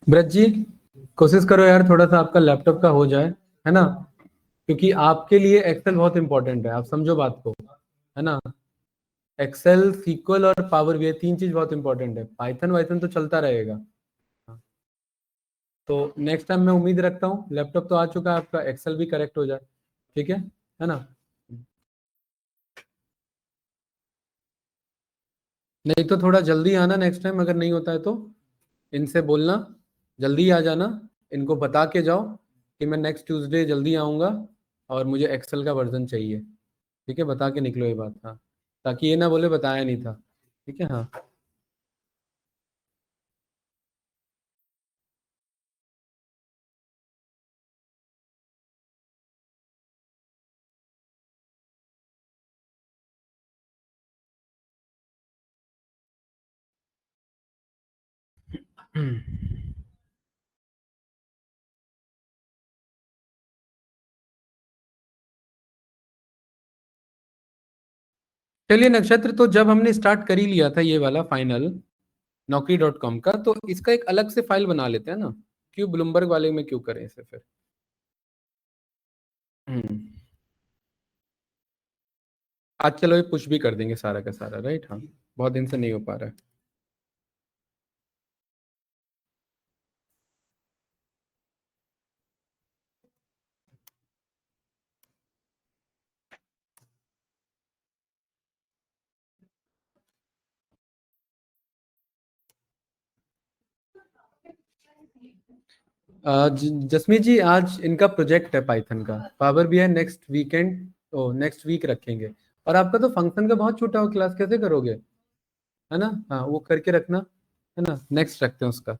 ब्रज जी कोशिश करो यार, थोड़ा सा आपका लैपटॉप का हो जाए, है ना? क्योंकि आपके लिए एक्सेल बहुत इंपॉर्टेंट है, आप समझो बात को, है ना? एक्सेल, सीक्वल और पावर बीआई, तीन चीज बहुत इंपॉर्टेंट है। पाइथन वाइथन तो चलता रहेगा। तो नेक्स्ट टाइम मैं उम्मीद रखता हूँ, लैपटॉप तो आ चुका है आपका, एक्सेल भी करेक्ट हो जाए, ठीक है ना? नहीं तो थोड़ा जल्दी आना नेक्स्ट टाइम, अगर नहीं होता है तो इनसे बोलना, जल्दी आ जाना, इनको बता के जाओ कि मैं नेक्स्ट ट्यूसडे जल्दी आऊँगा और मुझे एक्सेल का वर्जन चाहिए। ठीक है, बता के निकलो ये बात, हाँ, ताकि ये ना बोले बताया नहीं था। ठीक है, हाँ। चलिए नक्षत्र, तो जब हमने स्टार्ट कर ही लिया था ये वाला फाइनल Naukri.com का, तो इसका एक अलग से फाइल बना लेते हैं ना। क्यों ब्लूमबर्ग वाले में क्यों करें इसे फिर? हम्म। आज चलो ये पुश भी कर देंगे सारा का सारा, राइट? हाँ, बहुत दिन से नहीं हो पा रहा है। जसमीत जी, आज इनका प्रोजेक्ट है पाइथन का, पावर बीआई नेक्स्ट वीकेंड, ओ नेक्स्ट वीक रखेंगे। और आपका तो फंक्शन का बहुत छोटा हो, क्लास कैसे करोगे? है ना? हाँ, वो करके रखना, है ना? नेक्स्ट रखते हैं उसका।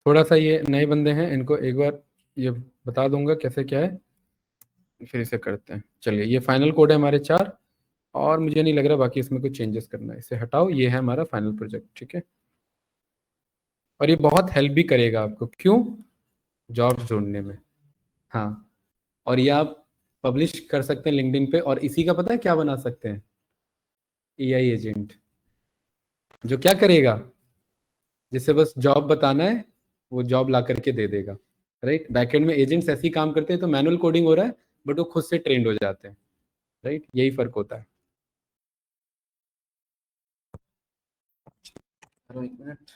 थोड़ा सा ये नए बंदे हैं, इनको एक बार ये बता दूंगा कैसे क्या है, फिर इसे करते हैं। चलिए, ये फाइनल कोड है हमारे चार, और मुझे नहीं लग रहा बाकी इसमें कुछ चेंजेस करना है। इसे हटाओ, ये है हमारा फाइनल प्रोजेक्ट, ठीक है? और ये बहुत हेल्प भी करेगा आपको, क्यों? जॉब ढूंढने में। हाँ, और ये आप पब्लिश कर सकते हैं लिंक्डइन पे, और इसी का पता है क्या बना सकते हैं? एआई एजेंट, जो क्या करेगा, जिसे बस जॉब बताना है, वो जॉब ला करके दे देगा, राइट? बैकएंड में एजेंट्स ऐसे ही काम करते हैं, तो मैनुअल कोडिंग हो रहा है, बट वो खुद से ट्रेंड हो जाते हैं, राइट? यही फर्क होता है। चलो, एक मिनट।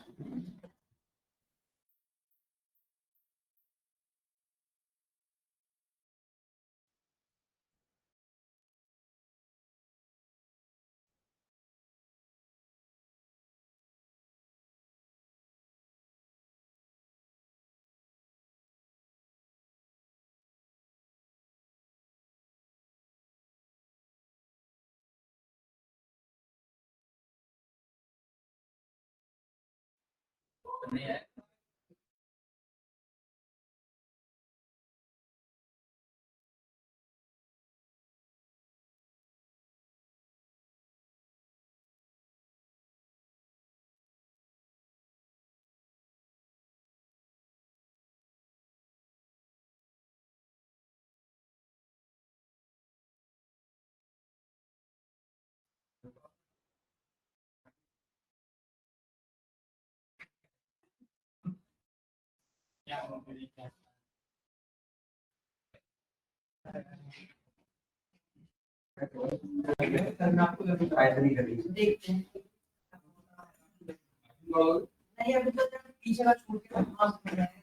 नहीं, अभी तो पीछे का छोड़ के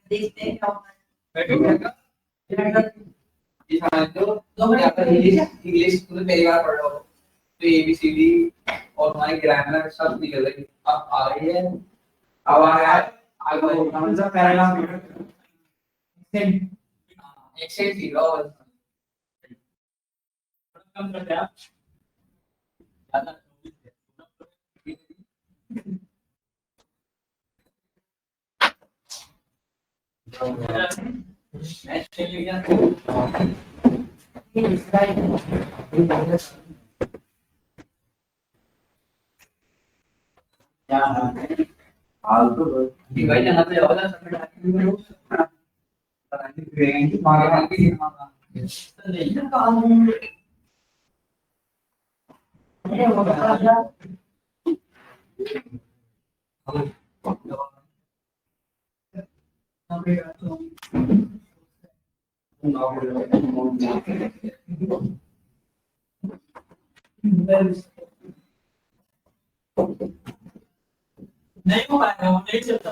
देखते हैं क्या होता है। तो मैं इंग्लिश तो पहली बार पढ़ रहा हूँ, तो एबीसीडी और हमारी ग्रामर सब निकल रही, अब आ रही है, अब आ रहा है। आगे कौन सा पैराग्राफ नहीं हो पाएगा, वो नहीं चलता।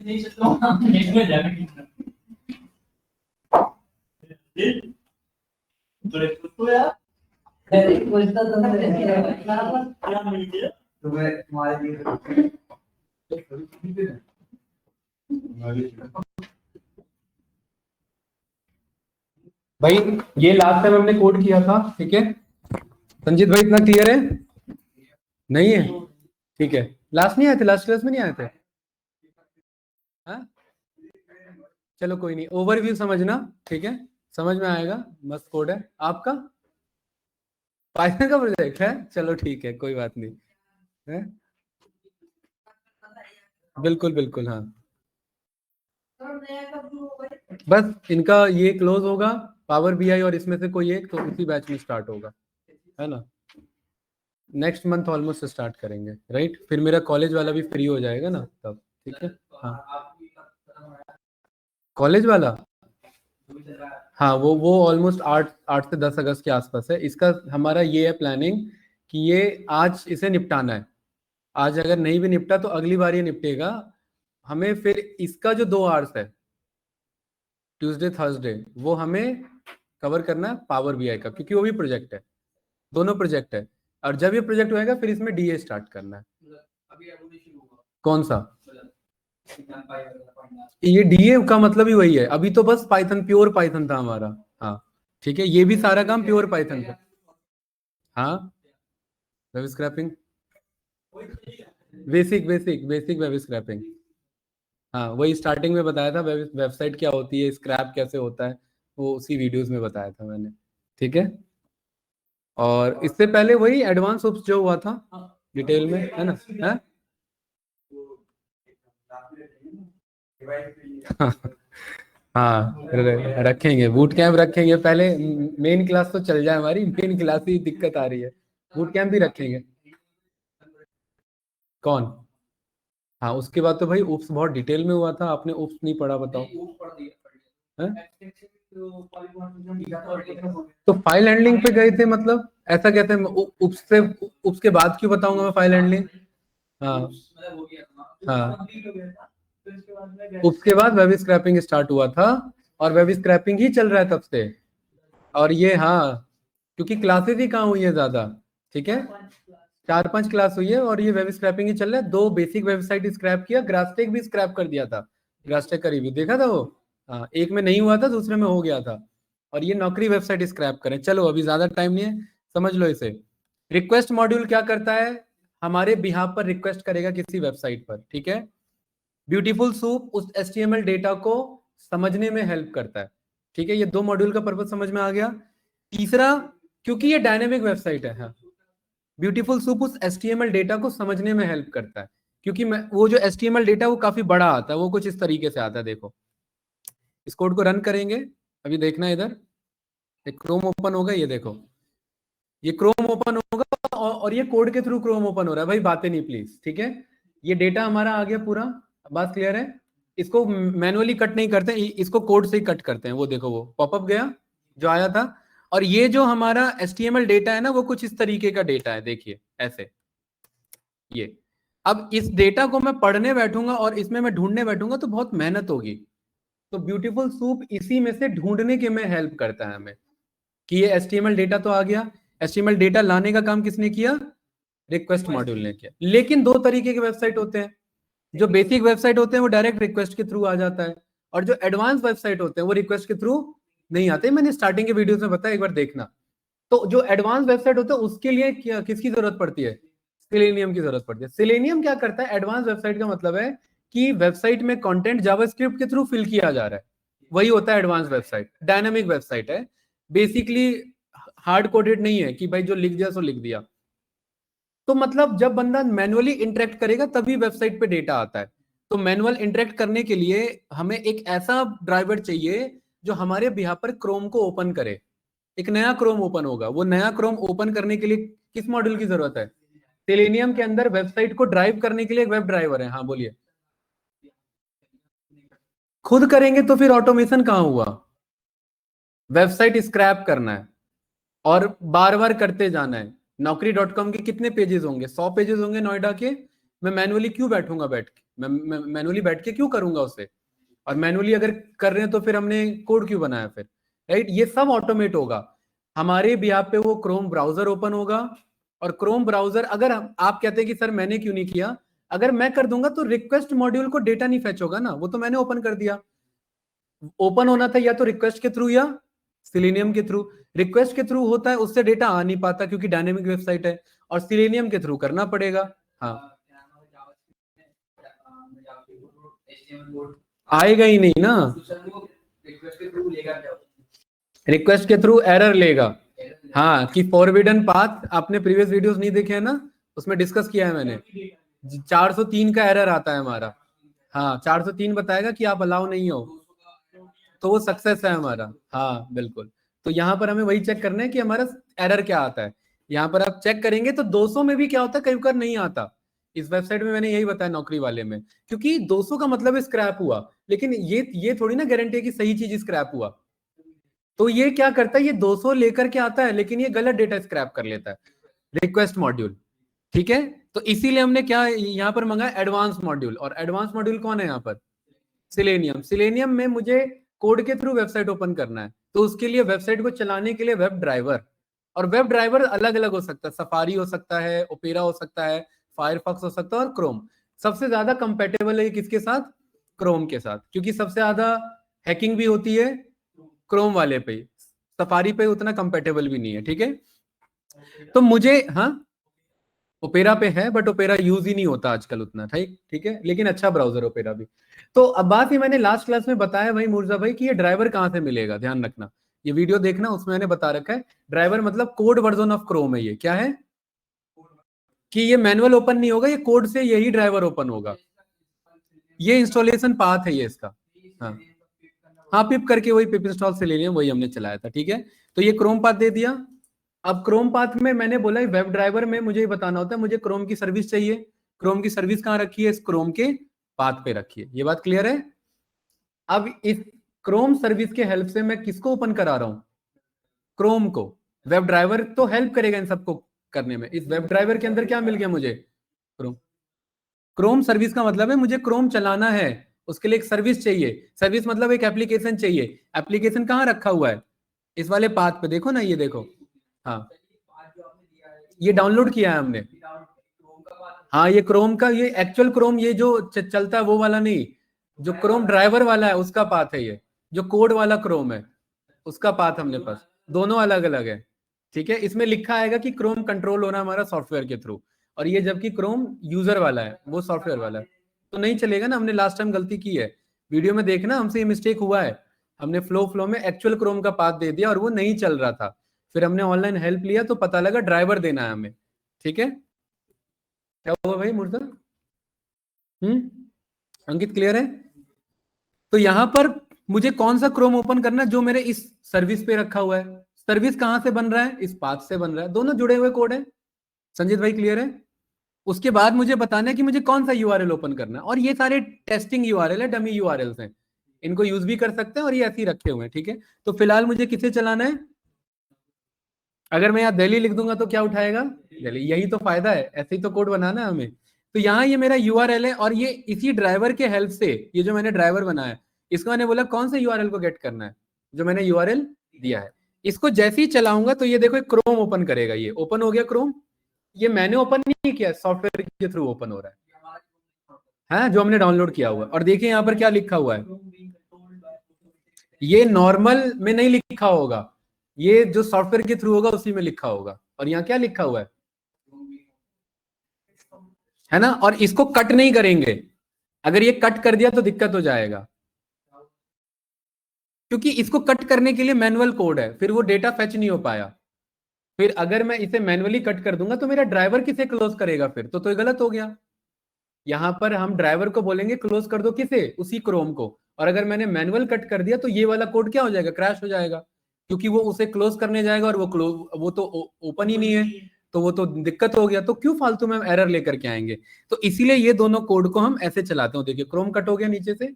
नहीं चलता, नेट में जाएगा। तो यार क्या मिल गया तुम्हें तुम्हारे लिए? भाई ये लास्ट टाइम हमने कोड किया था, ठीक है। संजीत भाई इतना क्लियर है? नहीं है? ठीक है। लास्ट नहीं आए थे, लास्ट क्लास में नहीं आए थे? हाँ चलो कोई नहीं, ओवरव्यू समझना, ठीक है, समझ में आएगा। मस्त कोड है आपका, पाइथन का प्रोजेक्ट है, चलो ठीक है, कोई बात नहीं है। बिल्कुल बिल्कुल, हाँ। बस इनका ये क्लोज होगा, पावर बीआई और इसमें से कोई एक, तो उसी बैच में स्टार्ट होगा, है ना। नेक्स्ट मंथ ऑलमोस्ट स्टार्ट करेंगे, राइट। फिर मेरा कॉलेज वाला भी फ्री हो जाएगा ना तब, ठीक है। हाँ कॉलेज वाला, हाँ वो ऑलमोस्ट 8 से 10 अगस्त के आसपास है। इसका हमारा ये है प्लानिंग कि ये आज इसे निपटाना है। आज अगर नहीं भी निपटा तो अगली बार ये निपटेगा। हमें फिर इसका जो 2 आवर्स है, ट्यूसडे थर्सडे, वो हमें कवर करना है पावर बीआई का, क्योंकि वो भी प्रोजेक्ट है, दोनों प्रोजेक्ट है। और जब ये प्रोजेक्ट होएगा फिर इसमें डीए स्टार्ट करना है। कौन सा? ये डीए का मतलब ही वही है, अभी तो बस पाइथन, प्योर पाइथन था हमारा। हाँ ठीक है, ये भी सारा काम प्योर पाइथन का। हाँ web scrapping, basic basic basic web scrapping. हाँ वही स्टार्टिंग में बताया था, वेबसाइट क्या होती है, स्क्रैप कैसे होता है, वो उसी वीडियोस में बताया था मैंने, ठीक है। और इससे पहले वही एडवांस ओप्स जो हुआ था डिटेल में, है ना, है? हाँ रखेंगे, बूट कैंप रखेंगे पहले। मेन क्लास तो चल जाए हमारी, मेन क्लास ही दिक्कत आ रही है, बूट कैंप भी रखेंगे। कौन? हाँ उसके बाद तो भाई उप्स बहुत डिटेल में हुआ था, आपने उप्स नहीं पढ़ा, बताओ। हैं? तो फाइल हैंडलिंग पे गए थे, मतलब ऐसा कहते हैं उप्स से, उप्स के बाद क्यों बताऊंगा मैं फाइल हैंडलिंग। हाँ हाँ, उसके बाद वेब स्क्रैपिंग स्टार्ट हुआ था, और वेब स्क्रैपिंग ही चल रहा है तब से। और ये हाँ, क्योंकि क्लासेस ही कहाँ हुई है ज्यादा, ठीक है, 4-5 क्लास हुई है, और ये वेब स्क्रैपिंग ही चल रहा है। 2 बेसिक वेबसाइट स्क्रैप किया, ग्रासटेक भी स्क्रैप कर दिया था, ग्रासटेक का रिव्यू देखा था वो। हाँ एक में नहीं हुआ था, दूसरे में हो गया था। और ये नौकरी वेबसाइट स्क्रैप करें। चलो अभी ज्यादा टाइम नहीं है, समझ लो इसे। रिक्वेस्ट मॉड्यूल क्या करता है, हमारे बिहाफ पर रिक्वेस्ट करेगा किसी वेबसाइट पर, ठीक है। ब्यूटीफुल सूप उस HTML डेटा को समझने में हेल्प करता है, ठीक है। ये 2 मॉड्यूल का पर्पज समझ में आ गया। तीसरा, क्योंकि ये डायनेमिक वेबसाइट है, हाँ, ब्यूटीफुल सूप उस HTML डेटा को समझने में हेल्प करता है, क्योंकि वो जो HTML डेटा वो काफी बड़ा आता है, वो कुछ इस तरीके से आता है, देखो। इस कोड को रन करेंगे, अभी देखना इधर, एक क्रोम ओपन होगा, ये देखो, ये क्रोम ओपन होगा, और ये कोड के थ्रू क्रोम ओपन हो रहा है। भाई बातें नहीं प्लीज, ठीक है। ये डेटा हमारा आ गया पूरा, बात क्लियर है। इसको मैनुअली कट नहीं करते, इसको कोड से ही कट करते हैं। वो देखो वो पॉपअप गया जो आया था। और ये जो हमारा HTML डेटा है ना, वो कुछ इस तरीके का डेटा है, देखिए ऐसे। ये अब इस डेटा को मैं पढ़ने बैठूंगा और इसमें मैं ढूंढने बैठूंगा तो बहुत मेहनत होगी। तो ब्यूटीफुल सूप इसी में से ढूंढने के में हेल्प करता है हमें, कि ये HTML डेटा तो आ गया। HTML डेटा लाने का काम किसने किया? रिक्वेस्ट मॉड्यूल ने किया। लेकिन 2 तरीके के वेबसाइट होते हैं। जो बेसिक वेबसाइट होते हैं वो डायरेक्ट रिक्वेस्ट के थ्रू आ जाता है, और जो एडवांस वेबसाइट होते हैं वो रिक्वेस्ट के थ्रू नहीं आते। मैंने स्टार्टिंग के वीडियोस में बताया, एक बार देखना। तो जो एडवांस वेबसाइट होता है उसके लिए किसकी जरूरत पड़ती है? सेलेनियम की जरूरत पड़ती है। सेलेनियम क्या करता है? एडवांस वेबसाइट का मतलब है कि वेबसाइट में कंटेंट जावास्क्रिप्ट के थ्रू फिल किया जा रहा है, वही होता है एडवांस वेबसाइट। डायनामिक वेबसाइट है, बेसिकली हार्ड कोडेड नहीं है कि भाई जो लिख दिया सो लिख दिया। तो मतलब जब बंदा मैनुअली इंटरेक्ट करेगा तभी वेबसाइट पे डेटा आता है। तो मैनुअल इंटरेक्ट करने के लिए हमें एक ऐसा ड्राइवर चाहिए जो हमारे बिहार पर क्रोम को ओपन करे। एक नया क्रोम ओपन होगा, वो नया क्रोम ओपन करने के लिए किस मॉड्यूल की जरूरत है? सेलेनियम के अंदर वेबसाइट को ड्राइव करने के लिए एक वेब ड्राइवर है। हाँ बोलिए। खुद करेंगे तो फिर ऑटोमेशन कहां हुआ? वेबसाइट स्क्रैप करना है और बार बार करते जाना है। Naukri.com के कितने पेजेस होंगे? 100 पेजेस होंगे नोएडा के। मैं मैनुअली क्यों बैठूंगा? बैठ के मैं मैनुअली बैठ के क्यों करूंगा उसे? और मैनुअली अगर कर रहे हैं तो फिर हमने कोड क्यों बनाया फिर? राइट, ये सब ऑटोमेट होगा हमारे बिहार पे। वो क्रोम ब्राउजर ओपन होगा, और क्रोम ब्राउजर अगर आप कहते हैं कि सर मैंने क्यों नहीं किया, अगर मैं कर दूंगा तो रिक्वेस्ट मॉड्यूल को डेटा नहीं फेच होगा ना, वो तो मैंने ओपन कर दिया। ओपन होना था या तो रिक्वेस्ट के थ्रू या सिलेनियम के थ्रू। रिक्वेस्ट के थ्रू होता है, उससे डेटा आ नहीं पाता क्योंकि डायनेमिक वेबसाइट है, और सिलेनियम के थ्रू करना पड़ेगा। हाँ, आएगा ही नहीं ना, रिक्वेस्ट के थ्रू एरर लेगा। हाँ, कि फॉरबिडन पाथ, आपने प्रीवियस वीडियोस नहीं देखे हैं ना, उसमें डिस्कस किया है मैंने। 403 का एरर आता है हमारा। हाँ, 403 बताएगा कि आप अलाउ नहीं हो, तो वो सक्सेस है हमारा। हाँ बिल्कुल। तो यहाँ पर हमें वही चेक करना है कि हमारा एरर क्या आता है। यहाँ पर आप चेक करेंगे तो 200 में भी क्या होता है, कई बार नहीं आता। इस वेबसाइट में मैंने यही बताया नौकरी वाले में, क्योंकि 200 का मतलब स्क्रैप हुआ, लेकिन ये थोड़ी ना गारंटी है कि सही चीज स्क्रैप हुआ। तो ये क्या करता है, ये 200 लेकर के आता है लेकिन ये गलत डेटा स्क्रैप कर लेता है, रिक्वेस्ट मॉड्यूल। ठीक है, तो इसीलिए हमने क्या यहाँ पर मंगाया, एडवांस मॉड्यूल। और एडवांस मॉड्यूल कौन है यहाँ पर? सिलेनियम। सिलेनियम में मुझे कोड के थ्रू वेबसाइट ओपन करना है, तो उसके लिए वेबसाइट को चलाने के लिए वेब ड्राइवर, और वेब ड्राइवर अलग अलग हो सकता है। सफारी हो सकता है, ओपेरा हो सकता है, फायरफॉक्स हो सकता है, और क्रोम। सबसे ज्यादा कंपेटेबल है किसके साथ? क्रोम के साथ, क्योंकि सबसे ज्यादा हैकिंग भी होती है क्रोम वाले पे, सफारी पे उतना कंपेटेबल भी नहीं है। ठीक है, तो मुझे, हाँ ओपेरा पे है, बट ओपेरा यूज ही नहीं होता आजकल उतना। ठीक है, लेकिन अच्छा ब्राउजर ओपेरा भी। तो अब बात ही मैंने लास्ट क्लास में बताया भाई मुर्जा भाई कि ये ड्राइवर कहाँ से मिलेगा, ध्यान रखना, ये वीडियो देखना, उसमें मैंने बता रखा है। ड्राइवर मतलब कोड वर्जन ऑफ क्रोम है। ये क्या है कि ये मैनुअल ओपन नहीं होगा, ये कोड से यही ड्राइवर ओपन होगा। ये इंस्टॉलेशन पाथ है ये इसका। हाँ हाँ, पिप करके वही पिप इंस्टॉल से ले लिया, वही हमने चलाया था। ठीक है, तो ये क्रोम पाथ दे दिया। अब क्रोम पाथ में मैंने बोला वेब ड्राइवर में मुझे बताना होता है, मुझे क्रोम की सर्विस चाहिए। क्रोम की सर्विस कहाँ रखी है? इस क्रोम के पाथ पे रखी है। ये बात क्लियर है? अब इस क्रोम सर्विस के हेल्प से मैं किसको ओपन करा रहा हूं? क्रोम को। वेब ड्राइवर तो हेल्प करेगा इन सबको करने में। इस वेब ड्राइवर के अंदर क्या मिल गया मुझे? क्रोम। क्रोम सर्विस का मतलब है मुझे क्रोम चलाना है, उसके लिए एक सर्विस चाहिए। सर्विस मतलब एक एप्लीकेशन चाहिए। एप्लीकेशन कहाँ रखा हुआ है? इस वाले पाथ पे देखो ना, ये देखो। हाँ, ये डाउनलोड किया है हमने। हाँ, ये क्रोम का, ये एक्चुअल क्रोम, ये जो चलता है वो वाला नहीं, जो क्रोम ड्राइवर वाला है उसका पाथ है ये। जो कोड वाला क्रोम है उसका पाथ हमने पास, दोनों अलग अलग है। ठीक है, इसमें लिखा आएगा कि क्रोम कंट्रोल होना हमारा सॉफ्टवेयर के थ्रू, और ये जबकि क्रोम यूजर वाला है, वो सॉफ्टवेयर वाला है, तो नहीं चलेगा ना। हमने लास्ट टाइम गलती की है, वीडियो में देखना, हमसे ये मिस्टेक हुआ है। हमने फ्लो में एक्चुअल क्रोम का पाथ दे दिया और वो नहीं चल रहा था। फिर हमने ऑनलाइन हेल्प लिया तो पता लगा ड्राइवर देना है हमें। ठीक है, क्या हुआ भाई मुर्जा? अंकित क्लियर है? तो यहां पर मुझे कौन सा क्रोम ओपन करना है? जो मेरे इस सर्विस पे रखा हुआ है। सर्विस कहां से बन रहा है? इस पाथ से बन रहा है, दोनों जुड़े हुए कोड है। संजीत भाई क्लियर है? उसके बाद मुझे बताना है कि मुझे कौन सा यूआरएल ओपन करना है, और ये सारे टेस्टिंग यूआरएल है, डमी यूआरएल्स हैं, इनको यूज भी कर सकते हैं और ये ऐसे ही रखे हुए हैं। ठीक है, तो फिलहाल मुझे किसे चलाना है? अगर मैं यहाँ दिल्ली लिख दूंगा तो क्या उठाएगा? दिल्ली। यही तो फायदा है, ऐसे ही तो कोड बनाना है हमें। तो यहाँ ये मेरा यूआरएल है, और ये इसी ड्राइवर के हेल्प से, ये जो मैंने ड्राइवर बनाया, इसको मैंने बोला कौन से यूआरएल को गेट करना है, जो मैंने यूआरएल दिया है। इसको जैसे ही चलाऊंगा तो ये देखो क्रोम ओपन करेगा। ये ओपन हो गया क्रोम। ये मैंने ओपन नहीं किया, सॉफ्टवेयर के थ्रू ओपन हो रहा है, जो हमने डाउनलोड किया हुआ है। और देखिए यहाँ पर क्या लिखा हुआ है, ये नॉर्मल में नहीं लिखा होगा, ये जो सॉफ्टवेयर के थ्रू होगा उसी में लिखा होगा। और यहाँ क्या लिखा हुआ है ना। और इसको कट नहीं करेंगे, अगर ये कट कर दिया तो दिक्कत हो जाएगा, क्योंकि इसको कट करने के लिए मैनुअल कोड है, फिर वो डेटा फेच नहीं हो पाया। फिर अगर मैं इसे मैनुअली कट कर दूंगा तो मेरा ड्राइवर किसे क्लोज करेगा फिर, तो ये गलत हो गया। यहां पर हम ड्राइवर को बोलेंगे क्लोज कर दो, किसे, उसी क्रोम को। और अगर मैंने मैनुअल कट कर दिया तो ये वाला कोड क्या हो जाएगा, क्रैश हो जाएगा, क्योंकि वो उसे क्लोज करने जाएगा और वो तो ओपन ही नहीं है, तो वो तो दिक्कत हो गया। तो क्यों फालतू में एरर लेकर के आएंगे। तो इसीलिए ये दोनों कोड को हम ऐसे चलाते हैं। देखिए क्रोम कट हो गया नीचे से,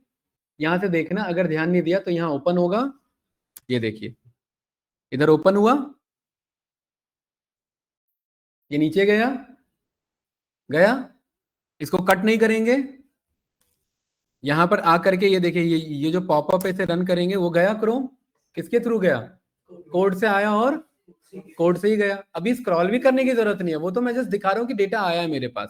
यहां से देखना, अगर ध्यान नहीं दिया तो यहाँ ओपन होगा, ये देखिए इधर ओपन हुआ, ये नीचे गया गया, इसको कट नहीं करेंगे। यहां पर आकर के ये देखिए, ये जो पॉपअप है इसे रन करेंगे, वो गया क्रोम, किसके थ्रू गया, कोड से आया और कोड से ही गया। अभी स्क्रॉल भी करने की जरूरत नहीं है, वो तो मैं जस्ट दिखा रहा हूं कि डेटा आया है मेरे पास।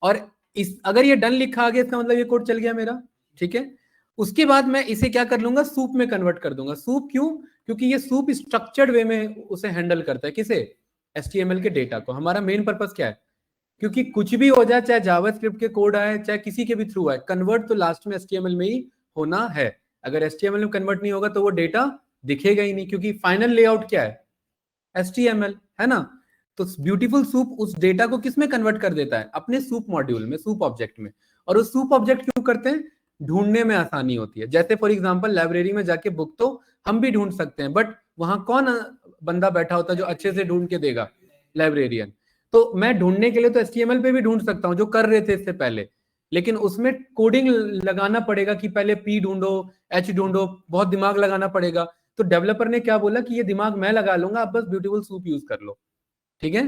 और इस अगर ये डन लिखा आ गया, इसका मतलब ये कोड चल गया मेरा, ठीक है। उसके बाद मैं इसे क्या कर लूंगा, सूप में कन्वर्ट कर दूंगा। सूप क्यों, क्योंकि ये सूप स्ट्रक्चर्ड वे में उसे हैंडल करता है, किसे, HTML के डेटा को। हमारा मेन पर्पस क्या है, क्योंकि कुछ भी हो जाए, चाहे जावास्क्रिप्ट के कोड आए, चाहे किसी के भी थ्रू आए, कन्वर्ट तो लास्ट में HTML में ही होना है। अगर HTML में कन्वर्ट नहीं होगा तो वो डेटा दिखेगा ही नहीं, क्योंकि फाइनल लेआउट क्या है, HTML है ना। तो ब्यूटीफुल सूप उस डेटा को किस में कन्वर्ट कर देता है, अपने सूप मॉड्यूल में, सूप ऑब्जेक्ट में। और उस सूप ऑब्जेक्ट क्यों करते हैं, ढूंढने में आसानी होती है। जैसे फॉर एग्जांपल लाइब्रेरी में जाके बुक तो हम भी ढूंढ सकते हैं, बट वहां कौन बंदा बैठा होता है जो अच्छे से ढूंढ के देगा, लाइब्रेरियन। तो मैं ढूंढने के लिए तो HTML पे भी ढूंढ सकता हूँ, जो कर रहे थे इससे पहले, लेकिन उसमें कोडिंग लगाना पड़ेगा कि पहले P ढूंढो, H ढूंढो, बहुत दिमाग लगाना पड़ेगा। तो डेवलपर ने क्या बोला कि ये दिमाग मैं लगा लूंगा, आप बस ब्यूटीफुल सूप यूज कर लो। ठीक है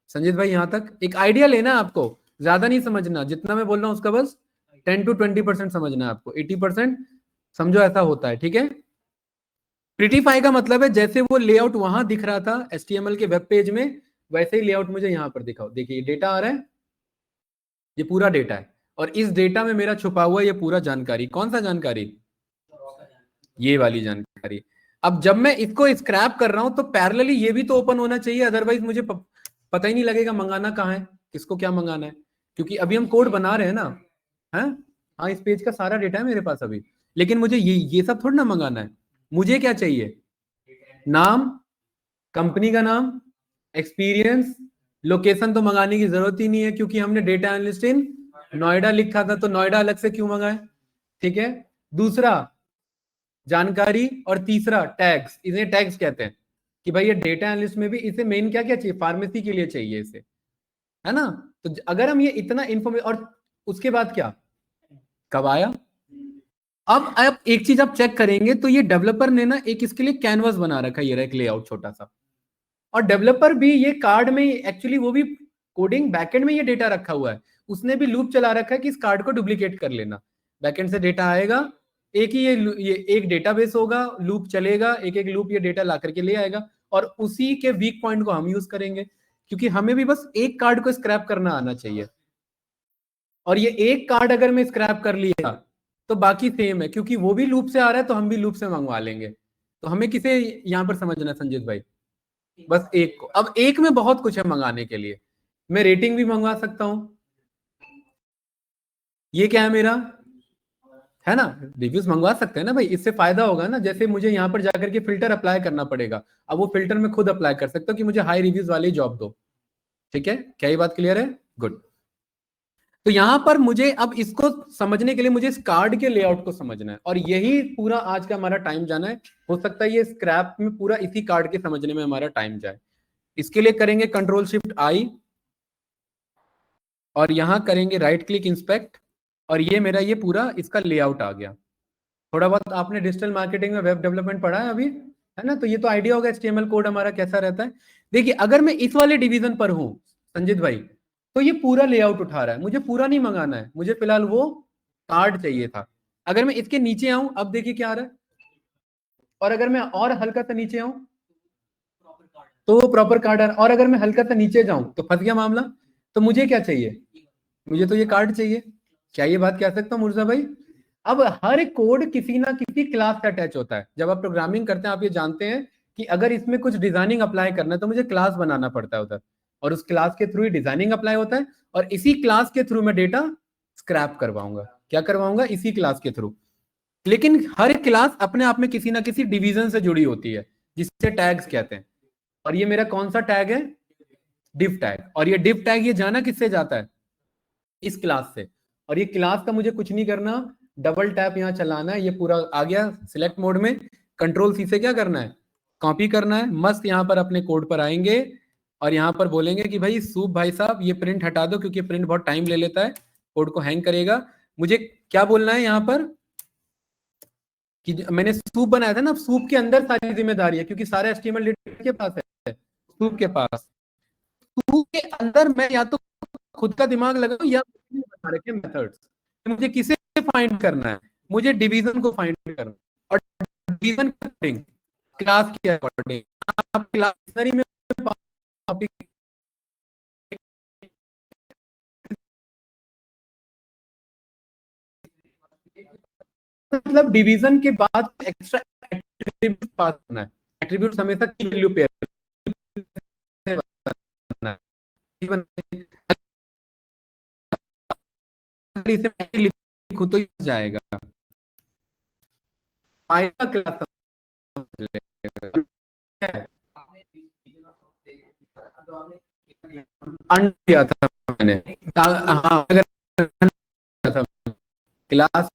संजीत भाई, यहां तक एक आइडिया लेना है आपको, ज्यादा नहीं समझना, जितना मैं बोल रहा हूं उसका बस 10 to 20% समझना है आपको, 80% समझो ऐसा होता है। ठीक है, प्रिटीफाई का मतलब है जैसे वो लेआउट वहां दिख रहा था HTML के वेब पेज में, वैसे ही लेआउट मुझे यहां पर दिखाओ। देखिए ये डेटा आ रहा है, ये पूरा डेटा है, और इस डेटा में मेरा छुपा हुआ ये पूरा जानकारी, कौन सा जानकारी, ये वाली जानकारी। अब जब मैं इसको स्क्रैप कर रहा हूं तो पैरेलली ये भी तो ओपन होना चाहिए, अदरवाइज मुझे पता ही नहीं लगेगा मंगाना कहाँ है, किसको क्या मंगाना है, क्योंकि अभी हम कोड बना रहे हैं ना। है हाँ, इस पेज का सारा डेटा है मेरे पास अभी, लेकिन मुझे ये सब थोड़ा ना मंगाना है। मुझे क्या चाहिए, नाम, कंपनी का नाम, एक्सपीरियंस, लोकेशन तो मंगाने की जरूरत ही नहीं है, क्योंकि हमने डेटा एनालिस्ट इन नोएडा लिखा था, तो नोएडा अलग से क्यों मंगाए। ठीक है, दूसरा जानकारी, और तीसरा टैग्स, इन्हें टैग्स कहते हैं कि भाई ये डेटा एनालिस्ट में भी इसे मेन क्या क्या चाहिए, फार्मेसी के लिए चाहिए इसे, है ना। तो अगर हम ये इतना इन्फॉर्मेशन, और उसके बाद क्या, कब आया। अब एक चीज आप चेक करेंगे तो ये डेवलपर ने ना एक इसके लिए कैनवस बना रखा है, ये एक लेआउट छोटा सा। और डेवलपर भी ये कार्ड में एक्चुअली, वो भी कोडिंग बैकएंड में ये डेटा रखा हुआ है, उसने भी लूप चला रखा है कि इस कार्ड को डुप्लीकेट कर लेना। बैकएंड से डेटा आएगा, एक ही ये एक डेटाबेस होगा, लूप चलेगा, एक एक लूप ये डेटा ला करके ले आएगा, और उसी के वीक पॉइंट को हम यूज करेंगे, क्योंकि हमें भी बस एक कार्ड को स्क्रैप करना आना चाहिए। और ये एक कार्ड अगर मैं स्क्रैप कर लिया तो बाकी सेम है, क्योंकि वो भी लूप से आ रहा है तो हम भी लूप से मंगवा लेंगे। तो हमें किसे यहां पर समझना है संजीत भाई, बस एक को। अब एक में बहुत कुछ है मंगाने के लिए, मैं रेटिंग भी मंगवा सकता हूं, ये क्या है मेरा, है ना, रिव्यूज मंगवा सकते हैं ना भाई, इससे फायदा होगा ना। जैसे मुझे यहाँ पर जाकर के फिल्टर अप्लाई करना पड़ेगा, अब वो फिल्टर मैं खुद अप्लाई कर सकता हूँ कि मुझे हाई रिव्यूज वाली जॉब दो। ठीक है, क्या ये बात क्लियर है, गुड। तो यहां पर मुझे अब इसको समझने के लिए मुझे इस कार्ड के लेआउट को समझना है, और यही पूरा आज का हमारा टाइम जाना है। हो सकता है ये स्क्रैप में पूरा इसी कार्ड के समझने में हमारा टाइम जाए। इसके लिए करेंगे Ctrl+Shift+I, और यहां करेंगे राइट क्लिक इंस्पेक्ट, और ये मेरा ये पूरा इसका लेआउट आ गया। थोड़ा बहुत आपने डिजिटल मार्केटिंग में वेब डेवलपमेंट पढ़ा है अभी, है ना, तो ये तो आइडिया होगा HTML कोड हमारा कैसा रहता है। देखिए अगर मैं इस वाले डिवीजन पर हूं संजीत भाई, तो ये पूरा लेआउट उठा रहा है, मुझे पूरा नहीं मंगाना है, मुझे फिलहाल वो कार्ड चाहिए था। अगर मैं इसके नीचे आऊं, अब देखिए क्या आ रहा है, और अगर मैं और हल्का सा नीचे आऊं तो वो प्रॉपर कार्ड आ रहा है, और अगर मैं हल्का सा नीचे जाऊं तो फंस गया मामला। तो मुझे क्या चाहिए, मुझे तो ये कार्ड चाहिए। क्या ये बात कह सकता हूं मुर्जा भाई। अब हर कोड किसी ना किसी क्लास से अटैच होता है। जब आप प्रोग्रामिंग करते हैं आप ये जानते हैं कि अगर इसमें कुछ डिजाइनिंग अप्लाई करना है तो मुझे क्लास बनाना पड़ता है उधर, और उस क्लास के थ्रू ही डिजाइनिंग अप्लाई होता है, और इसी क्लास के थ्रू मैं डेटा स्क्रैप करवाऊंगा। क्या करवाऊंगा? इसी क्लास के थ्रू। लेकिन हर क्लास अपने आप में किसी ना किसी डिवीजन से जुड़ी होती है जिससे टैग्स कहते हैं। और ये मेरा कौन सा टैग है? Div tag. और ये डिव टैग ये जाना किससे जाता है? इस क्लास से। और ये क्लास का मुझे कुछ नहीं करना, डबल टैप यहाँ चलाना है, ये पूरा आ गया सिलेक्ट मोड में। कंट्रोल सी से क्या करना है? कॉपी करना है। मस्त यहाँ पर अपने कोड पर आएंगे और यहाँ पर बोलेंगे कि भाई सूप भाई साहब ये प्रिंट हटा दो, क्योंकि प्रिंट बहुत टाइम ले लेता है, कोड को हैंग करेगा। मुझे क्या बोलना है यहाँ पर कि मैंने सूप बनाया था ना, सूप के अंदर सारी जिम्मेदारी है, क्योंकि सारा एचटीएमएल के पास है, सूप के पास। सूप के अंदर मैं या तो खुद का दिमाग लगाऊं या बता रखे मेथड्स। मुझे किसे फाइंड करना है? मुझे डिवीजन को फाइंड करना है। और डिवीजन क्लास के अकॉर्डिंग आप क्लास में मतलब डिवीजन के बाद एक्स्ट्रा एट्रीब्यूट पास करना है। एट्रीब्यूट हमेशा की वैल्यू पे इसे लिखूं तो जाएगा आएगा क्लास किया था मैंने। हाँ अगर क्लास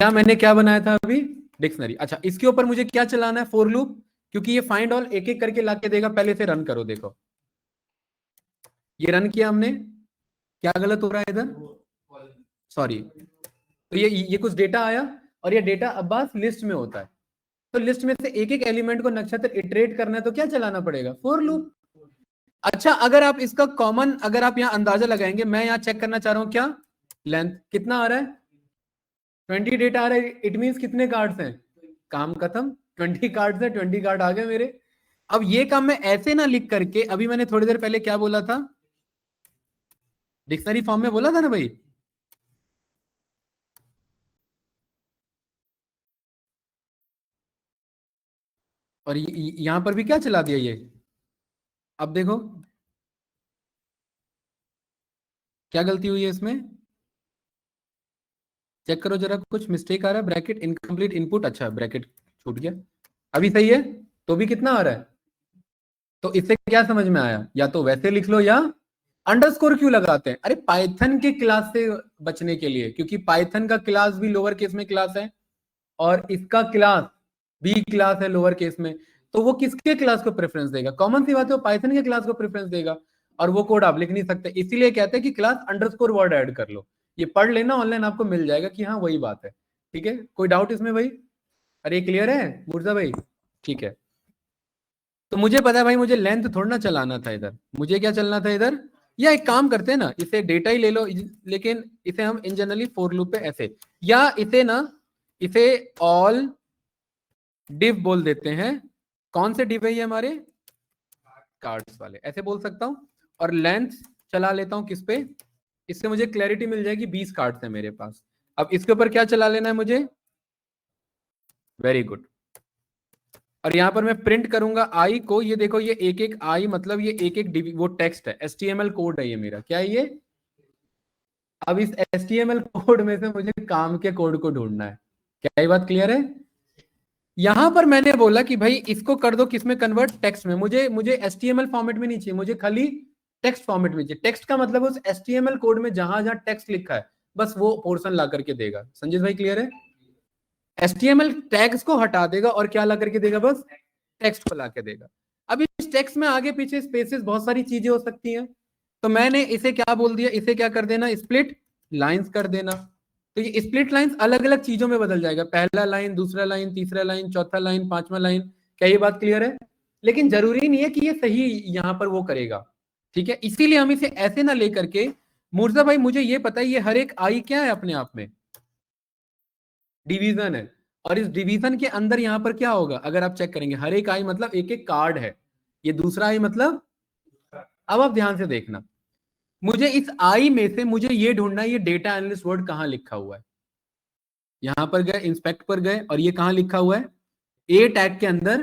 क्या मैंने क्या बनाया था अभी? डिक्शनरी। अच्छा इसके ऊपर मुझे क्या चलाना है? फॉर लूप, क्योंकि ये फाइंड ऑल एक एक करके लाके देगा। पहले से रन करो, देखो ये रन किया हमने। क्या गलत हो रहा है इधर? सॉरी। तो ये कुछ डेटा आया और ये डेटा अब्बास लिस्ट में होता है। तो लिस्ट में से एक एक एलिमेंट को नक्षत्र इटरेट करना है तो क्या चलाना पड़ेगा? For loop. अच्छा अगर आप इसका कॉमन, अगर आप यहाँ अंदाजा लगाएंगे, मैं यहाँ चेक करना चाह रहा हूँ क्या लेंथ कितना आ रहा है? 20 डेटा आ रहा है। इट मीन्स कितने कार्ड्स हैं? काम खत्म। 20 कार्ड्स है, 20 कार्ड आ गए मेरे। अब ये काम मैं ऐसे ना लिख करके, अभी मैंने थोड़ी देर पहले क्या बोला था? डिक्शनरी फॉर्म में बोला था ना भाई। और यहां पर भी क्या चला दिया ये? अब देखो क्या गलती हुई है इसमें, चेक करो जरा। कुछ मिस्टेक आ रहा है। ब्रैकेट इनकम्प्लीट इनपुट, अच्छा ब्रैकेट छूट गया। अभी सही है? तो भी कितना आ रहा है? तो इससे क्या समझ में आया? या तो वैसे लिख लो या अंडरस्कोर क्यों लगाते हैं? अरे पाइथन के क्लास से बचने के लिए, क्योंकि पाइथन का क्लास भी लोअर केस में क्लास है और इसका क्लास भी क्लास है लोअर केस में। तो वो किसके क्लास को प्रेफरेंस देगा? कॉमन सी बात है, वो पाइथन के क्लास को प्रेफरेंस देगा। और वो कोड आप लिख नहीं सकते, इसीलिए कहते हैं कि क्लास अंडरस्कोर वर्ड ऐड कर लो। ये पढ़ लेना, ऑनलाइन आपको मिल जाएगा कि हाँ वही बात है। ठीक है, कोई डाउट इसमें भाई? अरे क्लियर है मुर्जा भाई? ठीक है। तो मुझे पता है भाई, मुझे लेंथ थोड़ा ना चलाना था इधर। मुझे क्या चलना था इधर? या एक काम करते हैं ना, इसे डेटा ही ले लो, लेकिन इसे हम इन जनरली फॉर लूप पे ऐसे, या इसे ना, इसे ऑल डिव बोल देते हैं। कौन से डिव है ये? हमारे कार्ड्स वाले, ऐसे बोल सकता हूं। और लेंथ चला लेता हूं किस पे? इससे मुझे क्लैरिटी मिल जाएगी। 20 कार्ड्स है मेरे पास। अब इसके ऊपर क्या चला लेना है मुझे? Very good. और यहां पर मैं प्रिंट करूंगा आई को। ये देखो ये एक एक आई, मतलब ये एक एक वो टेक्स्ट है, एचटीएमएल कोड है ये मेरा। क्या है ये? अब इस एचटीएमएल कोड में से मुझे काम के कोड को ढूंढना है। क्या ये बात क्लियर है? यहां पर मैंने बोला कि भाई इसको कर दो किसमें कन्वर्ट? टेक्स्ट में। मुझे एचटीएमएल फॉर्मेट में नहीं चाहिए, मुझे खाली टेक्स्ट फॉर्मेट में चाहिए। टेक्स्ट का मतलब उस एचटीएमएल कोड में जहां जहां टेक्स्ट लिखा है बस वो पोर्शन ला करके देगा। संजीत भाई क्लियर है? एचटीएमएल टैग्स को हटा देगा और क्या ला करके देगा? बस टेक्स्ट को लाके देगा। अब इस टेक्स्ट में आगे पीछे स्पेसेस बहुत सारी चीजें हो सकती हैं, तो मैंने इसे क्या बोल दिया, इसे क्या कर देना, स्प्लिट लाइंस कर देना। तो ये स्प्लिट लाइंस अलग अलग चीजों में बदल जाएगा, पहला लाइन, दूसरा लाइन, तीसरा लाइन, चौथा लाइन, पांचवा लाइन। क्या ये बात क्लियर है? लेकिन जरूरी नहीं है कि ये सही यहाँ पर वो करेगा, ठीक है। इसीलिए हम इसे ऐसे ना लेकर के, मुर्जा भाई मुझे ये पता है ये हर एक आई क्या है अपने आप में, डिवीजन है। और इस डिवीजन के अंदर यहाँ पर क्या होगा, अगर आप चेक करेंगे, हर एक आई मतलब एक एक कार्ड है, ये दूसरा आई मतलब, अब आप ध्यान से देखना, मुझे इस आई में से मुझे ये ढूंढना है, ये डेटा एनालिस्ट वर्ड कहां लिखा हुआ है। यहां पर गए, इंस्पेक्ट पर गए, और ये कहां लिखा हुआ है, ए टैग के अंदर,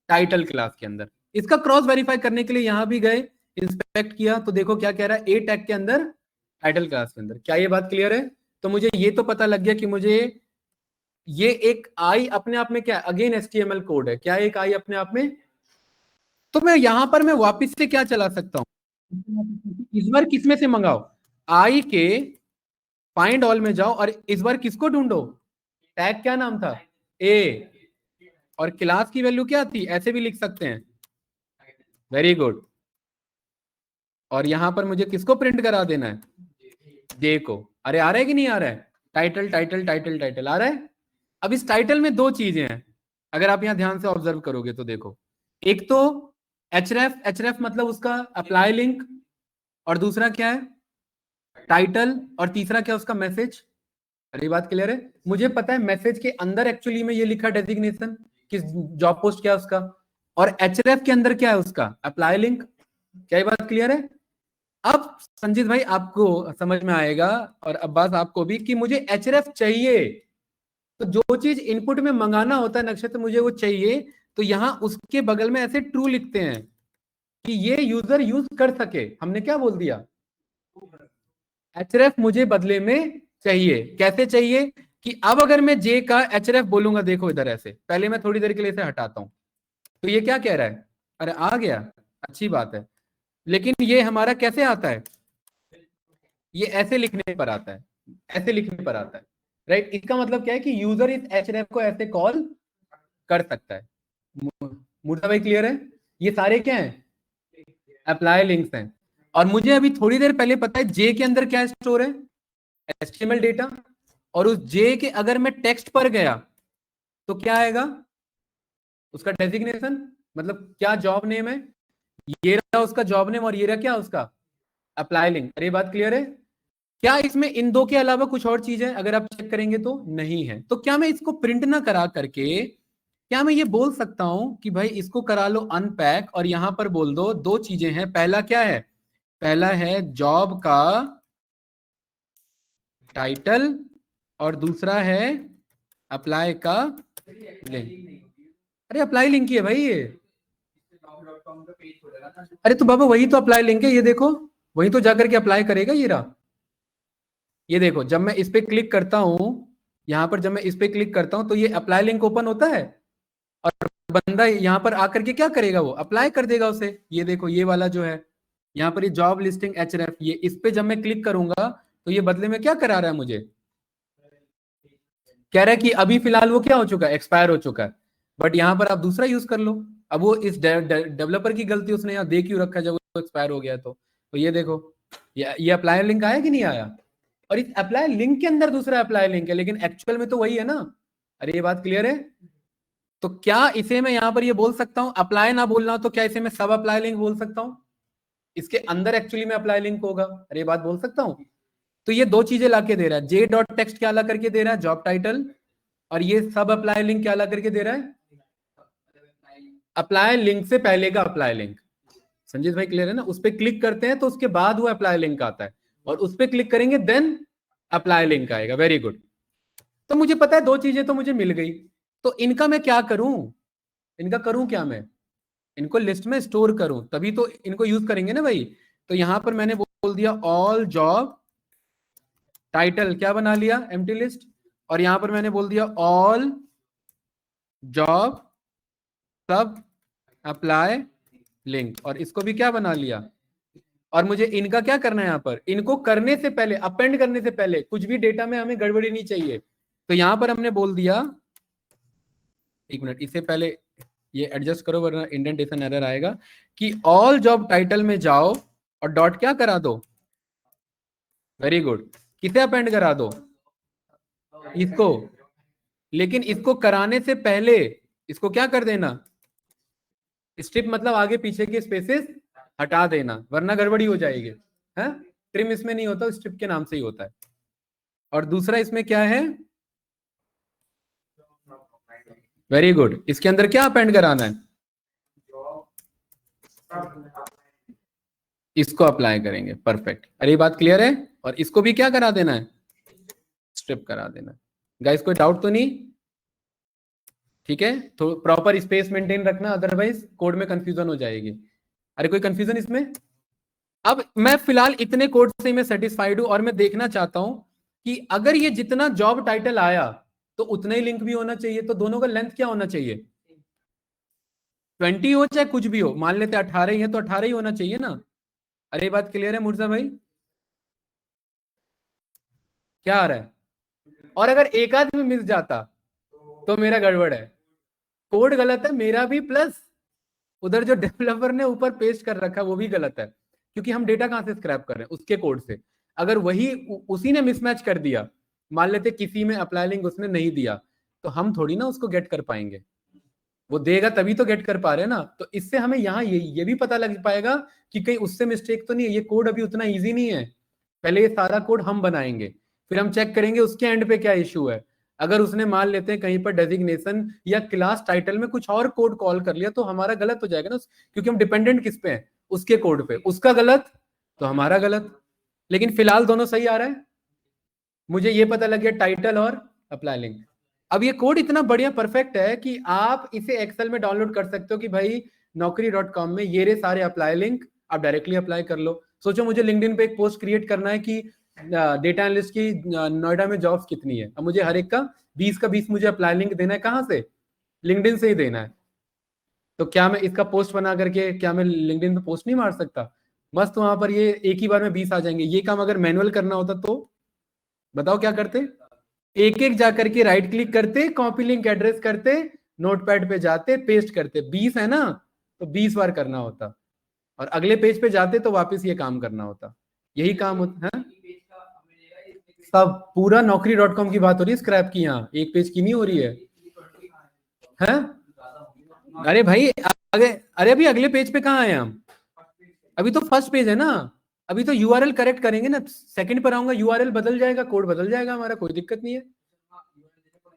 टाइटल क्लास के अंदर। इसका क्रॉस वेरीफाई करने के लिए यहां भी गए, इंस्पेक्ट किया, तो देखो क्या कह रहा है, ए टैग के अंदर, टाइटल क्लास के अंदर। क्या ये बात क्लियर है? तो मुझे ये तो पता लग गया कि मुझे ये एक आई अपने आप में क्या, अगेन HTML कोड है, क्या एक आई अपने आप में। तो मैं यहां पर मैं वापस से क्या चला सकता हूं, इस बार किसमें से मंगाओ, आई के फाइंड ऑल में जाओ, और इस बार किसको ढूंढो, टैग क्या नाम था, ए, और क्लास की वैल्यू क्या थी, ऐसे भी लिख सकते हैं, वेरी गुड। और यहां पर मुझे किसको प्रिंट करा देना है, जे को। अरे आ रहा है कि नहीं आ रहा है, टाइटल टाइटल टाइटल टाइटल आ रहा है। अब इस टाइटल में दो चीजें हैं, अगर आप यहां ध्यान से ऑब्जर्व करोगे तो देखो, एक तो एचरेफ मतलब उसका अप्लाई लिंक, और दूसरा क्या है, टाइटल, और तीसरा क्या उसका मैसेज। अरे बात क्लियर है? मुझे पता है मैसेज के अंदर एक्चुअली में ये लिखा डेजिग्नेशन, किस जॉब पोस्ट क्या है उसका, और एचरेफ के अंदर क्या है उसका अप्लाई लिंक। क्या ये बात क्लियर है? अब संजीत भाई आपको समझ में आएगा, और अब्बास आपको भी, कि मुझे एचरेफ चाहिए, तो जो चीज इनपुट में मंगाना होता है नक्षत्र, मुझे वो चाहिए, तो यहां उसके बगल में ऐसे ट्रू लिखते हैं कि ये यूजर यूज कर सके। हमने क्या बोल दिया, एचरेफ मुझे बदले में चाहिए। कैसे चाहिए, कि अब अगर मैं जे का एचरेफ बोलूंगा, देखो इधर ऐसे, पहले मैं थोड़ी देर के लिए इसे हटाता हूं, तो ये क्या कह रहा है, अरे आ गया, अच्छी बात है, लेकिन ये हमारा कैसे आता है, ये ऐसे लिखने पर आता है, ऐसे लिखने पर आता है, राइट। इसका मतलब क्या है कि यूजर इस एचरेफ को ऐसे कॉल कर सकता है। मुर्दा भाई क्लियर है? ये सारे क्या हैं, अप्लाई लिंक्स हैं। और मुझे अभी थोड़ी देर पहले पता है जे के अंदर क्या स्टोर है, HTML डेटा, और उस जे के अगर मैं टेक्स्ट पर गया तो क्या आएगा, उसका डेजिग्नेशन, मतलब क्या जॉब नेम है, ये रहा उसका जॉब नेम, और ये रहा क्या उसका अप्लाई लिंक। अरे बात क्लियर है? क्या इसमें इन दो के अलावा कुछ और चीज है, अगर आप चेक करेंगे तो नहीं है। तो क्या मैं इसको प्रिंट ना करा करके, क्या मैं ये बोल सकता हूं कि भाई इसको करा लो अनपैक, और यहां पर बोल दो दो चीजें हैं, पहला क्या है, पहला है जॉब का टाइटल, और दूसरा है अप्लाई का लिंक। अरे अप्लाई लिंक ही है भाई ये, अरे तो बाबा वही तो अप्लाई लिंक है, ये देखो, वही तो जाकर के अप्लाई करेगा, ये रहा। ये देखो, जब मैं इस पे क्लिक करता हूं, यहां पर जब मैं इस पे क्लिक करता हूं, तो ये अप्लाई लिंक ओपन होता है, और बंदा यहां पर आकर के क्या करेगा, वो अप्लाई कर देगा उसे। ये देखो, ये वाला जो है यहाँ पर, ये जॉब लिस्टिंग एचरेफ, ये इस पे जब मैं क्लिक करूंगा, तो ये बदले में क्या करा रहा है मुझे, कह रहा है कि अभी फिलहाल वो क्या हो चुका है, एक्सपायर हो चुका है, बट यहां पर आप दूसरा यूज कर लो। अब वो इस डेवलपर की गलती, उसने यहाँ दे क्यों रखा जब वो एक्सपायर हो गया, तो ये देखो, ये अप्लाई लिंक आया कि नहीं आया, और इस अप्लाई लिंक के अंदर दूसरा अप्लाई लिंक है, लेकिन एक्चुअल में तो वही है ना। अरे ये बात क्लियर है? तो क्या इसे मैं यहां पर ये बोल सकता हूं, अप्लाई ना बोलना हो तो क्या इसे मैं सब अप्लाई लिंक बोल सकता हूं, इसके अंदर एक्चुअली में अप्लाई लिंक होगा। अरे ये बात बोल सकता हूं। तो ये दो चीजें लाके दे रहा है, जे डॉट टेक्स्ट क्या ला करके दे रहा है, जॉब टाइटल, और ये सब अप्लाई लिंक क्या ला करके दे रहा है, अप्लाई लिंक से पहले का अप्लाई लिंक। संजीत भाई क्लियर है ना? उस पर क्लिक करते हैं तो उसके बाद वो अप्लाई लिंक आता है, और उस पर क्लिक करेंगे देन अप्लाई लिंक आएगा। Very good. तो मुझे पता है दो चीजें तो मुझे मिल गई, तो इनका मैं क्या करूं, इनका करूं क्या मैं, इनको लिस्ट में स्टोर करूं, तभी तो इनको यूज करेंगे ना भाई। तो यहां पर मैंने बोल दिया ऑल जॉब टाइटल, क्या बना लिया, एम्प्टी लिस्ट, और यहां पर मैंने बोल दिया ऑल जॉब सब अप्लाई लिंक, और इसको भी क्या बना लिया। और मुझे इनका क्या करना है, यहां पर इनको करने से पहले, अपेंड करने से पहले, कुछ भी डेटा में हमें गड़बड़ी नहीं चाहिए, तो यहां पर हमने बोल दिया, एक मिनट, इससे पहले ये एडजस्ट करो वरना इंडेंटेशन एरर आएगा। कि ऑल जॉब टाइटल में जाओ और डॉट क्या करा दो, वेरी गुड, किसे अपेंड करा दो, इसको। लेकिन इसको कराने से पहले इसको क्या कर देना, स्ट्रिप मतलब आगे पीछे के स्पेसेस हटा देना, वरना गड़बड़ी हो जाएगी। है ट्रिम इसमें नहीं होता, स्ट्रिप के नाम से ही होता है। और दूसरा इसमें क्या है, वेरी गुड, इसके अंदर क्या अपेंड कराना है, इसको अप्लाई करेंगे, परफेक्ट। अरे ये बात क्लियर है। और इसको भी क्या करा देना है, स्ट्रिप करा देना। गाइस कोई डाउट तो नहीं, ठीक है। तो प्रॉपर स्पेस मेंटेन रखना, अदरवाइज कोड में कंफ्यूजन हो जाएगी। अरे कोई कंफ्यूजन इसमें। अब मैं फिलहाल इतने कोड से मैं सेटिस्फाइड हूं और मैं देखना चाहता हूं कि अगर ये जितना जॉब टाइटल आया तो उतना ही लिंक भी होना चाहिए, तो दोनों का लेंथ क्या होना चाहिए, 20 हो चाहे कुछ भी हो, मान लेते 18 ही है तो 18 ही होना चाहिए ना। अरे ये बात क्लियर है मुर्जा भाई, क्या आ रहा है। और अगर एक आध में मिस जाता तो मेरा गड़बड़ है, कोड गलत है मेरा भी, प्लस उधर जो डेवलपर ने ऊपर पेस्ट कर रखा है वो भी गलत है, क्योंकि हम डेटा कहां से स्क्रैप कर रहे हैं, उसके कोड से। अगर वही उसी ने मिसमैच कर दिया, मान लेते किसी में अप्लाई लिंक उसने नहीं दिया, तो हम थोड़ी ना उसको गेट कर पाएंगे, वो देगा तभी तो गेट कर पा रहे हैं ना। तो इससे हमें यहाँ ये भी पता लग पाएगा कि कहीं उससे मिस्टेक तो नहीं है। ये कोड अभी उतना ईजी नहीं है, पहले ये सारा कोड हम बनाएंगे, फिर हम चेक करेंगे उसके एंड पे क्या इश्यू है। अगर उसने मान लेते हैं कहीं पर डेजिग्नेशन या क्लास टाइटल में कुछ और कोड कॉल कर लिया तो हमारा गलत हो जाएगा ना, क्योंकि हम डिपेंडेंट किस पे हैं, उसके कोड पे, उसका गलत तो हमारा गलत। लेकिन फिलहाल दोनों सही आ रहा है, मुझे ये पता लग गया टाइटल और अप्लाई लिंक। अब ये कोड इतना बढ़िया परफेक्ट है कि आप इसे एक्सेल में डाउनलोड कर सकते हो कि भाई naukri.com में ये रे सारे अप्लाई लिंक, आप डायरेक्टली अप्लाई कर लो। सोचो मुझे लिंक्डइन पे एक पोस्ट क्रिएट करना है कि डेटा एनालिस्ट की नोएडा में जॉब्स कितनी है, अब मुझे हर एक का 20 का 20 मुझे अप्लाई लिंक देना है, कहाँ से, लिंक्डइन से ही देना है। तो क्या मैं इसका पोस्ट बना करके क्या मैं लिंक्डइन पे पोस्ट नहीं मार सकता, मस्त वहां पर ये एक ही बार में 20 आ जाएंगे। ये काम अगर मैनुअल करना होता तो बताओ क्या करते, एक एक जाकर के राइट क्लिक करते, कॉपी लिंक एड्रेस करते, नोटपैड पे जाते, पेस्ट करते, 20 है ना तो 20 बार करना होता, और अगले पेज पे जाते तो वापस ये काम करना होता। यही काम होता है। सब पूरा naukri.com की बात हो रही है, स्क्रैप की, यहाँ एक पेज की नहीं हो रही है। हैं? अरे भाई आगे, अरे अभी अगले पेज पे कहाँ आए हम, अभी तो फर्स्ट पेज है ना, अभी तो यूआरएल करेक्ट करेंगे ना, सेकंड पर आऊंगा यूआरएल बदल जाएगा, कोड बदल जाएगा हमारा, कोई दिक्कत नहीं है।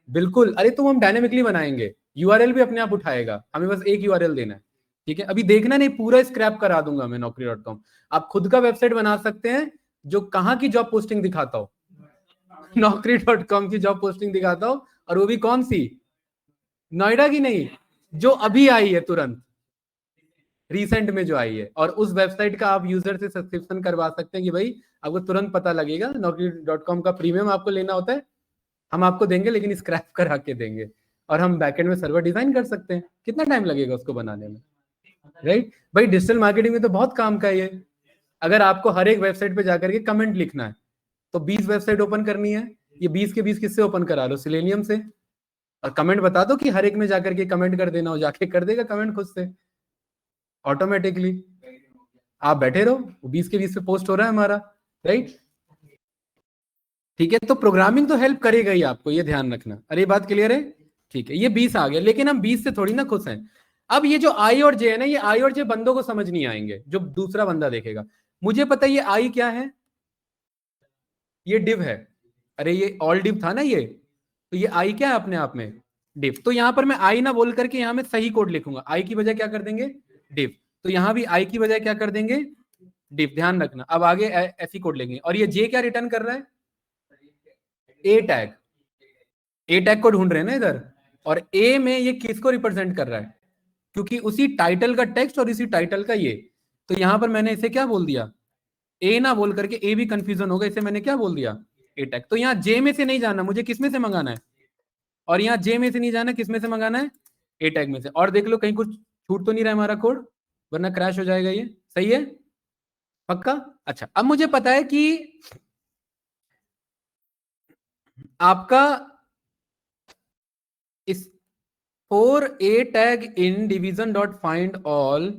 बिल्कुल, अरे तो हम डायनेमिकली बनाएंगे, यूआरएल भी अपने आप उठाएगा, हमें बस एक यूआरएल देना है, ठीक है। अभी देखना नहीं, पूरा स्क्रैप करा दूंगा मैं naukri.com। आप खुद का वेबसाइट बना सकते हैं जो कहाँ की जॉब पोस्टिंग दिखाता हो, naukri.com की जॉब पोस्टिंग दिखाता हो, और वो भी कौन सी, नोएडा की नहीं, जो अभी आई है तुरंत, रिसेंट में जो आई है। और उस वेबसाइट का आप यूजर से सब्सक्रिप्शन करवा सकते हैं कि भाई आपको तुरंत पता लगेगा। naukri.com का प्रीमियम आपको लेना होता है, हम आपको देंगे लेकिन स्क्रैप करा के देंगे, और हम बैकएंड में सर्वर डिजाइन कर सकते हैं। कितना टाइम लगेगा उसको बनाने में, राइट भाई। डिजिटल मार्केटिंग में तो बहुत काम का है ये। अगर आपको हर एक वेबसाइट पे जाकर के कमेंट लिखना है तो 20 वेबसाइट ओपन करनी है, ये 20 के 20 किससे ओपन करा लो, सिलेनियम से, और कमेंट बता दो कि हर एक में जाकर के कमेंट कर देना, हो जाके कर देगा कमेंट खुद से ऑटोमेटिकली। आप बैठे रहो, 20 के 20 पे पोस्ट हो रहा है हमारा, राइट, ठीक है। तो प्रोग्रामिंग तो हेल्प करेगा ही आपको, ये ध्यान रखना। अरे बात क्लियर है, ठीक है। ये 20 आ गया, लेकिन हम 20 से थोड़ी ना खुश हैं। अब ये जो आई और जे है ना, ये आई और जे बंदों को समझ नहीं आएंगे, जो दूसरा बंदा देखेगा। मुझे पता है ये आई क्या है, ये डिव है। अरे ये ऑल डिव था ना ये, तो ये आई क्या है अपने आप में, डिव। तो यहां पर मैं आई ना बोल करके यहां मैं सही कोड लिखूंगा, आई की बजाय क्या कर देंगे, डिव। तो यहां भी आई की बजाय क्या कर देंगे, डिव, ध्यान रखना। अब आगे ऐसी कोड लेंगे। और ये जे क्या रिटर्न कर रहा है, ए टैग, ए टैग को ढूंढ रहे हैं ना इधर। और ए में ये किसको रिप्रेजेंट कर रहा है, क्योंकि उसी टाइटल का टेक्स्ट और इसी टाइटल का ये, तो यहां पर मैंने इसे क्या बोल दिया, ए ना बोल करके, ए भी कंफ्यूजन होगा, इसे मैंने क्या बोल दिया, ए टैग। तो यहाँ जे में से नहीं जाना, मुझे किस में से मंगाना है, और यहाँ जे में से नहीं जाना, किस में से मंगाना है, ए टैग में से। और देख लो कहीं कुछ छूट तो नहीं रहा हमारा कोड, वरना क्रैश हो जाएगा ये, सही है, पक्का। अच्छा, अब मुझे पता है कि आपका इस for a tag in division dot find all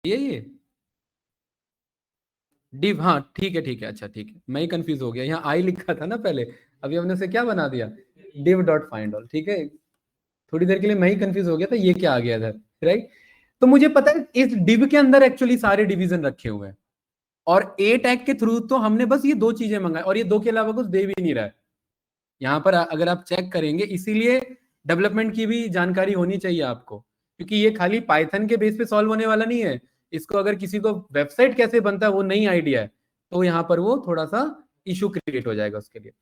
ये div, हाँ ठीक है, अच्छा ठीक है, मैं ही कंफ्यूज हो गया, यहाँ आई लिखा था ना पहले, अभी हमने उसे क्या बना दिया, div डॉट फाइंड ऑल, ठीक है, थोड़ी देर के लिए मैं ही कंफ्यूज हो गया था, ये क्या आ गया इधर, राइट। तो मुझे पता है इस div के अंदर एक्चुअली सारे डिवीजन रखे हुए हैं, और ए टैग के थ्रू तो हमने बस ये दो चीजें मंगाई, और ये दो के अलावा कुछ दे भी नहीं रहा है यहाँ पर, अगर आप चेक करेंगे, इसीलिए डेवलपमेंट की भी जानकारी होनी चाहिए आपको, क्योंकि ये खाली पाइथन के बेस पे सॉल्व होने वाला नहीं है, इसको अगर किसी को वेबसाइट कैसे बनता है वो नहीं आइडिया है, तो यहाँ पर वो थोड़ा सा इशू क्रिएट हो जाएगा उसके लिए।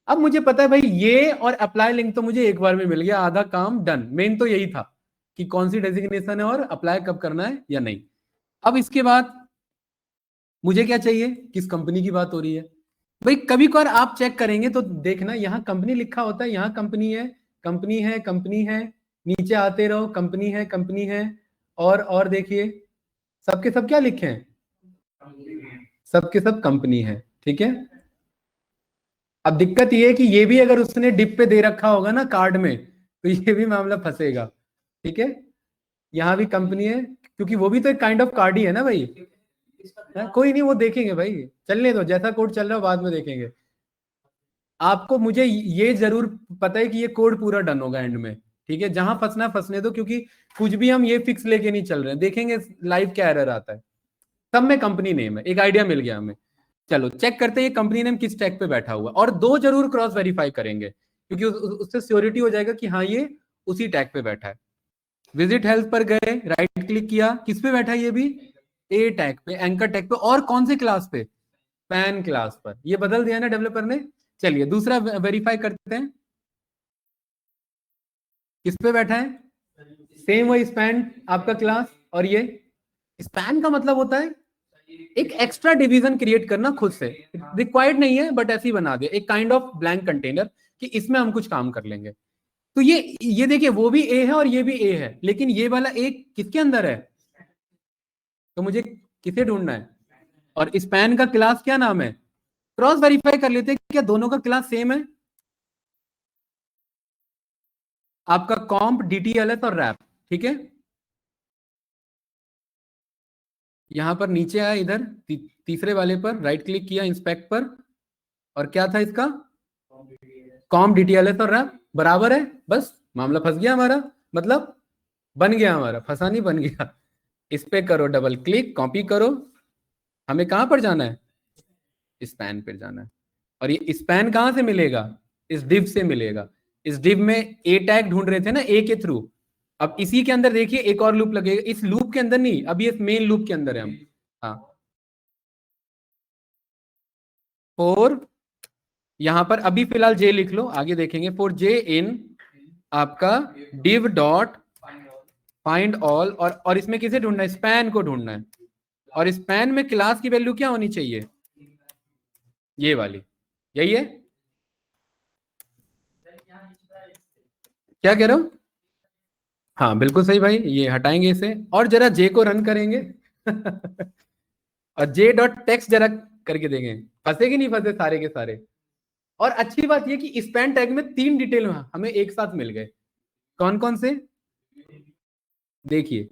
अब मुझे पता है भाई ये और अप्लाई लिंक तो मुझे एक बार में मिल गया, आधा काम डन, मेन तो यही था कि कौन सी डेजिग्नेशन है और अप्लाई कब करना है या नहीं। अब इसके बाद मुझे क्या चाहिए, किस कंपनी की बात हो रही है भाई, कभी कभार आप चेक करेंगे तो देखना यहाँ कंपनी लिखा होता है, यहाँ कंपनी है, कंपनी है, कंपनी है, नीचे आते रहो, कंपनी है, कंपनी है, और देखिए सबके सब क्या लिखे हैं, सबके सब कंपनी है, ठीक है। अब दिक्कत ये है कि ये भी अगर उसने डिप पे दे रखा होगा ना कार्ड में, तो ये भी मामला फंसेगा, ठीक है। यहाँ भी कंपनी है, क्योंकि वो भी तो एक काइंड ऑफ कार्ड ही है ना भाई, कोई नहीं वो देखेंगे भाई, चलने दो, जैसा कोड चल रहा है बाद में देखेंगे। आपको मुझे ये जरूर पता है कि ये कोड पूरा डन होगा एंड में, ठीक है, जहां फंसना फंसने दो, क्योंकि कुछ भी हम ये फिक्स लेके नहीं चल रहे हैं, देखेंगे लाइव क्या एरर आता है। सब में कंपनी नेम है, एक आइडिया मिल गया हमें। चलो चेक करते हैं ये कंपनी नेम किस टैग पे बैठा हुआ, और दो जरूर क्रॉस वेरीफाई करेंगे, क्योंकि उससे श्योरिटी हो जाएगा कि हाँ ये उसी टैग पे बैठा है। विजिट हेल्प पर गए, राइट क्लिक किया, किस पे बैठा है ये भी, ए टैग पे, एंकर टैग पे, और कौन से क्लास पे, पैन क्लास पर, ये बदल दिया ना डेवलपर ने। चलिए दूसरा वेरीफाई करते हैं, किस पे बैठा है, सेम वही स्पैन आपका क्लास, और ये स्पैन का मतलब होता है एक एक्स्ट्रा डिवीजन क्रिएट करना खुद से, रिक्वायर्ड नहीं है बट ऐसे ही बना दिया, एक काइंड ऑफ ब्लैंक कंटेनर कि इसमें हम कुछ काम कर लेंगे। तो ये देखिए वो भी ए है और ये भी ए है, लेकिन ये वाला ए किसके अंदर है, तो मुझे किसे ढूंढना है, और स्पैन का क्लास क्या नाम है, क्रॉस वेरीफाई कर लेते हैं क्या दोनों का क्लास सेम है, आपका कॉम्प डीटीएलएस और रैप, ठीक है। यहां पर नीचे आया इधर तीसरे वाले पर राइट क्लिक किया, इंस्पेक्ट पर, और क्या था इसका, कॉम्प डीटीएलएस और रैप बराबर है, बस मामला फंस गया हमारा, मतलब बन गया हमारा, फंसा नहीं बन गया। इस पे करो डबल क्लिक, कॉपी करो, हमें कहां पर जाना है, स्पैन पर जाना है, और ये स्पैन कहां से मिलेगा, इस डिव से मिलेगा। इस डिव में ए टैग ढूंढ रहे थे ना ए के थ्रू, अब इसी के अंदर देखिए एक और लूप लगेगा, इस लूप के अंदर नहीं, अभी इस मेन लूप के अंदर है हम। हाँ फोर, यहां पर अभी फिलहाल जे लिख लो, आगे देखेंगे, फोर जे इन आपका डिव डॉट फाइंड ऑल, और इसमें किसे ढूंढना है, स्पैन को ढूंढना है, और स्पैन में क्लास की वैल्यू क्या होनी चाहिए, ये वाली, यही है, क्या कह रहे हो, हाँ बिल्कुल सही भाई, ये हटाएंगे इसे, और जरा जे को रन करेंगे और जे डॉट टेक्स्ट जरा करके देंगे, फंसे कि नहीं फंसे सारे के सारे। और अच्छी बात ये कि स्पैन टैग में 3 डिटेल हमें एक साथ मिल गए, कौन कौन से, देखिए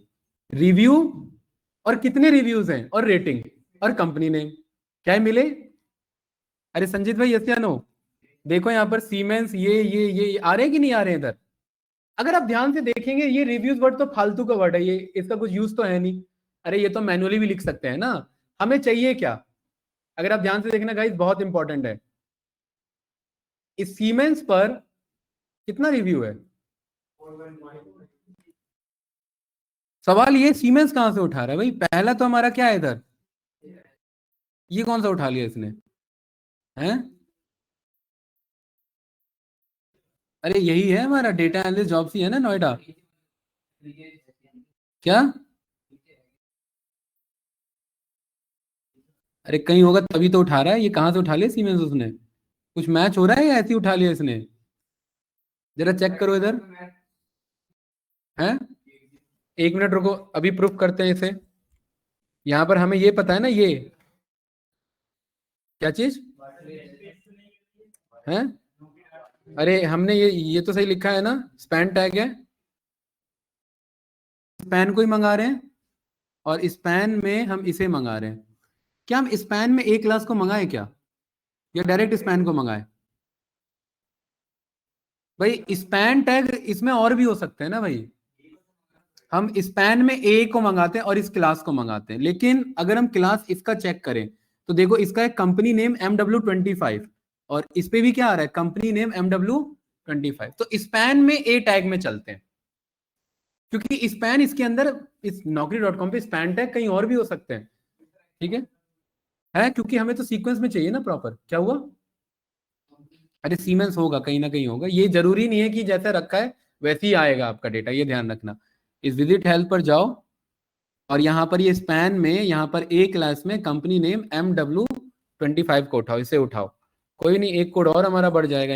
रिव्यू, और कितने रिव्यूज हैं, और रेटिंग, और कंपनी नेम, क्या मिले, अरे संजीत भाई यस या नो, देखो यहाँ पर सीमेंस, ये आ रहे हैं कि नहीं आ रहे हैं इधर। अगर आप ध्यान से देखेंगे ये रिव्यूज वर्ड तो फालतू का वर्ड है, ये इसका कुछ यूज तो है नहीं, अरे ये तो मैनुअली भी लिख सकते हैं ना, हमें चाहिए क्या, अगर आप ध्यान से देखना गाइस बहुत इंपॉर्टेंट है, इस सीमेंस पर कितना रिव्यू है, सवाल ये सीमेंस कहां से उठा रहा है भाई, पहला तो हमारा क्या है इधर, ये कौन सा उठा लिया इसने, हैं, अरे यही है हमारा डेटा एनालिस्ट जॉब्स ही है ना नोएडा, क्या, अरे कहीं होगा तभी तो उठा रहा है, ये कहां से उठा लिया सीमेंस उसने, कुछ मैच हो रहा है या ऐसे ही उठा लिया इसने, जरा चेक करो इधर, हैं, एक मिनट रुको, अभी प्रूफ करते हैं इसे। यहां पर हमें ये पता है ना, ये क्या चीज, हैं? अरे हमने ये तो सही लिखा है ना, स्पैन टैग है, स्पैन को ही मंगा रहे हैं और स्पैन में हम इसे मंगा रहे हैं। क्या हम स्पैन में एक क्लास को मंगाए क्या, या डायरेक्ट स्पैन को मंगाए? भाई स्पैन टैग इसमें और भी हो सकते हैं ना भाई, हम स्पैन में ए को मंगाते हैं और इस क्लास को मंगाते हैं, लेकिन अगर हम क्लास इसका चेक करें तो देखो इसका है कंपनी नेम MW25 और इस पे भी क्या आ रहा है, कंपनी नेम MW25। तो स्पैन में ए टैग में चलते हैं, क्योंकि स्पैन इसके अंदर, इस naukri.com पे स्पैन टैग कहीं और भी हो सकते हैं। ठीक है क्योंकि हमें तो सीक्वेंस में चाहिए ना प्रॉपर। क्या हुआ? अरे सीमेंस होगा, कहीं ना कहीं होगा, ये जरूरी नहीं है कि जैसा रखा है वैसे ही आएगा आपका डेटा, ये ध्यान रखना। इस विजिट हेल्प पर जाओ और यहाँ पर ये स्पैन में, यहाँ पर ए क्लास में कंपनी नेम MW25 को उठाओ, इसे उठाओ। कोई नहीं, एक कोड और हमारा बढ़ जाएगा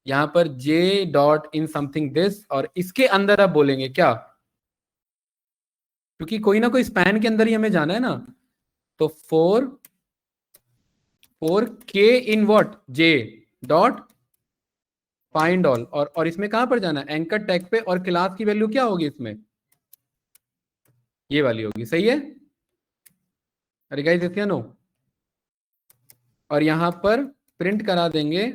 यहाँ पर J dot in something this, और इसके अंदर आप बोलेंगे क्या, क्योंकि कोई ना कोई स्पैन के अंदर ही हमें जाना है ना। तो फोर के in what J dot find all, और इसमें कहां पर जाना है, एंकर टैग पे, और क्लास की वैल्यू क्या होगी इसमें, ये वाली होगी। सही है? अरे गाइस इसके नो, और यहां पर प्रिंट करा देंगे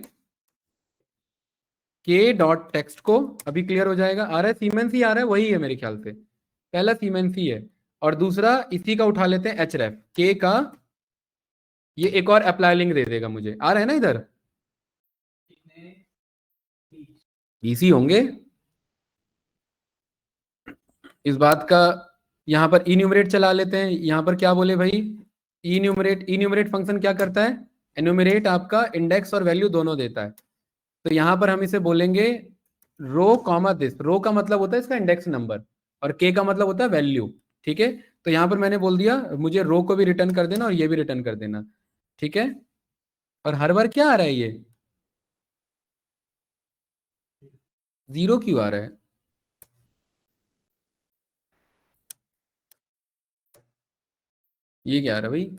के डॉट टेक्स्ट को। अभी क्लियर हो जाएगा, आ रहा है सीमेंस ही आ रहा है, वही है मेरे ख्याल से, पहला सीमेंस ही है, और दूसरा इसी का उठा लेते हैं href के का, ये एक और अप्लाई लिंक दे देगा मुझे, आ रहा है ना इधर, इसी होंगे इस बात का। यहां पर इन्यूमरेट चला लेते हैं, यहां पर क्या बोले भाई, इन्यूमरेट फंक्शन क्या करता है, एन्यूमरेट आपका इंडेक्स और वैल्यू दोनों देता है। तो यहां पर हम इसे बोलेंगे रो कॉमा दिस, रो का मतलब होता है इसका इंडेक्स नंबर और के का मतलब होता है वैल्यू। ठीक है, तो यहां पर मैंने बोल दिया मुझे रो को भी रिटर्न कर देना और ये भी रिटर्न कर देना। ठीक है, और हर बार क्या आ रहा है, ये 0 क्यों आ रहा है? ये क्या आ रहा है भाई?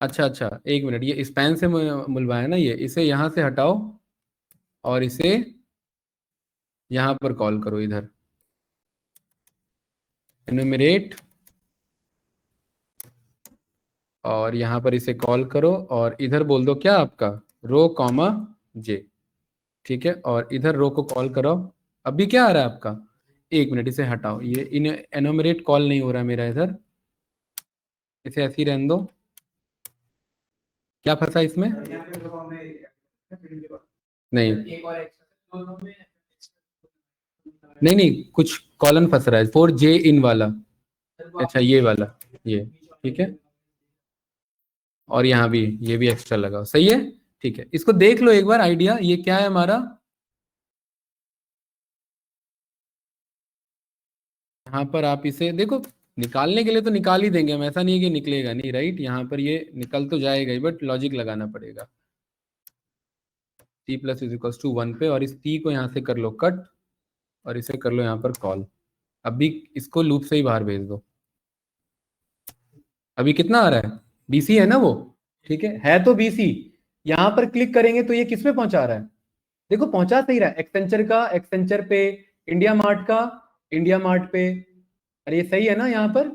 अच्छा अच्छा, एक मिनट, ये स्पैन से बुलवाया ना, ये इसे यहां से हटाओ और इसे यहां पर कॉल करो, इधर एनुमरेट, और यहां पर इसे कॉल करो और इधर बोल दो क्या आपका, रो कॉमा जे। ठीक है, और इधर रो को कॉल करो। अभी क्या आ रहा है आपका, एक मिनट इसे हटाओ, ये इन एनुमरेट कॉल नहीं हो रहा है मेरा इधर, इसे ऐसे ही रहने दो। क्या फंसा इसमें? नहीं नहीं नहीं, कुछ कॉलन फंस रहा है, 4J इन वाला। अच्छा ये वाला, ये ठीक है, और यहाँ भी ये भी एक्स्ट्रा लगाओ, सही है। ठीक है, इसको देख लो एक बार आइडिया, ये क्या है हमारा, यहाँ पर आप इसे देखो, निकालने के लिए तो निकाल ही देंगे हम, ऐसा नहीं है कि निकलेगा नहीं, राइट, यहाँ पर ये निकल तो जाएगा ही, बट लॉजिक लगाना पड़ेगा। C plus is equal to 1 पे, और इस T को यहाँ से कर लो कट और इसे कर लो यहाँ पर कॉल। अभी इसको लूप से ही बाहर भेज दो। अभी कितना आ रहा है, BC है ना वो, ठीक है तो BC। यहाँ पर क्लिक करेंगे तो ये किस पे पहुंचा रहा है, देखो पहुंचा सही रहा है, एक्सेंचर का, एक्सेंचर पे, इंडिया मार्ट का, इंडिया मार्ट पे। अरे ये सही है ना, यहाँ पर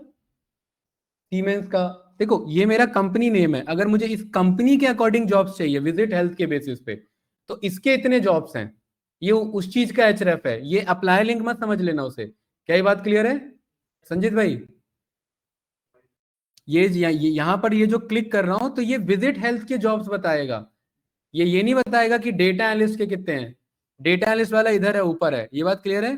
सीमेंस का, देखो ये मेरा कंपनी नेम है, अगर मुझे इस कंपनी के अकॉर्डिंग जॉब्स चाहिए विजिट हेल्थ के बेसिस पे, तो इसके इतने जॉब्स हैं, ये उस चीज का href है, ये अप्लाई लिंक मत समझ लेना उसे। क्या ये बात क्लियर है संजीत भाई? ये यहाँ पर ये जो क्लिक कर रहा हूं तो ये विजिट हेल्थ के जॉब्स बताएगा, ये नहीं बताएगा कि डेटा एनालिस्ट के कितने हैं, डेटा एनालिस्ट वाला इधर है, ऊपर है। ये बात क्लियर है?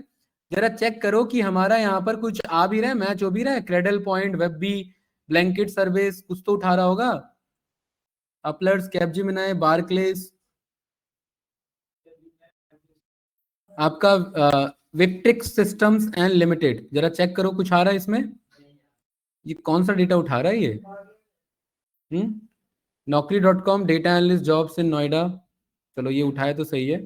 जरा चेक करो कि हमारा यहाँ पर कुछ आ भी रहा है, मैच हो भी रहा है, Cradlepoint, web B, blanket service, कुछ तो उठा रहा होगा, अपलर्स, कैपजेमिनी, बारक्लेस, आपका विक्ट्रिक्स सिस्टम्स एंड लिमिटेड, जरा चेक करो कुछ आ रहा है इसमें, ये कौन सा डेटा उठा रहा है ये? naukri.com data analyst jobs in Noida, चलो ये उठाया तो सही है,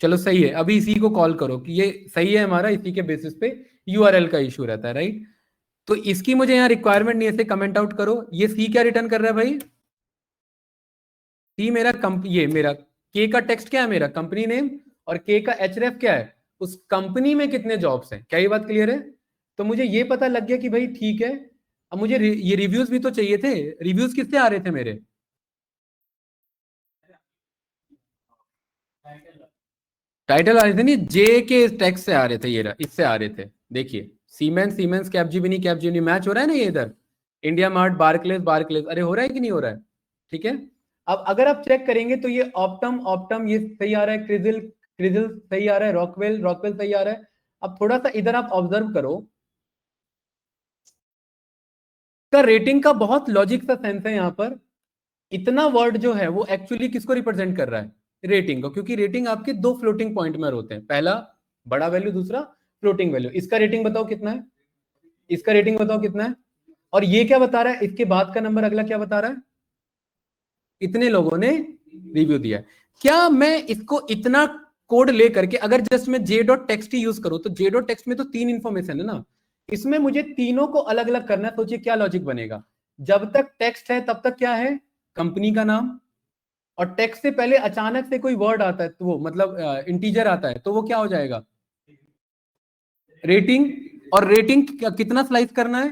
चलो सही है। अभी इसी को कॉल करो कि ये सही है हमारा, इसी के बेसिस पे URL का इशू रहता है, राइट। तो इसकी मुझे यहाँ रिक्वायरमेंट नहीं है, इसे कमेंट आउट करो। ये सी क्या रिटर्न कर रहा है भाई, सी मेरा ये मेरा के का टेक्स्ट क्या है, मेरा कंपनी नेम, और के का एचरेफ क्या है, उस कंपनी में कितने जॉब्स हैं। क्या ये बात क्लियर है? तो मुझे ये पता लग गया कि भाई ठीक है, अब मुझे ये रिव्यूज भी तो चाहिए थे। रिव्यूज किससे आ रहे थे मेरे? टाइटल आ रहे थे, नहीं जे के टेक्स्ट से आ रहे थे, ये इससे आ रहे थे। देखिए सीमेंस कैपजेमिनी मैच हो रहा है ना ये इधर, इंडिया मार्ट, बारक्लेस, अरे हो रहा है कि नहीं हो रहा है? ठीक है। अब अगर आप चेक करेंगे तो ये ऑप्टम ये सही आ रहा है, क्रिजिल सही आ रहा है, रॉकवेल सही आ रहा है। अब थोड़ा सा इधर आप ऑब्जर्व करो, का रेटिंग का बहुत लॉजिक सा सेंस है यहाँ पर। इतना वर्ड जो है वो एक्चुअली किसको रिप्रेजेंट कर रहा है? रेटिंग को, क्योंकि रेटिंग आपके दो फ्लोटिंग पॉइंट में होते हैं, पहला बड़ा वैल्यू, दूसरा फ्लोटिंग वैल्यू। इसका रेटिंग बताओ कितना है, इसका रेटिंग बताओ कितना है, और ये क्या बता रहा है, इसके बाद का नंबर अगला क्या बता रहा है, इतने लोगों ने रिव्यू दिया है। क्या मैं इसको इतना कोड लेकर के अगर जस्ट मैं जे डॉट टेक्स्ट ही यूज करूं, तो जे डॉट टेक्स्ट में तो 3 इंफॉर्मेशन है ना, इसमें मुझे तीनों को अलग अलग करना है। सोचिए क्या लॉजिक बनेगा। जब तक टेक्स्ट है तब तक क्या है, कंपनी का नाम, और टेक्स्ट से पहले अचानक से कोई वर्ड आता है तो वो मतलब इंटीजर आता है तो वो क्या हो जाएगा, रेटिंग। और रेटिंग कितना स्लाइस करना है,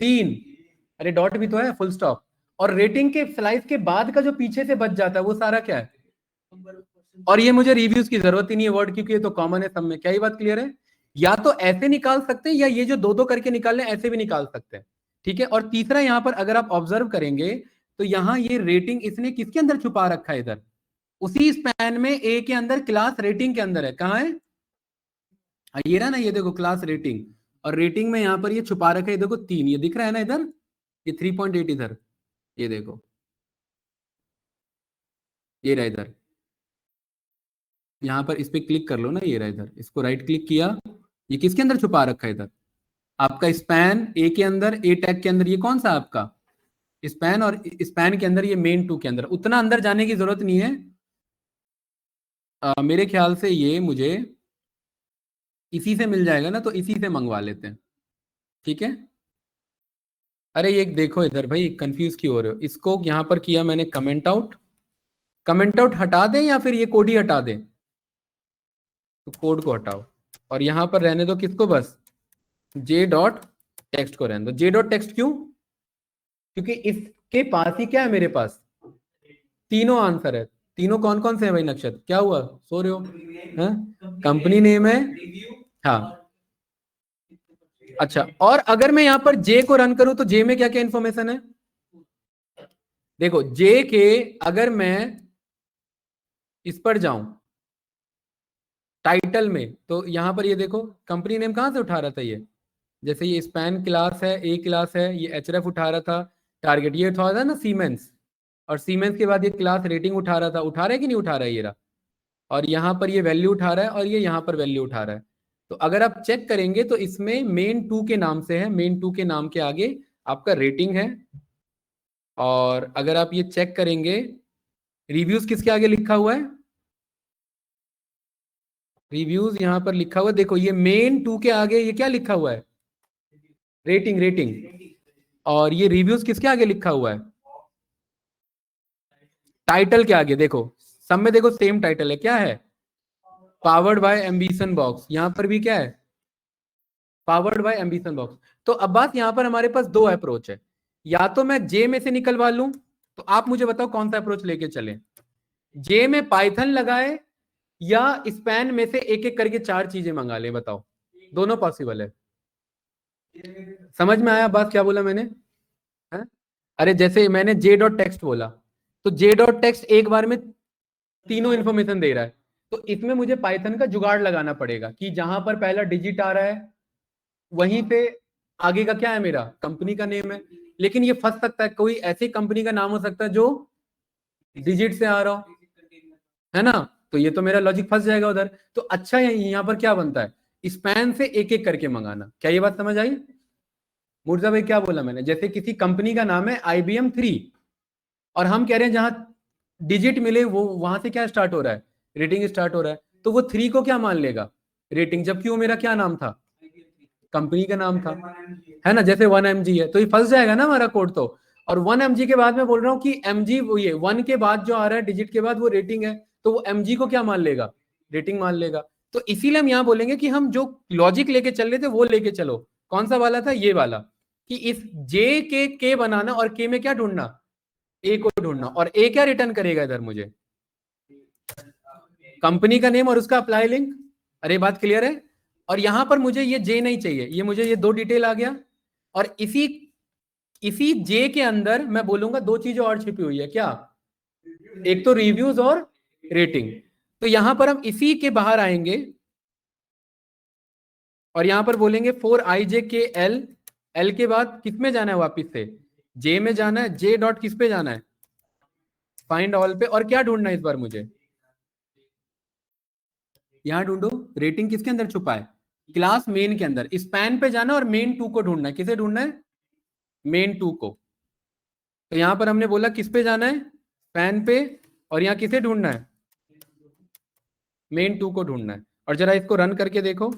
3, अरे डॉट भी तो है, फुल स्टॉप। और रेटिंग के स्लाइस के बाद का जो पीछे से बच जाता है वो सारा क्या है, और ये मुझे रिव्यूज की जरूरत ही नहीं है वर्ड, क्योंकि ये तो कॉमन है सब में। क्या ये बात क्लियर है? या तो ऐसे निकाल सकते हैं, या ये जो दो दो करके निकालने ऐसे भी निकाल सकते हैं। ठीक है। और तीसरा यहां पर अगर आप ऑब्जर्व करेंगे तो यहाँ ये रेटिंग इसने किसके अंदर छुपा रखा है, इधर उसी स्पैन में ए के अंदर, क्लास रेटिंग के अंदर है। कहाँ है, ये रहा ना, ये देखो क्लास रेटिंग, और रेटिंग में यहाँ पर ये छुपा रखा है, देखो 3 ये दिख रहा है ना इधर, ये 3.8 इधर, ये देखो ये रहा इधर, यहाँ पर इस पे क्लिक कर लो ना, ये रहा इधर, इसको राइट क्लिक किया, ये किसके अंदर छुपा रखा है इधर, आपका स्पैन ए के अंदर, ए टैग के अंदर। ये कौन सा आपका स्पैन, और स्पैन के अंदर ये मेन 2 के अंदर। उतना अंदर जाने की जरूरत नहीं है, मेरे ख्याल से ये मुझे इसी से मिल जाएगा ना, तो इसी से मंगवा लेते हैं। ठीक है। अरे ये देखो इधर भाई, कंफ्यूज क्यों हो रहे हो, इसको यहां पर किया मैंने कमेंट आउट, कमेंट आउट हटा दें या फिर ये कोड ही हटा दें, तो कोड को हटाओ, और यहां पर रहने दो किसको, बस जे डॉट टेक्स्ट को रहने दो। जे डॉट टेक्स्ट क्यों, क्योंकि इसके पास ही क्या है, मेरे पास तीनों आंसर है। तीनों कौन कौन से हैं भाई नक्षत्र, क्या हुआ, सो रहे हो, कंपनी नेम है, हाँ अच्छा। और अगर मैं यहां पर जे को रन करूं तो जे में क्या क्या इंफॉर्मेशन है, देखो जे के अगर मैं इस पर जाऊं टाइटल में, तो यहां पर ये देखो कंपनी नेम कहां से उठा रहा था ये, जैसे ये स्पैन क्लास है, ए क्लास है, ये एचरेफ उठा रहा था, टारगेट ये उठा रहा था ना सीमेंस, और सीमेंस के बाद ये क्लास रेटिंग उठा रहा था, उठा रहा है कि नहीं उठा रहा है ये रहा, और यहाँ पर ये वैल्यू उठा रहा है, और ये यहाँ पर वैल्यू उठा रहा है। तो अगर आप चेक करेंगे तो इसमें मेन 2 के नाम से है, मेन 2 के नाम के आगे आपका रेटिंग है। और अगर आप ये चेक करेंगे रिव्यूज किसके आगे लिखा हुआ है, रिव्यूज यहाँ पर लिखा हुआ है, देखो ये मेन 2 के आगे ये क्या लिखा हुआ है, रेटिंग। और ये रिव्यूज किसके आगे लिखा हुआ है, टाइटल के आगे। देखो सब में देखो सेम टाइटल है, क्या है, पावर्ड बाय एम्बिशन बॉक्स, यहां पर भी क्या है, पावर्ड बाय एम्बिशन बॉक्स। तो अब बात यहां पर हमारे पास दो अप्रोच है, या तो मैं जे में से निकलवा लूं, तो आप मुझे बताओ कौन सा अप्रोच लेके चले, जे में पाइथन लगाए या स्पैन में से एक एक करके 4 चीजें मंगा ले, बताओ, दोनों पॉसिबल है। समझ में आया बात क्या बोला मैंने, है? अरे जैसे मैंने जे डॉट टेक्स्ट बोला, तो जे डॉट टेक्स्ट एक बार में तीनों इंफॉर्मेशन दे रहा है, तो इसमें मुझे पाइथन का जुगाड़ लगाना पड़ेगा कि जहां पर पहला डिजिट आ रहा है वहीं पे आगे का क्या है, मेरा कंपनी का नेम है। लेकिन ये फंस सकता है, कोई ऐसी कंपनी का नाम हो सकता है जो डिजिट से आ रहा हो, है ना, तो ये तो मेरा लॉजिक फंस जाएगा उधर। तो अच्छा है यहाँ पर क्या बनता है, स्पैन से एक एक करके मंगाना। क्या ये बात समझ आई मुर्जा भाई, क्या बोला मैंने, जैसे किसी कंपनी का नाम है IBM 3, और हम कह रहे हैं जहां डिजिट मिले वो वहां से क्या स्टार्ट हो रहा है, रेटिंग स्टार्ट हो रहा है, तो वो 3 को क्या मान लेगा, रेटिंग, जबकि वो मेरा क्या नाम था, कंपनी का नाम था, है ना, जैसे 1 MG है, तो ये फंस जाएगा ना हमारा कोड। तो और 1 mg के बाद मैं बोल रहा हूँ कि mg वो ये 1 के बाद जो आ रहा है डिजिट के बाद वो रेटिंग है, तो वो mg को क्या मान लेगा, रेटिंग मान लेगा। तो इसीलिए हम यहाँ बोलेंगे कि हम जो लॉजिक लेके चल रहे थे वो लेके चलो। कौन सा वाला था, ये वाला, कि इस जे के बनाना और के में क्या ढूंढना, ए को ढूंढना, और ए क्या रिटर्न करेगा इधर मुझे, कंपनी का नेम और उसका अप्लाई लिंक। अरे बात क्लियर है। और यहां पर मुझे ये जे नहीं चाहिए, ये मुझे ये 2 डिटेल आ गया। और इसी जे के अंदर मैं बोलूंगा 2 चीजें और छिपी हुई है, क्या, एक तो रिव्यूज और रेटिंग। तो यहां पर हम इसी के बाहर आएंगे और यहां पर बोलेंगे फॉर आई जे के एल, एल के बाद किस में जाना है, वापिस से जे में जाना है। जे डॉट किस पे जाना है, फाइंड ऑल पे। और क्या ढूंढना है इस बार मुझे, यहां ढूंढो रेटिंग किसके अंदर छुपा है, क्लास मेन के अंदर। स्पैन पे जाना और मेन 2 को ढूंढना है। किसे ढूंढना है, मेन 2 को। तो यहां पर हमने बोला किस पे जाना है, स्पैन पे, और यहां किसे ढूंढना है, मेन 2 को ढूंढना है। और जरा इसको रन करके देखो,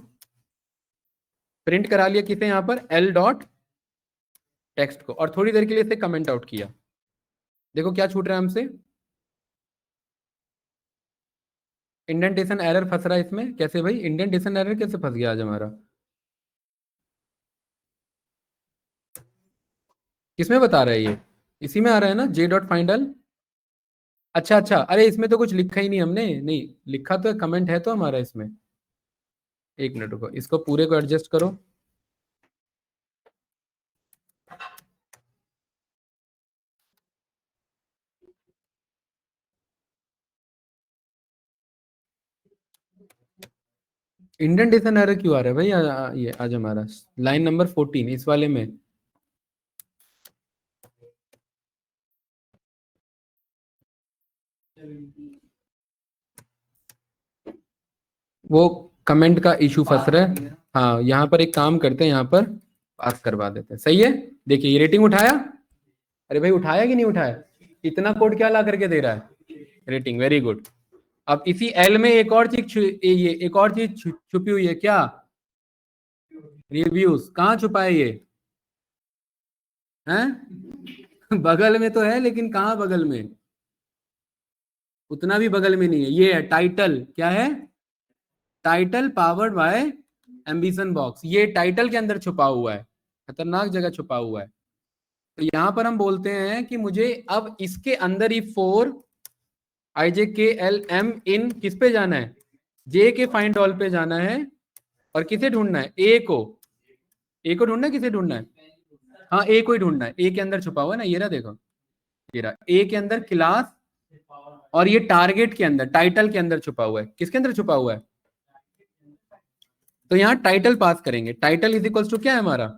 प्रिंट करा लिया किसे, यहां पर एल डॉट टेक्स्ट को, और थोड़ी देर के लिए इसे कमेंट आउट किया। देखो क्या छूट रहा है हमसे, इंडेंटेशन एरर फंस रहा है इसमें। कैसे भाई, इंडेंटेशन एरर कैसे फंस गया आज हमारा, किसमें बता रहा है ये, इसी में आ रहा है ना, जे डॉट फाइंडल। अच्छा अच्छा, अरे इसमें तो कुछ लिखा ही नहीं हमने, नहीं लिखा तो है, कमेंट है तो हमारा इसमें। एक मिनट रुको, इसको पूरे को एडजस्ट करो। इंडेंटेशन एरर क्यों आ रहा है भाई, ये आज हमारा लाइन नंबर 14 इस वाले में। वो कमेंट का इशू फंस रहा है। हाँ यहाँ पर एक काम करते हैं, यहाँ पर पास करवा देते हैं, सही है। देखिए ये रेटिंग उठाया, अरे भाई उठाया कि नहीं उठाया, इतना कोड क्या ला करके दे रहा है, रेटिंग, वेरी गुड। अब इसी एल में एक और चीज ये एक और चीज छुपी हुई है, क्या, रिव्यूज। कहाँ छुपा है ये, हैं बगल में तो है, लेकिन कहाँ बगल में, उतना भी बगल में नहीं है। ये है टाइटल, क्या है, title powered by ambition box. ये टाइटल के अंदर छुपा हुआ है, खतरनाक जगह छुपा हुआ है। तो यहां पर हम बोलते हैं कि मुझे अब इसके अंदर ही फोर आई जे के एल एम इन किस पे जाना है, जे के फाइंड ऑल पे जाना है। और किसे ढूंढना है, ए को, ए को ढूंढना है, किसे ढूंढना है, हाँ ए को ही ढूंढना है। ए के अंदर छुपा हुआ है ना, ये रहा देखो, ये रहा ए के अंदर क्लास, और ये टारगेट के अंदर, टाइटल के अंदर छुपा हुआ है। किसके अंदर छुपा हुआ है, तो यहाँ टाइटल पास करेंगे। टाइटल इज इक्वल्स टू क्या है हमारा,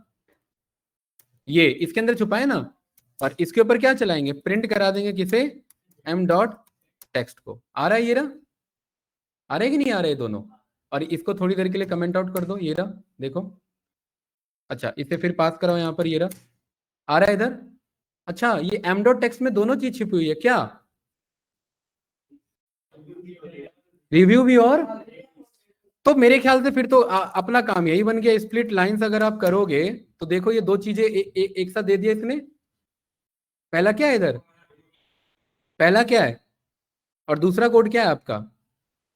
ये इसके अंदर छुपा है ना। और इसके ऊपर क्या चलाएंगे, प्रिंट करा देंगे किसे, एम डॉट टेक्स्ट को। आ रहा है, ये रहा, आ रहा है कि नहीं आ रहा है दोनों। और इसको थोड़ी देर के लिए कमेंट आउट कर दो, ये रहा देखो। अच्छा इसे फिर पास कराओ यहाँ पर, ये रहा, आ रहा है इधर। अच्छा ये एम डॉट टेक्स्ट में दोनों चीज छिपी हुई है, क्या, रिव्यू भी और। तो मेरे ख्याल से फिर तो अपना काम यही बन गया, स्प्लिट लाइंस अगर आप करोगे तो देखो ये 2 चीजें एक साथ दे दिया इसने। पहला क्या है इधर, पहला क्या है, और दूसरा कोड क्या है आपका।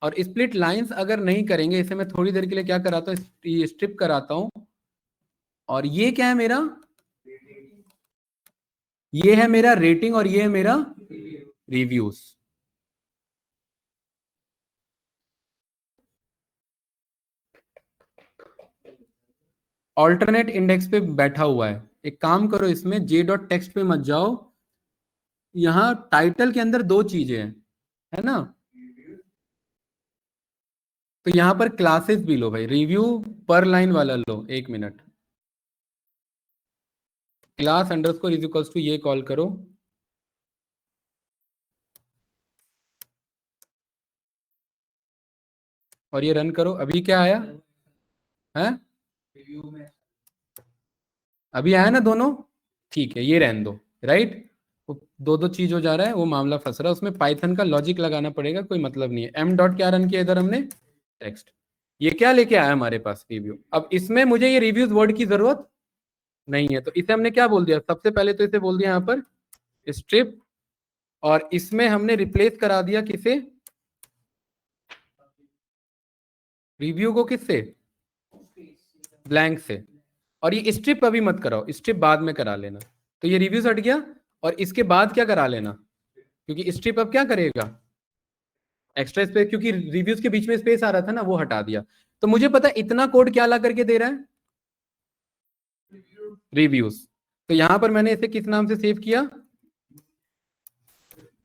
और स्प्लिट लाइंस अगर नहीं करेंगे, इसे मैं थोड़ी देर के लिए क्या कराता हूँ, ये स्ट्रिप कराता हूं। और ये क्या है मेरा, ये है मेरा रेटिंग, और ये है मेरा रिव्यूज। ऑल्टरनेट इंडेक्स पे बैठा हुआ है। एक काम करो, इसमें जे डॉट टेक्स्ट पे मत जाओ, यहां टाइटल के अंदर 2 चीजें हैं, है ना। तो यहां पर क्लासेस भी लो भाई, रिव्यू पर लाइन वाला लो, 1 minute. Class underscore is equals to ये कॉल करो, और ये रन करो। अभी क्या आया है, अभी आया ना दोनों, ठीक है, ये रहने दो, राइट। 2 चीज हो जा रहा है, वो मामला फंस रहा है उसमें, पाइथन का लॉजिक लगाना पड़ेगा, कोई मतलब नहीं है। एम डॉट क्या रन किया इधर हमने, टेक्स्ट। ये क्या लेके आया हमारे पास, रिव्यू। अब इसमें मुझे ये रिव्यूज वर्ड की जरूरत नहीं है, तो इसे हमने क्या बोल दिया, सबसे पहले तो इसे बोल दिया यहाँ पर स्ट्रिप, और इसमें हमने रिप्लेस करा दिया किसे, रिव्यू को किससे, ब्लैंक से। और ये स्ट्रिप अभी मत कराओ, स्ट्रिप बाद में करा लेना। तो ये रिव्यूज हट गया, और इसके बाद क्या करा लेना, क्योंकि स्ट्रिप अब क्या करेगा, एक्स्ट्रा स्पेस, क्योंकि रिव्यूज के बीच में स्पेस आ रहा था ना, वो हटा दिया। तो मुझे पता है इतना कोड क्या ला करके दे रहा है, रिव्यूज। तो यहां पर मैंने इसे किस नाम से सेव किया,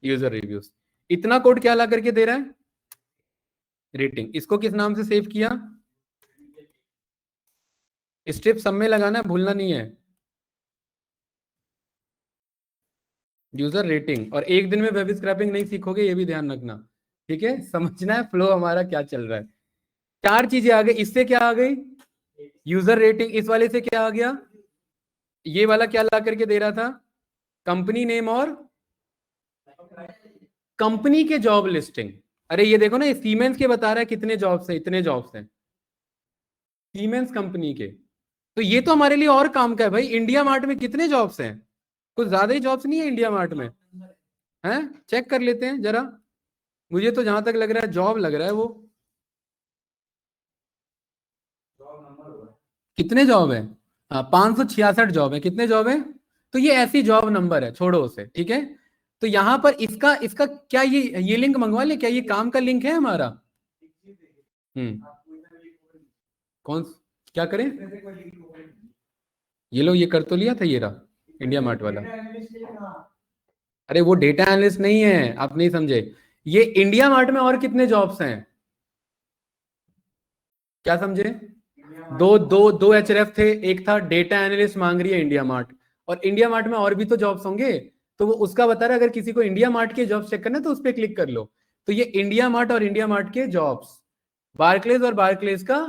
यूजर रिव्यूज। इतना कोड क्या ला करके दे रहा है, रेटिंग। इसको किस नाम से सेव किया, स्ट्रिप सब में लगाना है, भूलना नहीं है, यूजर रेटिंग। और एक दिन में वेब स्क्रैपिंग नहीं सीखोगे, ये भी ध्यान रखना, ठीक है। समझना है फ्लो हमारा क्या चल रहा है। चार चीजें आ गई, इससे क्या आ गई, यूजर रेटिंग। इस वाले से क्या आ गया, ये वाला क्या ला करके दे रहा था, कंपनी नेम और कंपनी के जॉब लिस्टिंग। अरे ये देखो ना, ये सीमेंस के बता रहा है कितने जॉब्स हैं, इतने जॉब्स हैं सीमेंस कंपनी के। तो ये तो हमारे लिए और काम का है भाई। इंडिया मार्ट में कितने जॉब्स हैं, कुछ ज्यादा ही जॉब्स नहीं है इंडिया मार्ट में, हैं, चेक कर लेते हैं जरा। मुझे तो जहां तक लग रहा है जॉब लग रहा है वो, कितने जॉब है, हाँ 566 जॉब है। कितने जॉब है, तो ये ऐसी जॉब नंबर है, छोड़ो उसे, ठीक है। तो यहां पर इसका इसका क्या, ये लिंक मंगवा ले, क्या ये काम का लिंक है हमारा। कौन, क्या करें, ये लो, ये कर तो लिया था ये रहा, इंडिया मार्ट वाला। अरे वो डेटा एनालिस्ट नहीं है, आप नहीं समझे। ये इंडिया मार्ट में और कितने जॉब्स हैं, क्या समझे, दो दो दो एचआरएफ थे, एक था डेटा एनालिस्ट मांग रही है इंडिया मार्ट, और इंडिया मार्ट में और भी तो जॉब्स होंगे। तो वो उसका बता रहा है, अगर किसी को इंडिया मार्ट के जॉब्स चेक करना है तो उस पर क्लिक कर लो। तो ये इंडिया मार्ट और इंडिया मार्ट के जॉब्स, बार्कलेज और बार्कलेज का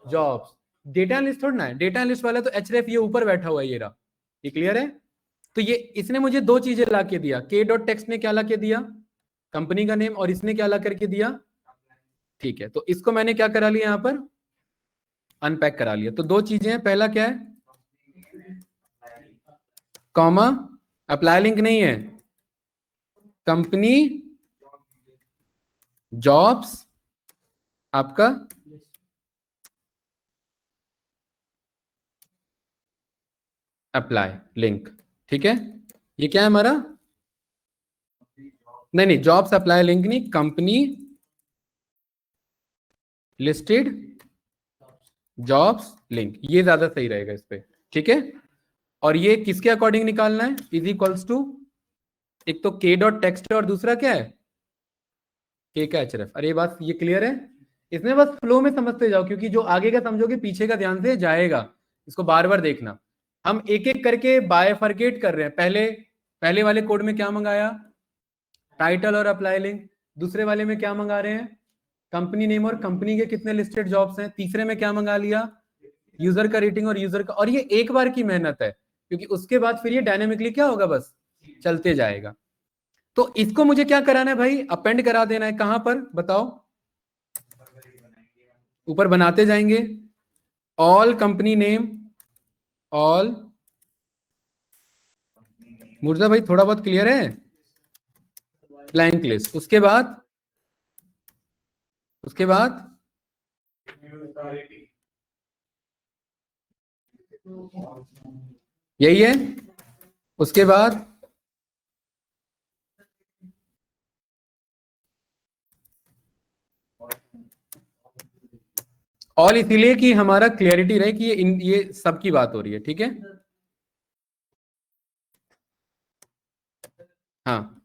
जॉब्स। डेटा एनालिस्ट थोड़ा ना है, डेटा एनालिस्ट वाला तो एचआरएफ ये ऊपर बैठा हुआ है, ये रहा, ये क्लियर है। तो ये इसने मुझे दो चीजें ला के दिया, के डॉट टेक्स्ट ने क्या ला के दिया, कंपनी का नेम, और इसने क्या ला करके दिया, ठीक है। तो इसको मैंने क्या करा लिया, यहां पर अनपैक करा लिया। तो दो चीजें हैं, पहला क्या है, कॉमा, अप्लाई लिंक नहीं है, कंपनी जॉब्स आपका अप्लाई लिंक, ठीक है। ये क्या है हमारा, नहीं नहीं, जॉब्स अप्लाई लिंक नहीं, कंपनी लिस्टेड जॉब्स लिंक, ये ज्यादा सही रहेगा इस पे, ठीक है। और ये किसके अकॉर्डिंग निकालना है, इज इक्वल्स टू, एक तो के डॉट टेक्स्ट है और दूसरा क्या है, के का एचआरएफ। अरे ये बात, ये क्लियर है, इसमें बस फ्लो में समझते जाओ, क्योंकि जो आगे का समझोगे पीछे का ध्यान से जाएगा, इसको बार बार देखना। हम एक एक करके बायफरकेट कर रहे हैं। पहले पहले वाले कोड में क्या मंगाया, टाइटल और अप्लाई लिंक। दूसरे वाले में क्या मंगा रहे हैं, कंपनी नेम और कंपनी के कितने लिस्टेड जॉब्स हैं। तीसरे में क्या मंगा लिया, यूजर का रेटिंग और यूजर का। और ये एक बार की मेहनत है, क्योंकि उसके बाद फिर ये डायनेमिकली क्या होगा, बस चलते जाएगा। तो इसको मुझे क्या कराना है भाई, अपेंड करा देना है, कहां पर बताओ, ऊपर बनाते जाएंगे, ऑल कंपनी नेम, ऑल। मुर्जा भाई थोड़ा बहुत क्लियर है, ब्लैंक लिस्ट। उसके बाद यही है। उसके बाद ऑल, इसीलिए कि हमारा क्लियरिटी रहे कि ये सब की बात हो रही है, ठीक है। हाँ,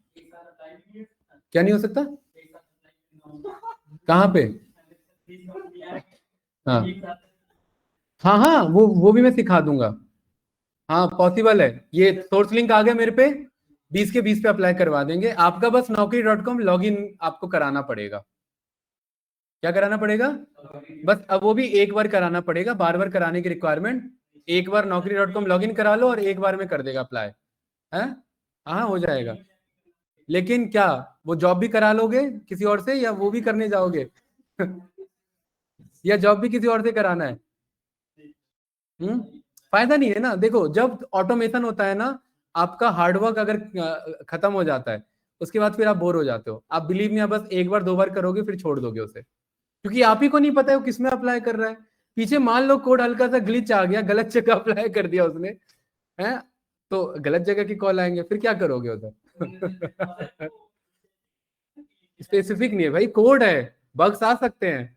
क्या नहीं हो सकता, कहाँ पे, हाँ हाँ हाँ, वो भी मैं सिखा दूंगा। हाँ पॉसिबल है, ये सोर्स लिंक आ गया मेरे पे, 20 के 20 पे अप्लाई करवा देंगे आपका। बस naukri.com लॉगिन आपको कराना पड़ेगा। क्या कराना पड़ेगा, बस अब वो भी एक बार कराना पड़ेगा, बार बार कराने की रिक्वायरमेंट। एक बार naukri.com लॉगिन करा लो और एक बार में कर देगा अप्लाई, है, हाँ हो जाएगा। लेकिन क्या वो जॉब भी करा लोगे किसी और से, या वो भी करने जाओगे या जॉब भी किसी और से कराना है, फायदा नहीं है ना। देखो जब ऑटोमेशन होता है ना, आपका हार्डवर्क अगर खत्म हो जाता है, उसके बाद फिर आप बोर हो जाते हो। आप बिलीव में, आप बस एक बार दो बार करोगे फिर छोड़ दोगे उसे, क्योंकि आप ही को नहीं पता है वो किसमें अप्लाई कर रहा है। पीछे मान लो कोड हल्का सा ग्लिच आ गया, गलत जगह अप्लाई कर दिया उसने, है तो गलत जगह की कॉल आएंगे, फिर क्या करोगे उधर। स्पेसिफिक नहीं है भाई, कोड है, बग्स आ सकते हैं,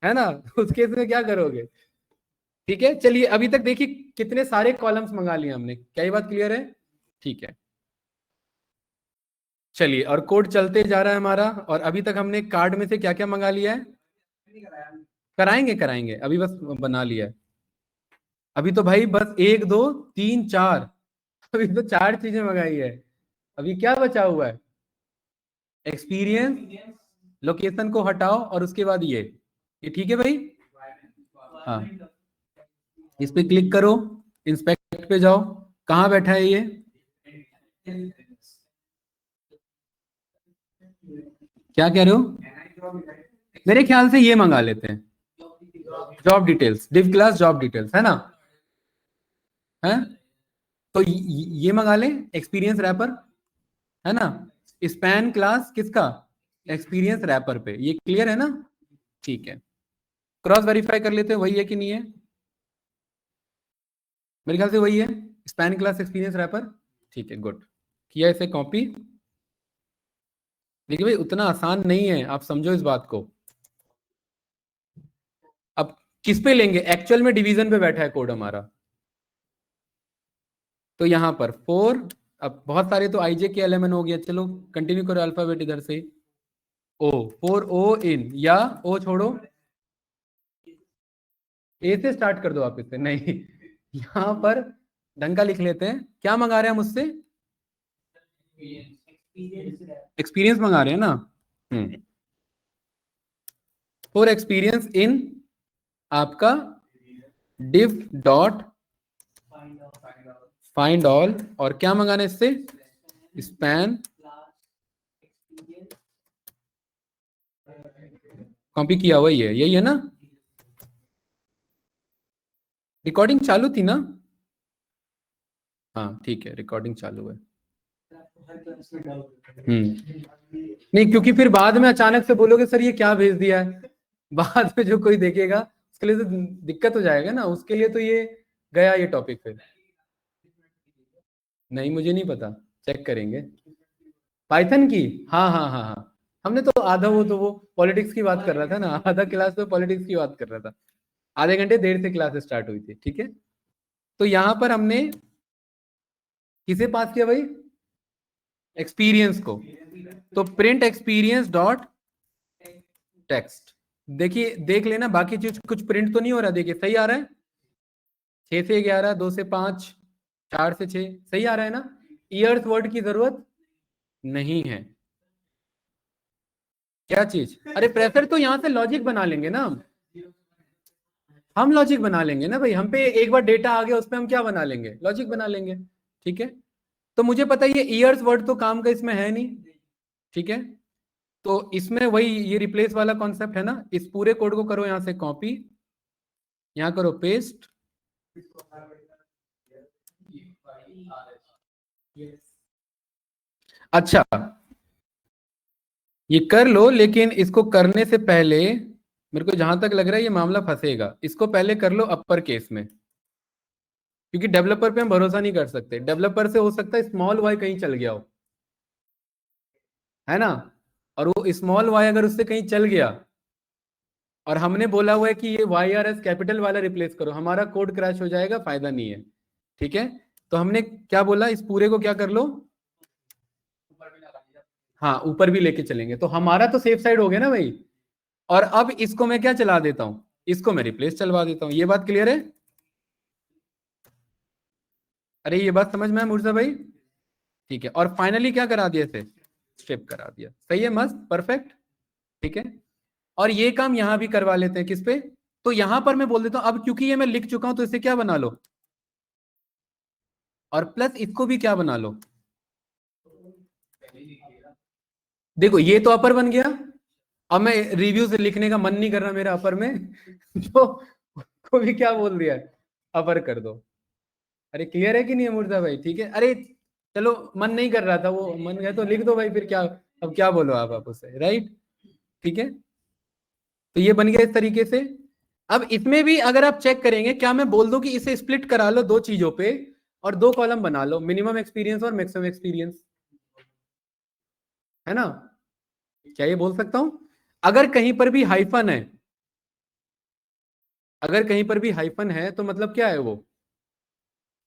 है ना। उस केस में क्या करोगे। ठीक है, चलिए अभी तक देखिए कितने सारे कॉलम्स मंगा लिए हमने, क्या ये बात क्लियर है। ठीक है, चलिए और कोड चलते जा रहा है हमारा। और अभी तक हमने कार्ड में से क्या क्या मंगा लिया है, कराएंगे कराएंगे, अभी बस बना लिया है। अभी तो भाई बस 1 2 3 4, अभी तो 4 चीजें मंगाई है। अभी क्या बचा हुआ है, एक्सपीरियंस, लोकेशन को हटाओ और उसके बाद ये ठीक है भाई। हाँ, इस पे क्लिक करो, इंस्पेक्ट पे जाओ, कहाँ बैठा है ये, क्या कह रहे हो। मेरे ख्याल से ये मंगा लेते हैं, job details, div class job details, है ना। है तो ये मंगा लें, एक्सपीरियंस रैपर, है ना। स्पैन क्लास किसका, एक्सपीरियंस रैपर पे, ये क्लियर है ना। ठीक है, क्रॉस वेरीफाई कर लेते हैं वही है कि नहीं है। मेरे ख्याल से वही है, स्पैन क्लास एक्सपीरियंस रैपर। ठीक है, गुड, किया इसे कॉपी। देखिए भाई उतना आसान नहीं है, आप समझो इस बात को। अब किस पे लेंगे, एक्चुअल में डिवीजन पे बैठा है कोड हमारा, तो यहां पर 4, अब बहुत सारे तो आईजे के एलिमेंट हो गया, चलो कंटिन्यू करो अल्फाबेट इधर से। ओ 4 ओ इन, या ओ छोड़ो, ए से स्टार्ट कर दो आप इससे, नहीं यहां पर ढंग का लिख लेते हैं। क्या मंगा रहे हैं मुझसे, एक्सपीरियंस मंगा रहे हैं ना। फॉर एक्सपीरियंस इन आपका div डॉट फाइंड ऑल, और क्या मंगाना है इससे, स्पैन, कॉपी किया हुआ ही है, यही है ना। रिकॉर्डिंग चालू थी ना, हाँ ठीक है, रिकॉर्डिंग चालू है। नहीं, क्योंकि फिर बाद में अचानक से बोलोगे सर ये क्या भेज दिया है, बाद में जो कोई देखेगा उसके लिए तो दिक्कत हो जाएगा ना, उसके लिए तो ये गया ये टॉपिक फिर। नहीं मुझे नहीं पता, चेक करेंगे। पाइथन की, हाँ हाँ हाँ हाँ, हमने तो आधा, वो तो वो पॉलिटिक्स की बात कर रहा था ना, आधा क्लास में पॉलिटिक्स की बात कर रहा था, आधे घंटे देर से क्लास स्टार्ट हुई थी। ठीक है, तो यहां पर हमने किसे पास किया भाई, एक्सपीरियंस को, तो प्रिंट एक्सपीरियंस डॉट टेक्स्ट। देखिए देख लेना बाकी चीज कुछ प्रिंट तो नहीं हो रहा, देखिए सही आ रहा है, 6 से 11, 2 से 5, 4 से 6, सही आ रहा है ना। ईयर्स वर्ड की जरूरत नहीं है। क्या चीज, अरे प्रेशर तो यहां से लॉजिक बना लेंगे ना हम लॉजिक बना लेंगे ना भाई, हम पे एक बार डेटा आ गया उस पर हम क्या बना लेंगे, लॉजिक बना लेंगे। ठीक है, तो मुझे पता है ये ईयर्स वर्ड तो काम का इसमें है नहीं। ठीक है, तो इसमें वही ये रिप्लेस वाला कॉन्सेप्ट है ना, इस पूरे कोड को करो यहां से कॉपी, यहां करो पेस्ट। अच्छा ये कर लो, लेकिन इसको करने से पहले मेरे को जहां तक लग रहा है ये मामला फंसेगा, इसको पहले कर लो अपर केस में, क्योंकि डेवलपर पे हम भरोसा नहीं कर सकते, डेवलपर से हो सकता है स्मॉल वाई कहीं चल गया हो, है ना। और वो स्मॉल वाई अगर उससे कहीं चल गया और हमने बोला हुआ है कि ये वाई आर एस कैपिटल वाला रिप्लेस करो, हमारा कोड क्रैश हो जाएगा, फायदा नहीं है। ठीक है, तो हमने क्या बोला, इस पूरे को क्या कर लो, हाँ ऊपर भी लेके चलेंगे, तो हमारा तो सेफ साइड हो गया ना भाई। और अब इसको मैं क्या चला देता हूं, इसको मैं रिप्लेस चलवा देता हूं, ये बात क्लियर है। अरे ये बात समझ में है मुर्जा भाई। ठीक है, और फाइनली क्या करा दिया इसे, स्ट्रिप करा दिया, सही है, मस्त परफेक्ट। ठीक है, और ये काम यहां भी करवा लेते हैं, किस पे, तो यहां पर मैं बोल देता हूं अब क्योंकि ये मैं लिख चुका हूं तो इसे क्या बना लो, और प्लस इसको भी क्या बना लो। देखो ये तो अपर बन गया, अब मैं रिव्यू से लिखने का मन नहीं कर रहा मेरा अपर में, तो को भी क्या बोल दिया है, अपर कर दो। अरे क्लियर है कि नहीं है मुर्जा भाई? ठीक है, अरे चलो मन नहीं कर रहा था, वो मन गया तो लिख दो भाई, फिर क्या, अब क्या बोलो आप उससे, राइट? ठीक है, तो ये बन गया इस तरीके से। अब इसमें भी अगर आप चेक करेंगे, क्या मैं बोल दूं कि इसे स्प्लिट करा लो दो चीजों पे और दो कॉलम बना लो, मिनिमम एक्सपीरियंस और मैक्सिमम एक्सपीरियंस, है ना? क्या ये बोल सकता हूं? अगर कहीं पर भी हाइफन है, अगर कहीं पर भी हाइफन है तो मतलब क्या है, वो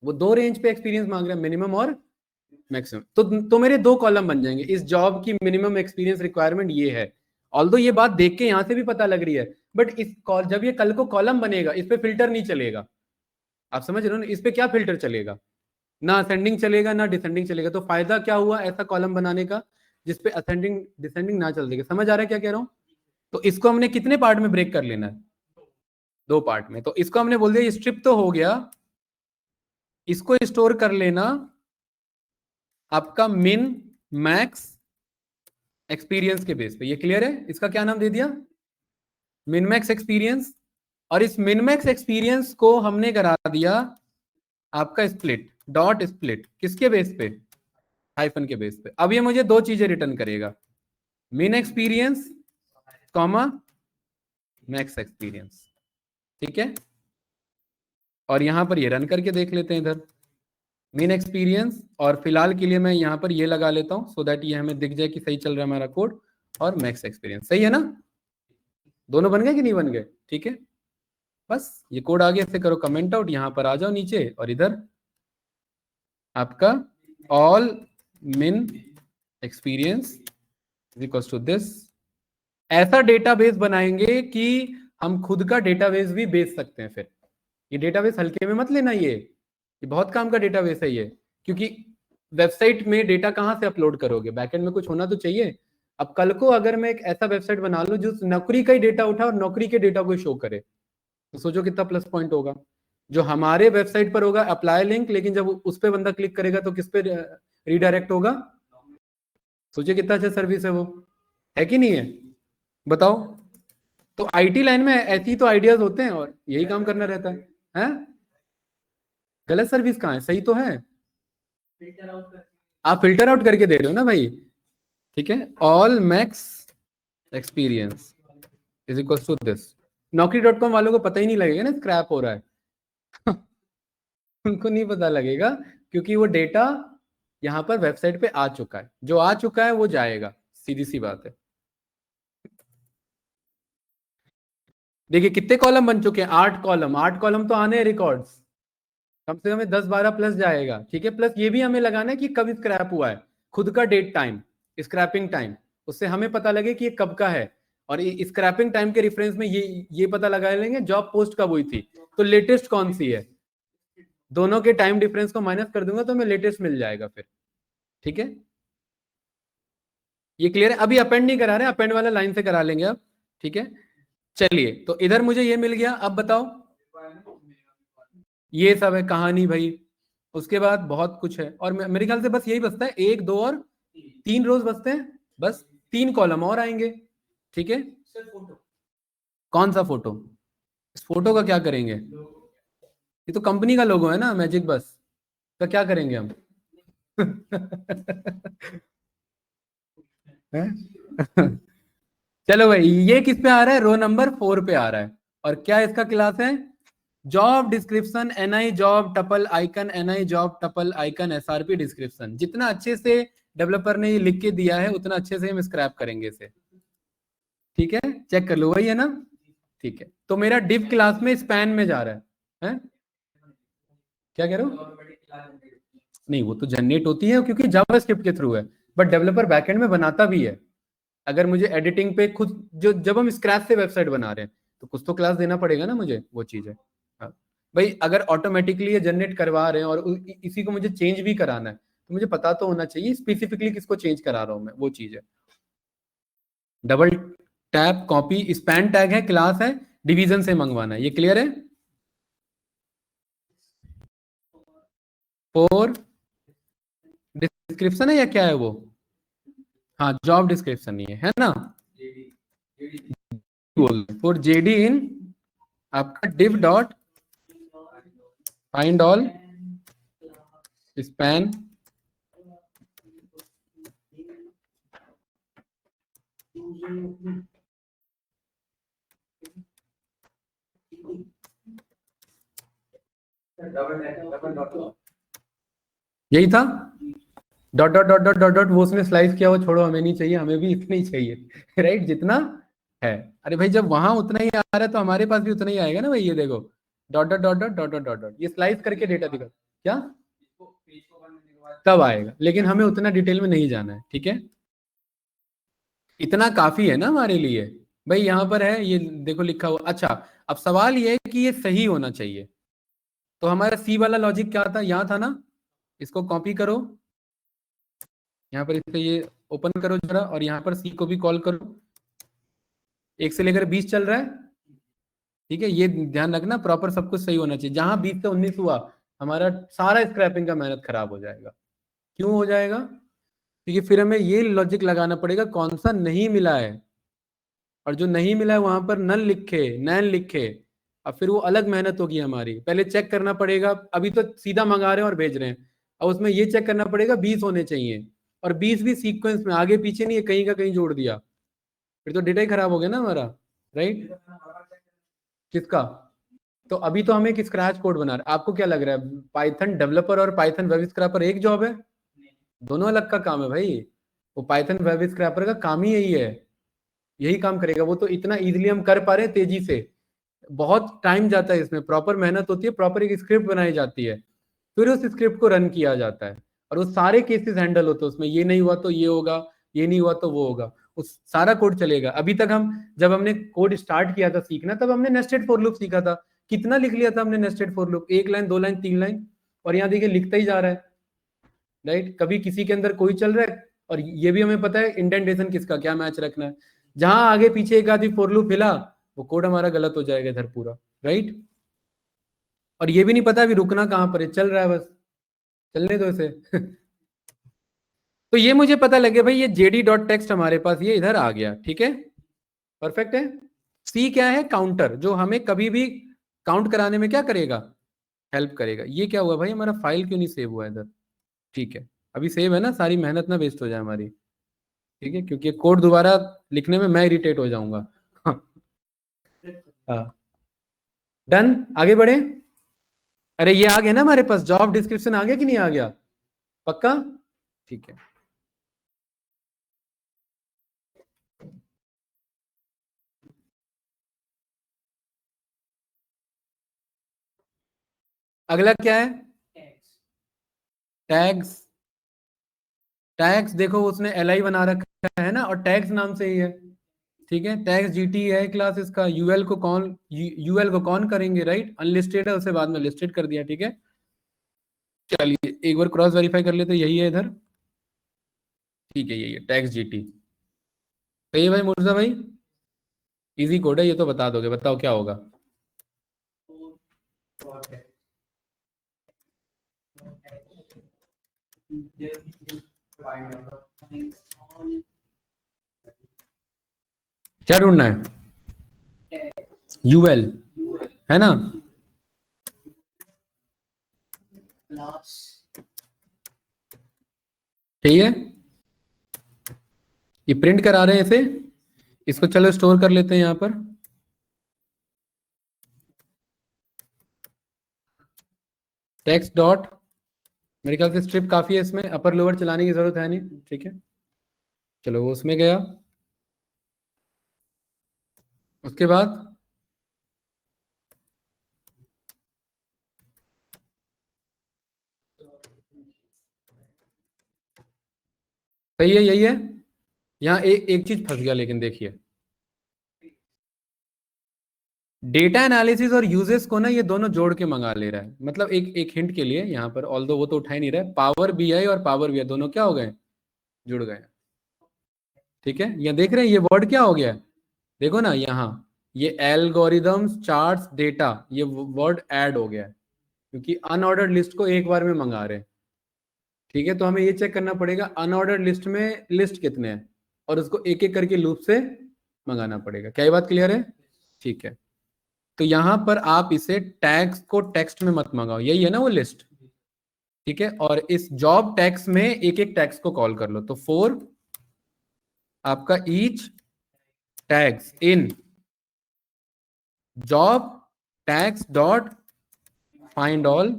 दो रेंज पे एक्सपीरियंस मांग रहा है, मिनिमम और मैक्सिमम। तो मेरे दो कॉलम बन जाएंगे, इस जॉब की मिनिमम एक्सपीरियंस रिक्वायरमेंट ये है। ऑल्दो ये बात देख के यहां से भी पता लग रही है, बट जब ये कल को कॉलम बनेगा, इस पे फिल्टर नहीं चलेगा। आप समझ रहे हो ना, इस पे क्या फिल्टर चलेगा? ना असेंडिंग चलेगा ना डिसेंडिंग चलेगा। तो फायदा क्या हुआ ऐसा कॉलम बनाने का जिसपे असेंडिंग डिसेंडिंग ना चल देगा? समझ आ रहा है क्या कह रहा हूं? तो इसको हमने कितने पार्ट में ब्रेक कर लेना है? दो पार्ट में। तो इसको हमने बोल दिया, स्ट्रिप तो हो गया, इसको स्टोर कर लेना आपका मिन मैक्स एक्सपीरियंस के बेस पे। ये क्लियर है? इसका क्या नाम दे दिया? Min max experience. और इस मिन मैक्स एक्सपीरियंस को हमने करा दिया आपका स्प्लिट, डॉट स्प्लिट, किसके बेस पे? हाइफन के बेस पे। अब ये मुझे दो चीजें रिटर्न करेगा, मिन एक्सपीरियंस कॉमा मैक्स एक्सपीरियंस। ठीक है, और यहां पर ये रन करके देख लेते हैं इधर, मीन एक्सपीरियंस, और फिलहाल के लिए मैं यहां पर ये लगा लेता हूं सो दैट ये हमें दिख जाए कि सही चल रहा है हमारा कोड, और मैक्स एक्सपीरियंस। सही है ना? दोनों बन गए कि नहीं बन गए? ठीक है, बस ये कोड आगे से करो कमेंट आउट, यहां पर आ जाओ नीचे, और इधर आपका all min experience is equal to this. ऐसा डेटाबेस बनाएंगे कि हम खुद का डेटाबेस भी बेच सकते हैं। फिर ये डेटाबेस हल्के में मत लेना, ये बहुत काम का डेटाबेस है ये, क्योंकि वेबसाइट में डेटा कहां से अपलोड करोगे? बैकएंड में कुछ होना तो चाहिए। अब कल को अगर मैं एक ऐसा वेबसाइट बना लूं जो नौकरी का ही डेटा उठा और नौकरी के डेटा को शो करे, तो सोचो कितना प्लस पॉइंट होगा। जो हमारे वेबसाइट पर होगा अप्लाई लिंक, लेकिन जब उस पर बंदा क्लिक करेगा तो किस पे रिडायरेक्ट होगा? सोचिए कितना अच्छा सर्विस है वो, है कि नहीं है? बताओ। तो आईटी लाइन में ऐसी तो आइडियाज होते हैं और यही काम करना रहता है, हैं? गलत सर्विस कहाँ है? सही तो है। आप फिल्टर आउट करके दे रहे हो ना भाई। ठीक है, all max experience is equal to this. Naukri.com वालों को पता ही नहीं लगेगा ना स्क्रैप हो रहा है उनको नहीं पता लगेगा, क्योंकि वो डेटा यहां पर वेबसाइट पे आ चुका है, जो आ चुका है वो जाएगा, सीधी सी बात है। देखिए कितने कॉलम बन चुके हैं, 8 कॉलम। 8 कॉलम तो आने हैं रिकॉर्ड्स, कम से कम 10-12 प्लस जाएगा। ठीक है, प्लस ये भी हमें लगाना है कि कब स्क्रैप हुआ है, खुद का डेट टाइम, स्क्रैपिंग टाइम, उससे हमें पता लगे कि ये कब का है। और स्क्रैपिंग टाइम के रेफरेंस में ये पता लगा लेंगे जॉब पोस्ट कब हुई थी, तो लेटेस्ट कौन सी है। दोनों के टाइम डिफरेंस को माइनस कर दूंगा तो हमें लेटेस्ट मिल जाएगा फिर। ठीक है, ये क्लियर है? अभी अपेंड नहीं करा रहे, अपेंड वाला लाइन से करा लेंगे अब। ठीक है, चलिए, तो इधर मुझे ये मिल गया। अब बताओ, ये सब है कहानी भाई। उसके बाद बहुत कुछ है, और मेरे ख्याल से बस यही बचता है, 1 2 और 3 रोज बचते हैं, बस 3 कॉलम और आएंगे। ठीक है, कौन सा फोटो? इस फोटो का क्या करेंगे? ये तो कंपनी का लोगो है ना, मैजिक बस का, क्या करेंगे हम चलो भाई, ये किस पे आ रहा है? रो नंबर 4 पे आ रहा है। और क्या इसका क्लास है? Job description NI job tuple icon NI job tuple icon SRP description. जितना अच्छे से डेवलपर ने ये लिख के दिया है उतना अच्छे से हम स्क्रैप करेंगे इसे। ठीक है, चेक कर लो, वही है ना? ठीक है, तो मेरा डिव क्लास में स्पैन में जा रहा है? क्या कह रहे हो? नहीं, वो तो जनरेट होती है क्योंकि जावास्क्रिप्ट के थ्रू है, बट डेवलपर बैकएंड में बनाता भी है। अगर मुझे एडिटिंग पे खुद, जो जब हम स्क्रैच से वेबसाइट बना रहे हैं तो कुछ तो क्लास देना पड़ेगा ना मुझे, वो चीज है। हाँ भाई, अगर ऑटोमेटिकली ये जनरेट करवा रहे हैं और इसी को मुझे चेंज भी कराना है तो मुझे पता तो होना चाहिए स्पेसिफिकली किसको चेंज करा रहा हूं मैं, वो चीज है। Double tap copy, span tag है, क्लास है, डिवीजन से मंगवाना है। ये क्लियर है? 4 डिस्क्रिप्शन है या क्या है वो? हाँ, जॉब डिस्क्रिप्शन नहीं है ना? बोल फॉर जेडी इन आपका div dot find all span यही था, dot dot dot dot dot dot, वो उसने स्लाइस किया, वो छोड़ो, हमें नहीं चाहिए, हमें भी इतना ही चाहिए राइट, जितना है। अरे भाई जब वहां उतना ही आ रहा है तो हमारे पास भी उतना ही आएगा ना भाई, ये देखो dot dot dot dot dot dot dot dot, ये स्लाइस करके डेटा दिखा क्या तब आएगा, लेकिन हमें उतना डिटेल में नहीं जाना है, ठीक है। इतना काफी है ना हमारे लिए भाई, यहाँ पर है ये देखो लिखा हुआ। अच्छा अब सवाल ये है कि ये सही होना चाहिए, तो हमारा सी वाला लॉजिक क्या था, यहाँ था ना, इसको कॉपी करो, यहाँ पर इसे ये ओपन करो जरा, और यहाँ पर सी को भी कॉल करो, 1 से लेकर 20 चल रहा है, ठीक है। ये ध्यान रखना प्रॉपर सब कुछ सही होना चाहिए, जहां 20 से 19 हुआ हमारा सारा स्क्रैपिंग का मेहनत खराब हो जाएगा। क्यों हो जाएगा, क्योंकि फिर हमें ये लॉजिक लगाना पड़ेगा कौन सा नहीं मिला है, और जो नहीं मिला है वहां पर नल लिखे, नैन लिखे, अब फिर वो अलग मेहनत होगी हमारी, पहले चेक करना पड़ेगा। अभी तो सीधा मंगा रहे हैं और भेज रहे हैं, अब उसमें ये चेक करना पड़ेगा 20 होने चाहिए, और 20 भी सीक्वेंस में, आगे पीछे नहीं है, कहीं का कहीं जोड़ दिया, फिर तो डेटा ही खराब हो गया ना हमारा, राइट। किसका, तो अभी तो हमें एक स्क्रैच कोड बना रहा है, आपको क्या लग रहा है पाइथन डेवलपर और पाइथन वेब स्क्रैपर एक जॉब है, दोनों अलग का काम है भाई। वो पाइथन वेब स्क्रैपर का काम ही यही है, यही काम करेगा वो, तो इतना इजीली हम कर पा रहे हैं तेजी से, बहुत टाइम जाता है इसमें, प्रॉपर मेहनत होती है, प्रॉपर एक स्क्रिप्ट बनाई जाती है, फिर उस स्क्रिप्ट को रन किया जाता है, और वो सारे केसेस हैंडल होते हैं उसमें, ये नहीं हुआ तो ये होगा, ये नहीं हुआ तो वो होगा, उस सारा कोड चलेगा। अभी तक हम जब हमने कोड स्टार्ट किया था सीखना, तब हमने नेस्टेड फॉर लूप सीखा था, कितना लिख लिया था हमने nested for loop, 1 line 2 line 3 line, और यहाँ देखिए लिखता ही जा रहा है, राइट। कभी किसी के अंदर कोई चल रहा है, और ये भी हमें पता है इंडेंटेशन किसका क्या मैच रखना है, जहां आगे पीछे एक आधी फॉर लूप हिला, वो कोड हमारा गलत हो जाएगा इधर पूरा, राइट। और ये भी नहीं पता अभी रुकना कहां पर है, चल रहा है बस, चलने दो इसे तो ये मुझे पता लगे भाई, ये जेडी डॉट टेक्स्ट हमारे पास ये इधर आ गया, ठीक है, परफेक्ट है। सी क्या है, काउंटर, जो हमें कभी भी काउंट कराने में क्या करेगा, हेल्प करेगा। ये क्या हुआ भाई, हमारा फाइल क्यों नहीं सेव हुआ इधर, ठीक है, अभी सेव है ना, सारी मेहनत ना वेस्ट हो जाए हमारी, ठीक है, क्योंकि कोड दोबारा लिखने में मैं इरिटेट हो जाऊंगा हाँ, डन, आगे बढ़े। अरे ये आ गया ना हमारे पास, जॉब डिस्क्रिप्शन आ गया कि नहीं आ गया, पक्का, ठीक है। अगला क्या है, टैग्स। टैग्स देखो उसने एल बना रखा है ना, और टैग्स नाम से ही है, ठीक है। टैग्स जीटी है क्लास इसका, यूएल को कौन करेंगे, राइट, अनलिस्टेड है, उसे बाद में लिस्टेड कर दिया, ठीक है। चलिए एक बार क्रॉस वेरीफाई कर लेते, यही है इधर, ठीक है, यही है टैग्स जीटी, सही है भाई मुर्जा भाई, इजी कोड है, ये तो बता दोगे, बताओ क्या होगा। क्या ढूंढना है, यूएल, है ना, ठीक है, ये प्रिंट करा रहे हैं इसे, इसको चलो स्टोर कर लेते हैं यहाँ पर, टेक्स्ट डॉट, मेरे ख्याल से स्ट्रिप काफी है इसमें, अपर लोअर चलाने की जरूरत है नहीं, ठीक है। चलो वो उसमें गया, उसके बाद सही है, यही है। यहाँ एक चीज फंस गया, लेकिन देखिए डेटा एनालिसिस और यूजेस को ना ये दोनों जोड़ के मंगा ले रहा है, मतलब एक एक हिंट के लिए यहाँ पर, ऑल्दो वो तो उठा ही नहीं रहा है, पावर बीआई और पावर बीआई दोनों क्या हो गए, जुड़ गए, ठीक है। यहाँ देख रहे हैं ये वर्ड क्या हो गया है? देखो ना यहाँ, ये एल्गोरिदम्स चार्ट्स डेटा, ये वर्ड ऐड हो गया है, क्योंकि अनऑर्डर्ड लिस्ट को एक बार में मंगा रहे हैं, ठीक है। तो हमें ये चेक करना पड़ेगा अनऑर्डर्ड लिस्ट में लिस्ट कितने हैं, और उसको एक एक करके लूप से मंगाना पड़ेगा, क्या ये बात क्लियर है, ठीक है। तो यहां पर आप इसे टैग्स को टेक्स्ट में मत मंगाओ, यही है ना वो लिस्ट, ठीक है, और इस जॉब टैग्स में एक एक टैग्स को कॉल कर लो। तो 4 आपका ईच टैग्स इन job tags dot find all,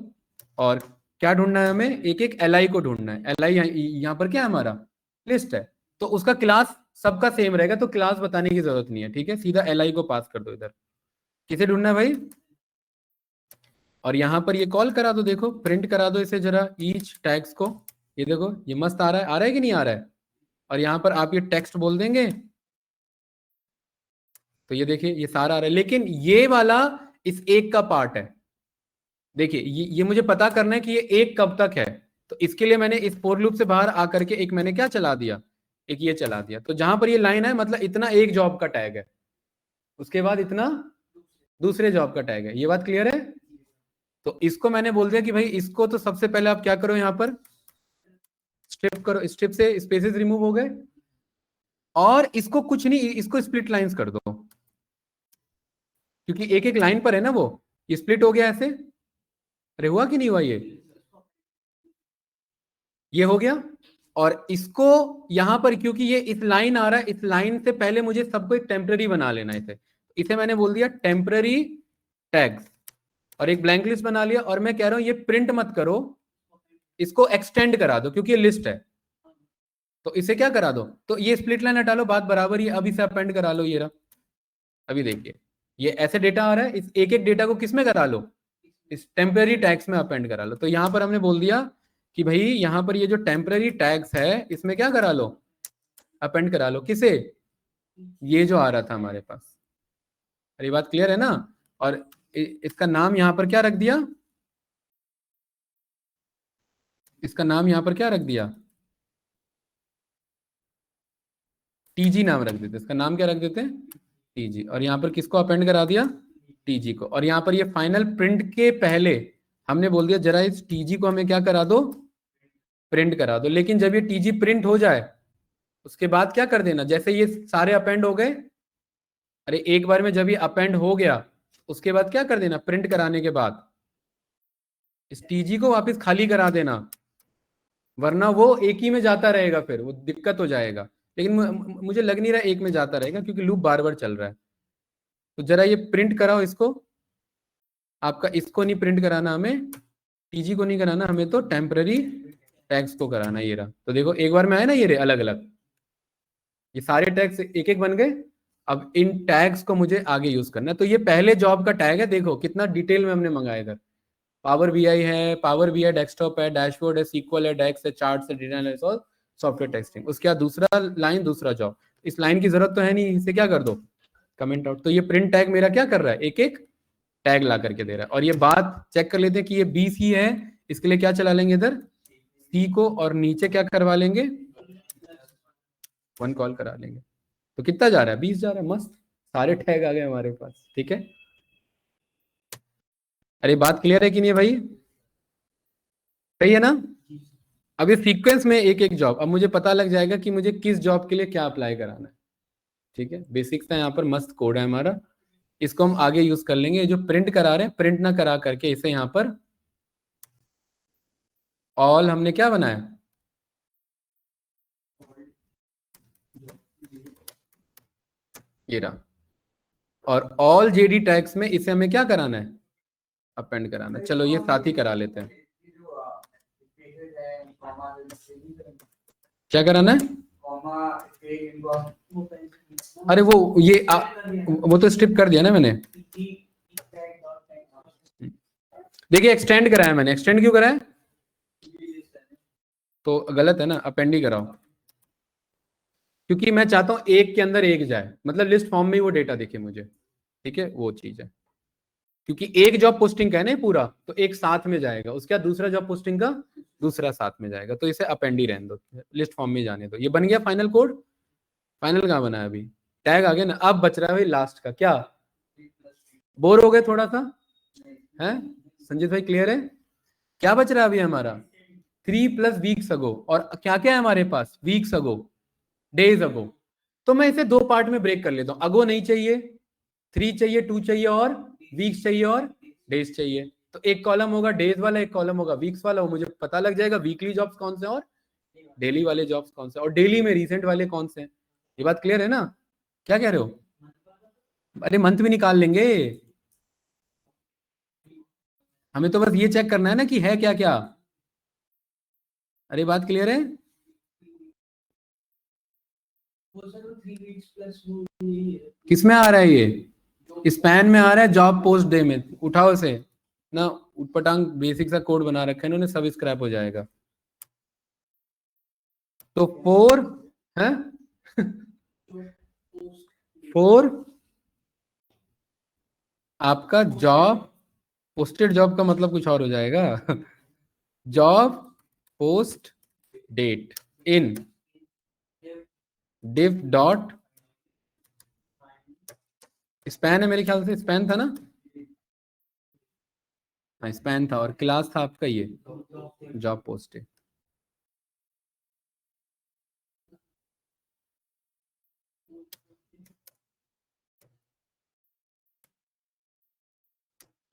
और क्या ढूंढना है हमें, एक एक एल को ढूंढना है। एल यहाँ पर क्या है हमारा, लिस्ट है, तो उसका क्लास सबका सेम रहेगा, तो क्लास बताने की जरूरत नहीं है। ठीक है, सीधा एल को पास कर दो इधर। किसे ढूंढना है भाई, और यहां पर ये कॉल करा दो, देखो प्रिंट करा दो इसे जरा, ईच टैग्स को। ये देखो ये मस्त आ रहा है कि नहीं आ रहा है, और यहां पर आप ये टेक्स्ट बोल देंगे तो ये देखिए ये सारा आ रहा है, लेकिन ये वाला इस एक का पार्ट है। देखिए ये मुझे पता करना है कि ये एक कब तक है, तो इसके लिए मैंने इस फोर लूप से बाहर आकर के एक मैंने क्या चला दिया, एक ये चला दिया। तो जहां पर ये लाइन है मतलब इतना एक जॉब का टैग है, उसके बाद इतना दूसरे जॉब का टैग है। ये बात क्लियर है। तो इसको मैंने बोल दिया कि भाई इसको तो सबसे पहले आप क्या करो, यहां पर स्ट्रिप करो, स्ट्रिप से स्पेसेस रिमूव हो गए, और इसको कुछ नहीं, इसको स्प्लिट लाइंस कर दो, क्योंकि एक एक लाइन पर है ना वो, ये स्प्लिट हो गया ऐसे। अरे हुआ कि नहीं हुआ, ये हो गया। और इसको यहां पर क्योंकि ये इस लाइन आ रहा है, इस लाइन से पहले मुझे सबको एक टेम्पररी बना लेना है इसे मैंने बोल दिया टेम्पररी टैग्स, और एक ब्लैंक लिस्ट बना लिया। और मैं कह रहा हूं ये प्रिंट मत करो, इसको एक्सटेंड करा दो, क्योंकि ये लिस्ट है, तो इसे क्या करा दो, तो ये स्प्लिट लाइन हटा लो, बात बराबर ही। अब इसे अपेंड करा लो, ये रहा। अभी देखिए ये ऐसे डेटा आ रहा है, इस एक एक डेटा को किस में करा लो, इस टेम्पररी टैग्स में अपेंड करा लो। तो यहां पर हमने बोल दिया कि भाई यहां पर ये जो टेम्पररी टैग्स है इसमें क्या करा लो, अपेंड करा लो। किसे, ये जो आ रहा था हमारे पास। अरे बात क्लियर है ना। और इसका नाम यहां पर क्या रख दिया, इसका नाम यहां पर क्या रख दिया, टीजी नाम रख देते, इसका नाम क्या रख देते हैं, टीजी। और यहाँ पर किसको अपेंड करा दिया, टीजी को। और यहाँ पर ये फाइनल प्रिंट के पहले हमने बोल दिया जरा इस टीजी को हमें क्या करा दो, प्रिंट करा दो। लेकिन जब ये टीजी प्रिंट हो जाए उसके बाद क्या कर देना, जैसे ये सारे अपेंड हो गए, अरे एक बार में जब ये अपेंड हो गया उसके बाद क्या कर देना, प्रिंट कराने के बाद इस टीजी को वापस खाली करा देना, वरना वो एक ही में जाता रहेगा, फिर वो दिक्कत हो जाएगा। लेकिन मुझे लग नहीं रहा एक में जाता रहेगा, क्योंकि लूप बार बार चल रहा है। तो जरा ये प्रिंट कराओ इसको, आपका इसको नहीं प्रिंट कराना हमें, टीजी को नहीं कराना हमें, तो टेम्पररी टैग्स को कराना। ये रहा, तो देखो एक बार में आए ना ये अलग अलग, ये सारे टैग्स एक एक बन गए। अब इन टैग्स को मुझे आगे यूज करना है। तो ये पहले जॉब का टैग है, देखो कितना डिटेल में हमने मंगाया इधर। पावर बीआई है, पावर बीआई डेस्कटॉप है, डैशबोर्ड है, सीक्वल है, डेक्स है, चार्ट्स है, डेटा एनालिसिस और सॉफ्टवेयर टेस्टिंग। उसके बाद दूसरा लाइन, दूसरा जॉब। इस लाइन की जरूरत तो है नहीं, इसे क्या कर दो, कमेंट आउट। तो ये प्रिंट टैग मेरा क्या कर रहा है, एक एक टैग ला करके दे रहा है। और ये बात चेक कर लेते हैं कि ये बी सी है, इसके लिए क्या चला लेंगे इधर, सी को, और नीचे क्या करवा लेंगे, 1 कॉल करा लेंगे। तो कितना जा रहा है, 20 जा रहा है, मस्त, सारे टैग आ गए हमारे पास। ठीक है, अरे बात क्लियर है कि नहीं भाई, सही है ना। अब ये सीक्वेंस में एक एक जॉब, अब मुझे पता लग जाएगा कि मुझे किस जॉब के लिए क्या अप्लाई कराना है। ठीक है, बेसिक्स है, यहाँ पर मस्त कोड है हमारा, इसको हम आगे यूज कर लेंगे। जो प्रिंट करा रहे हैं, प्रिंट ना करा करके इसे यहाँ पर ऑल हमने क्या बनाया, ये रहा। और ऑल जेडी टैग्स में इसे हमें क्या कराना है, अपेंड कराना है। चलो ये साथ ही करा लेते हैं। क्या कराना है, अरे वो वो तो स्ट्रिप कर दिया ना मैंने। देखिए एक्सटेंड कराया मैंने, एक्सटेंड क्यों कराया, तो गलत है ना, अपेंड ही कराओ, क्योंकि मैं चाहता हूं एक के अंदर एक जाए, मतलब लिस्ट फॉर्म में ही वो डेटा दिखे मुझे। ठीक है, वो चीज है, क्योंकि एक जॉब पोस्टिंग का है ना पूरा, तो एक साथ में जाएगा, उसके बाद दूसरा जॉब पोस्टिंग का दूसरा साथ में जाएगा। तो इसे अपेंड ही रहने दो, लिस्ट फॉर्म में जाने दो। ये बन गया फाइनल कोड। फाइनल कहाँ बना है अभी, टैग आ गया ना। अब बच रहा है भाई लास्ट का, क्या बोर हो गए थोड़ा सा, है संजीत भाई, क्लियर है। क्या बच रहा है अभी हमारा, 3 प्लस वीक्स अगो, और क्या क्या है हमारे पास, वीक्स अगो, डेज अगो। तो मैं इसे 2 पार्ट में ब्रेक कर लेता हूं, अगो नहीं चाहिए, 3 चाहिए, 2 चाहिए, और वीक्स चाहिए, और डेज चाहिए। तो एक कॉलम होगा डेज वाला, एक कॉलम होगा वीक्स वाला, वो मुझे पता लग जाएगा वीकली जॉब्स कौन से और डेली वाले जॉब्स कौन से, और डेली में रिसेंट वाले कौन से हैं। ये बात क्लियर है ना? क्या कह रहे हो? अरे मंथ भी निकाल लेंगे, हमें तो बस ये चेक करना है ना कि है क्या क्या। अरे बात क्लियर है? किसमें आ रहा है ये? स्पैन में आ रहा है, जॉब पोस्ट डे में। उठाओ इसे ना, उटपटांग बेसिक सा कोड बना रखा है इन्होंने, सब स्क्रैप हो जाएगा। तो 4 है 4 आपका जॉब पोस्टेड जॉब का मतलब कुछ और हो जाएगा। जॉब पोस्ट डेट इन div डॉट स्पैन है, मेरे ख्याल से स्पैन था ना? हाँ स्पैन था, और क्लास था आपका ये जॉब पोस्ट है।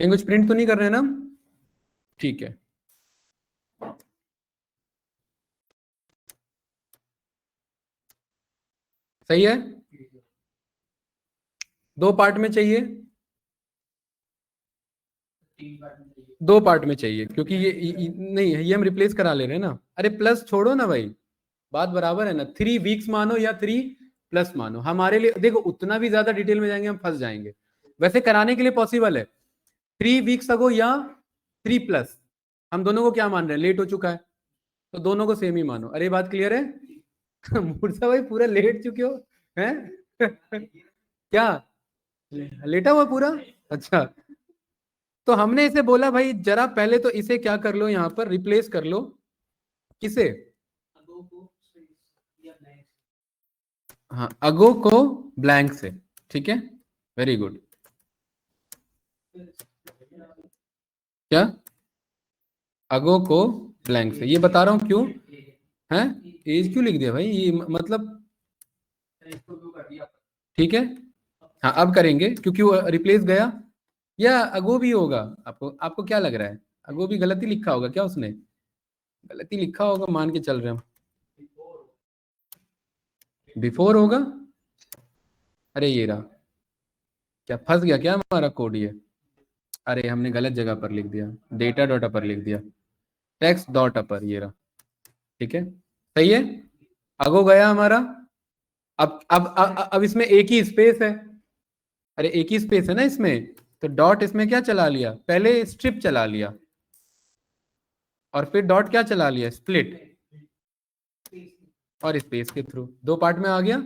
कहीं कुछ प्रिंट तो नहीं कर रहे हैं ना? ठीक है, सही है। 2 पार्ट में चाहिए, 2 पार्ट में चाहिए, क्योंकि नहीं ये हम रिप्लेस करा ले रहे हैं ना। अरे प्लस छोड़ो ना भाई, बात बराबर है ना। 3 वीक्स मानो या 3 प्लस मानो, हमारे लिए देखो उतना भी ज्यादा डिटेल में जाएंगे हम फंस जाएंगे। वैसे कराने के लिए पॉसिबल है 3 वीक्स अगो या 3 प्लस। हम दोनों को क्या मान रहे हैं, लेट हो चुका है, तो दोनों को सेम ही मानो। अरे बात क्लियर है? मूर्छा भाई पूरा लेट चुके हो हैं? क्या लेटा हुआ पूरा? अच्छा, तो हमने इसे बोला भाई जरा पहले तो इसे क्या कर लो, यहां पर रिप्लेस कर लो। किसे? हाँ अगो को ब्लैंक से, ठीक है, वेरी गुड। क्या? अगो को ब्लैंक से, ये बता रहा हूं क्यों है। एज क्यों लिख दिया भाई, ये मतलब ठीक है। हाँ अब करेंगे क्योंकि वो रिप्लेस गया, या अगो भी होगा। आपको आपको क्या लग रहा है, अगो भी गलती लिखा होगा क्या उसने? गलती लिखा होगा मान के चल रहे हम। बिफोर होगा। अरे ये रहा, क्या फंस गया क्या हमारा कोड ये? अरे हमने गलत जगह पर लिख दिया, डेटा डॉट अपर लिख दिया, टेक्स्ट डॉट अपर, ये रहा। ठीक है, सही है। अगो गया हमारा। अब इसमें एक ही स्पेस है। अरे एक ही स्पेस है ना इसमें, तो डॉट इसमें क्या चला लिया, पहले स्ट्रिप चला लिया और फिर डॉट क्या चला लिया, स्प्लिट, और स्पेस के थ्रू 2 पार्ट में आ गया,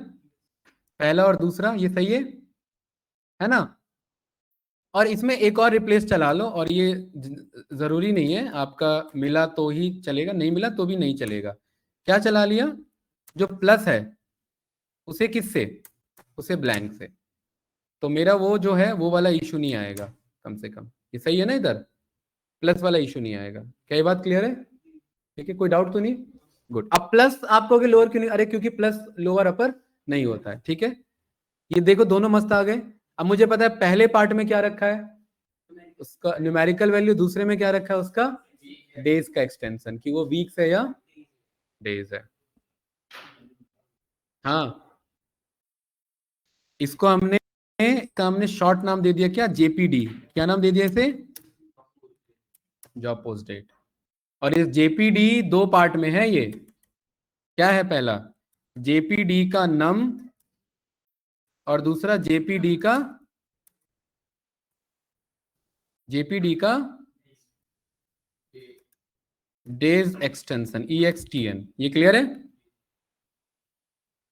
पहला और दूसरा, ये सही है ना? और इसमें एक और रिप्लेस चला लो, और ये जरूरी नहीं है आपका मिला तो ही चलेगा, नहीं मिला तो भी नहीं चलेगा। क्या चला लिया, जो प्लस है उसे किससे, उसे ब्लैंक से, तो मेरा वो जो है वो वाला इशू नहीं आएगा, कम से कम ये सही है ना, इधर प्लस वाला इशू नहीं आएगा। क्या ये बात क्लियर है? ठीक है, कोई डाउट तो नहीं? गुड। अब प्लस आप कहोगे लोअर क्यों नहीं, अरे क्योंकि प्लस लोअर अपर नहीं होता है, ठीक है। ये देखो दोनों मस्त आ गए। अब मुझे पता है पहले पार्ट में क्या रखा है, उसका न्यूमेरिकल वैल्यू, दूसरे में क्या रखा है उसका डेज का एक्सटेंशन, कि वो वीक्स है या डेज है। हाँ इसको हमने शॉर्ट नाम दे दिया क्या, जेपीडी। क्या नाम दे दिया इसे, जॉब पोस्ट डेट। और इस जेपीडी 2 पार्ट में है ये। क्या है, पहला जेपीडी का नम, और दूसरा जेपीडी का डेज एक्सटेंशन, EXTN। ये क्लियर है?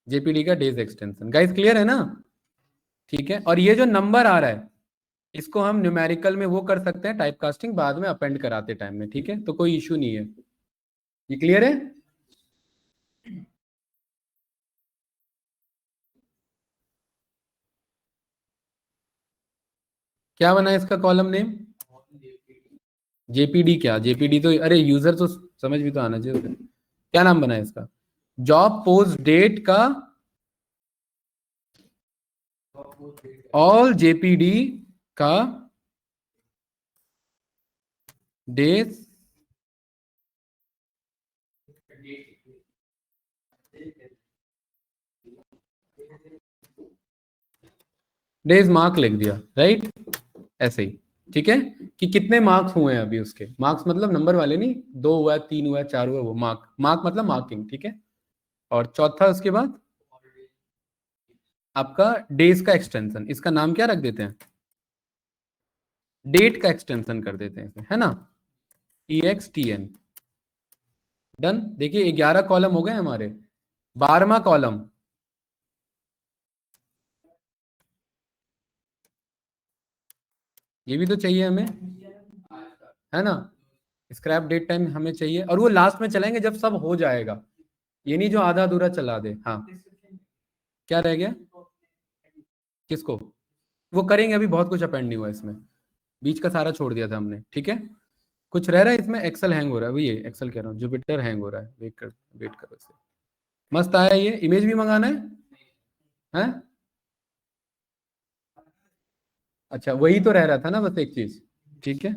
जेपीडी का डेज एक्सटेंशन, गाइस क्लियर है ना? ठीक है, और ये जो नंबर आ रहा है इसको हम न्यूमेरिकल में वो कर सकते हैं, टाइप कास्टिंग बाद में अपेंड कराते टाइम में, ठीक है, तो कोई इश्यू नहीं है। ये क्लियर है? क्या बना है इसका कॉलम नेम, जेपीडी। क्या जेपीडी, तो अरे यूजर तो समझ भी तो आना चाहिए उसे। क्या नाम बना है इसका, जॉब पोस्ट डेट का ऑल जेपीडी का डेज डेज मार्क लिख दिया, राइट, ऐसे ही, ठीक है, कि कितने मार्क्स हुए हैं अभी उसके, मार्क्स मतलब नंबर वाले नहीं, 2 हुआ, 3 हुआ, 4 हुआ, वो मार्क, मार्क मतलब मार्किंग, ठीक है। और चौथा उसके बाद आपका डेज का एक्सटेंशन, इसका नाम क्या रख देते हैं, डेट का एक्सटेंशन कर देते हैं इसे, है ना, EXTN। डन। देखिए 11 कॉलम हो गए हमारे, 12वां कॉलम, ये भी तो चाहिए हमें, है ना, स्क्रैप डेट टाइम हमें चाहिए, और वो लास्ट में चलाएंगे जब सब हो जाएगा, ये नहीं जो आधा अधूरा चला दे। हाँ, क्या रह गया, किसको, वो करेंगे, अभी बहुत कुछ अपेंड नहीं हुआ इसमें, बीच का सारा छोड़ दिया था हमने, ठीक है। कुछ रह रहा है इसमें, एक्सेल हैंग हो रहा है, वही एक्सेल कह रहा हूँ, जुपिटर हैंग हो रहा है, वेट करो इसे। मस्त आया ये, इमेज भी मंगाना है? अच्छा, वही तो रह रहा था ना बस एक चीज, ठीक है,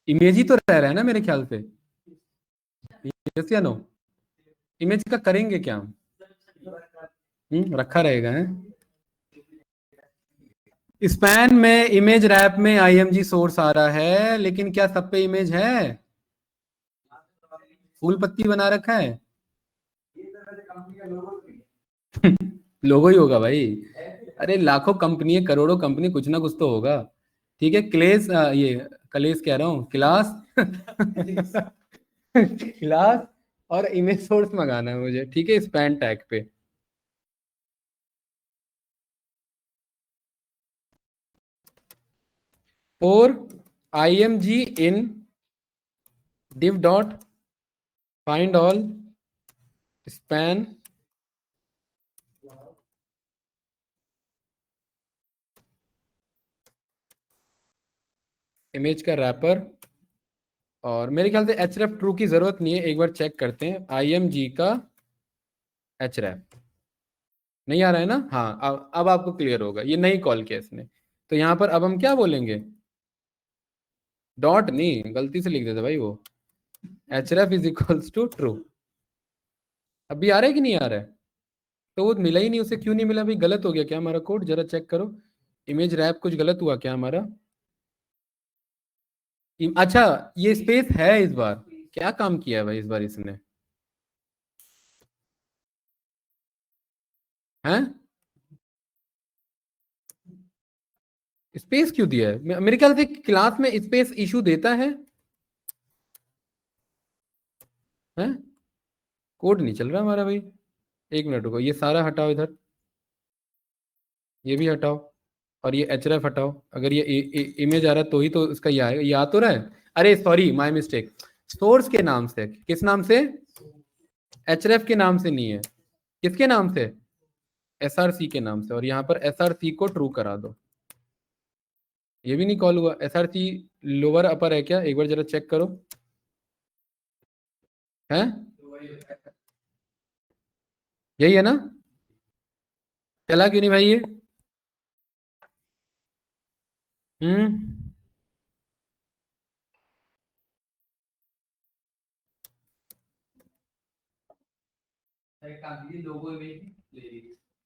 इमेज ही तो रह रहा है ना मेरे ख्याल से, यस या नो, इमेज का करेंगे क्या हम? रखा रहेगा है। स्पैन में इमेज रैप में IMG सोर्स आ रहा है, लेकिन क्या सब पे इमेज है? फूल पत्ती बना रखा है। लोगो ही होगा भाई, अरे लाखों कंपनी है, करोड़ों कंपनी, कुछ ना कुछ तो होगा, ठीक है। क्लेस ये कलेस कह रहा हूँ, क्लास क्लास और इमेज सोर्स मंगाना है मुझे, ठीक है, स्पैन टैग पे। और IMG इन div dot find all span image का रैपर, और मेरे ख्याल से href ट्रू की जरूरत नहीं है, एक बार चेक करते हैं, IMG का href नहीं आ रहा है ना, हाँ, अब आपको क्लियर होगा, ये नहीं कॉल किया इसने, तो यहाँ पर अब हम क्या बोलेंगे, डॉट नहीं, गलती से लिख देता भाई वो, href is equals to true. अभी आ रहा है कि नहीं आ रहा है? तो वो मिला ही नहीं, उसे क्यों नहीं मिला भाई, गलत हो गया क्या हमारा कोड, जरा चेक करो, इमेज रैप कुछ गलत हुआ क्या हमारा? अच्छा, ये स्पेस है इस बार, क्या काम किया है भाई इस बार इसने, हैं? स्पेस क्यों दिया है? मेरे ख्याल से क्लास में स्पेस इशू देता है? कोड नहीं चल रहा हमारा भाई, एक मिनट रुको, ये सारा हटाओ इधर, ये भी हटाओ, और ये href हटाओ, अगर ये इमेज आ रहा है तो ही तो इसका ये आएगा, ये आ तो रहा है, अरे सॉरी माय मिस्टेक, सोर्स के नाम से, किस नाम से, href के नाम से नहीं है, किसके नाम से, SRC के नाम से, और यहाँ पर SRC को ट्रू करा दो, ये भी नहीं कॉल हुआ, SRC लोअर अपर है क्या, एक बार जरा चेक करो, है, यही है ना, चला क्यों नहीं भाई ये? हम्म,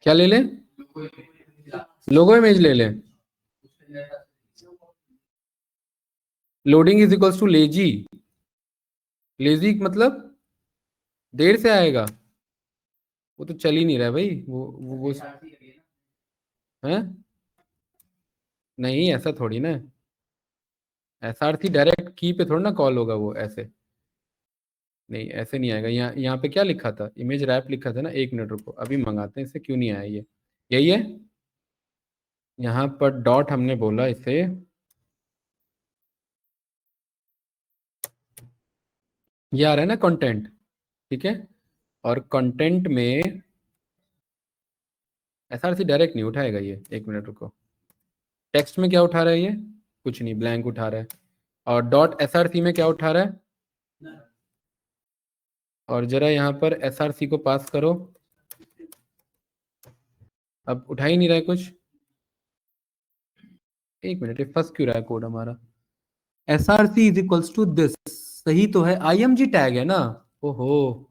क्या ले ले, लोगो इमेज ले ले, loading is equals too lazy, lazy मतलब देर से आएगा, वो तो चल ही नहीं रहा है भाई, वो है, नहीं ऐसा थोड़ी ना, SRC डायरेक्ट की पे थोड़ा ना कॉल होगा वो ऐसे, नहीं ऐसे नहीं आएगा, यहाँ यहाँ पे क्या लिखा था, इमेज रैप लिखा था ना, एक मिनट रुको अभी मंगाते हैं इसे, क्यों नहीं आया ये, यही है, यहाँ पर डॉट हमने बोला इसे, ये आ रहा है ना कंटेंट, ठीक है, और कंटेंट में SRC डायरेक्ट नहीं उठाएगा ये, एक मिनट रुको, टेक्स्ट में क्या उठा रहा है ये, कुछ नहीं, ब्लैंक उठा रहा है, और डॉट SRC में क्या उठा रहा है, और जरा यहाँ पर SRC को पास करो, अब उठा ही नहीं रहा है कुछ, एक मिनट, ये फंस क्यों रहा है कोड हमारा, SRC is equals to this, सही तो है, IMG टैग है ना, ओहो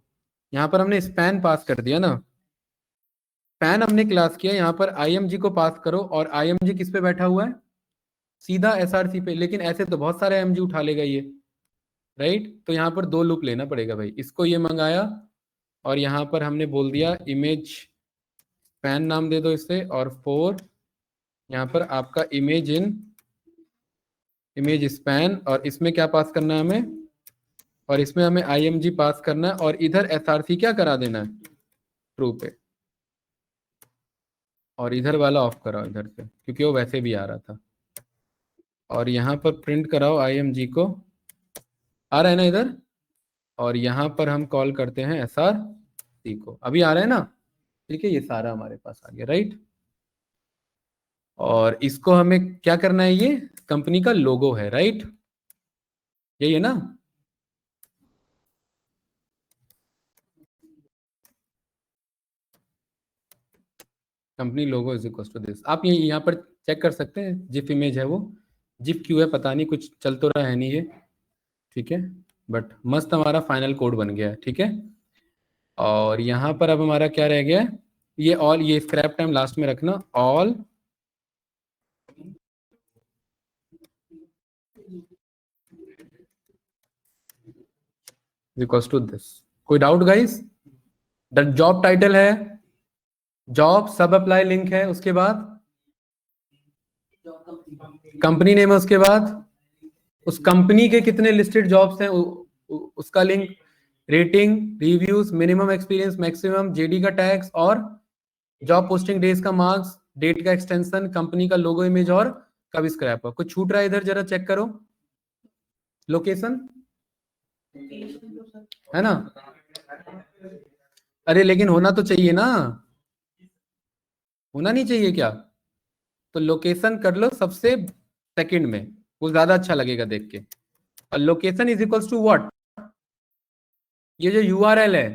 यहाँ पर हमने स्पैन पास कर दिया ना, स्पैन हमने क्लास किया, यहाँ पर IMG को पास करो, और IMG किस पे बैठा हुआ है, सीधा SRC पे, लेकिन ऐसे तो बहुत सारे IMG उठा लेगा ये, राइट, तो यहाँ पर 2 लूप लेना पड़ेगा भाई, इसको ये मंगाया और यहाँ पर हमने बोल दिया इमेज स्पैन नाम दे दो इसे, और 4 यहाँ पर आपका इमेज इन इमेज स्पैन, और इसमें क्या पास करना है हमें, और इसमें हमें IMG पास करना है, और इधर SRC क्या करा देना है, ट्रू पे, और इधर वाला ऑफ कराओ इधर से क्योंकि वो वैसे भी आ रहा था, और यहाँ पर प्रिंट कराओ IMG को, आ रहा है ना इधर, और यहाँ पर हम कॉल करते हैं SRC को, अभी आ रहा है ना, ठीक है, ये सारा हमारे पास आ गया, राइट, और इसको हमें क्या करना है, ये कंपनी का लोगो है, राइट, यही है ना, company logo is equal to this, आप ये यहाँ पर चेक कर सकते हैं, जिफ इमेज है वो, जिफ क्यों है पता नहीं, कुछ चल तो रहा है नहीं ये, ठीक है, बट मस्त हमारा फाइनल कोड बन गया है, ठीक है, और यहाँ पर अब हमारा क्या रह गया, ये ऑल, ये स्क्रैप टाइम लास्ट में रखना, ऑल इक्वल्स टू दिस, कोई doubt guys, the job title है, जॉब सब अप्लाई लिंक है, उसके बाद कंपनी नेम है, उसके बाद उस कंपनी के कितने लिस्टेड जॉब्स हैं उसका link, rating, reviews, minimum experience, maximum, JD का टैक्स, और जॉब पोस्टिंग डेज का मार्क्स, डेट का एक्सटेंशन, कंपनी का लोगो इमेज, और कब स्क्रैप, कुछ छूट रहा है इधर, जरा चेक करो, लोकेशन है ना, अरे लेकिन होना तो चाहिए ना, होना नहीं चाहिए क्या, तो लोकेशन कर लो सबसे सेकंड में, वो ज्यादा अच्छा लगेगा देख के, और location is equals to what, ये जो URL है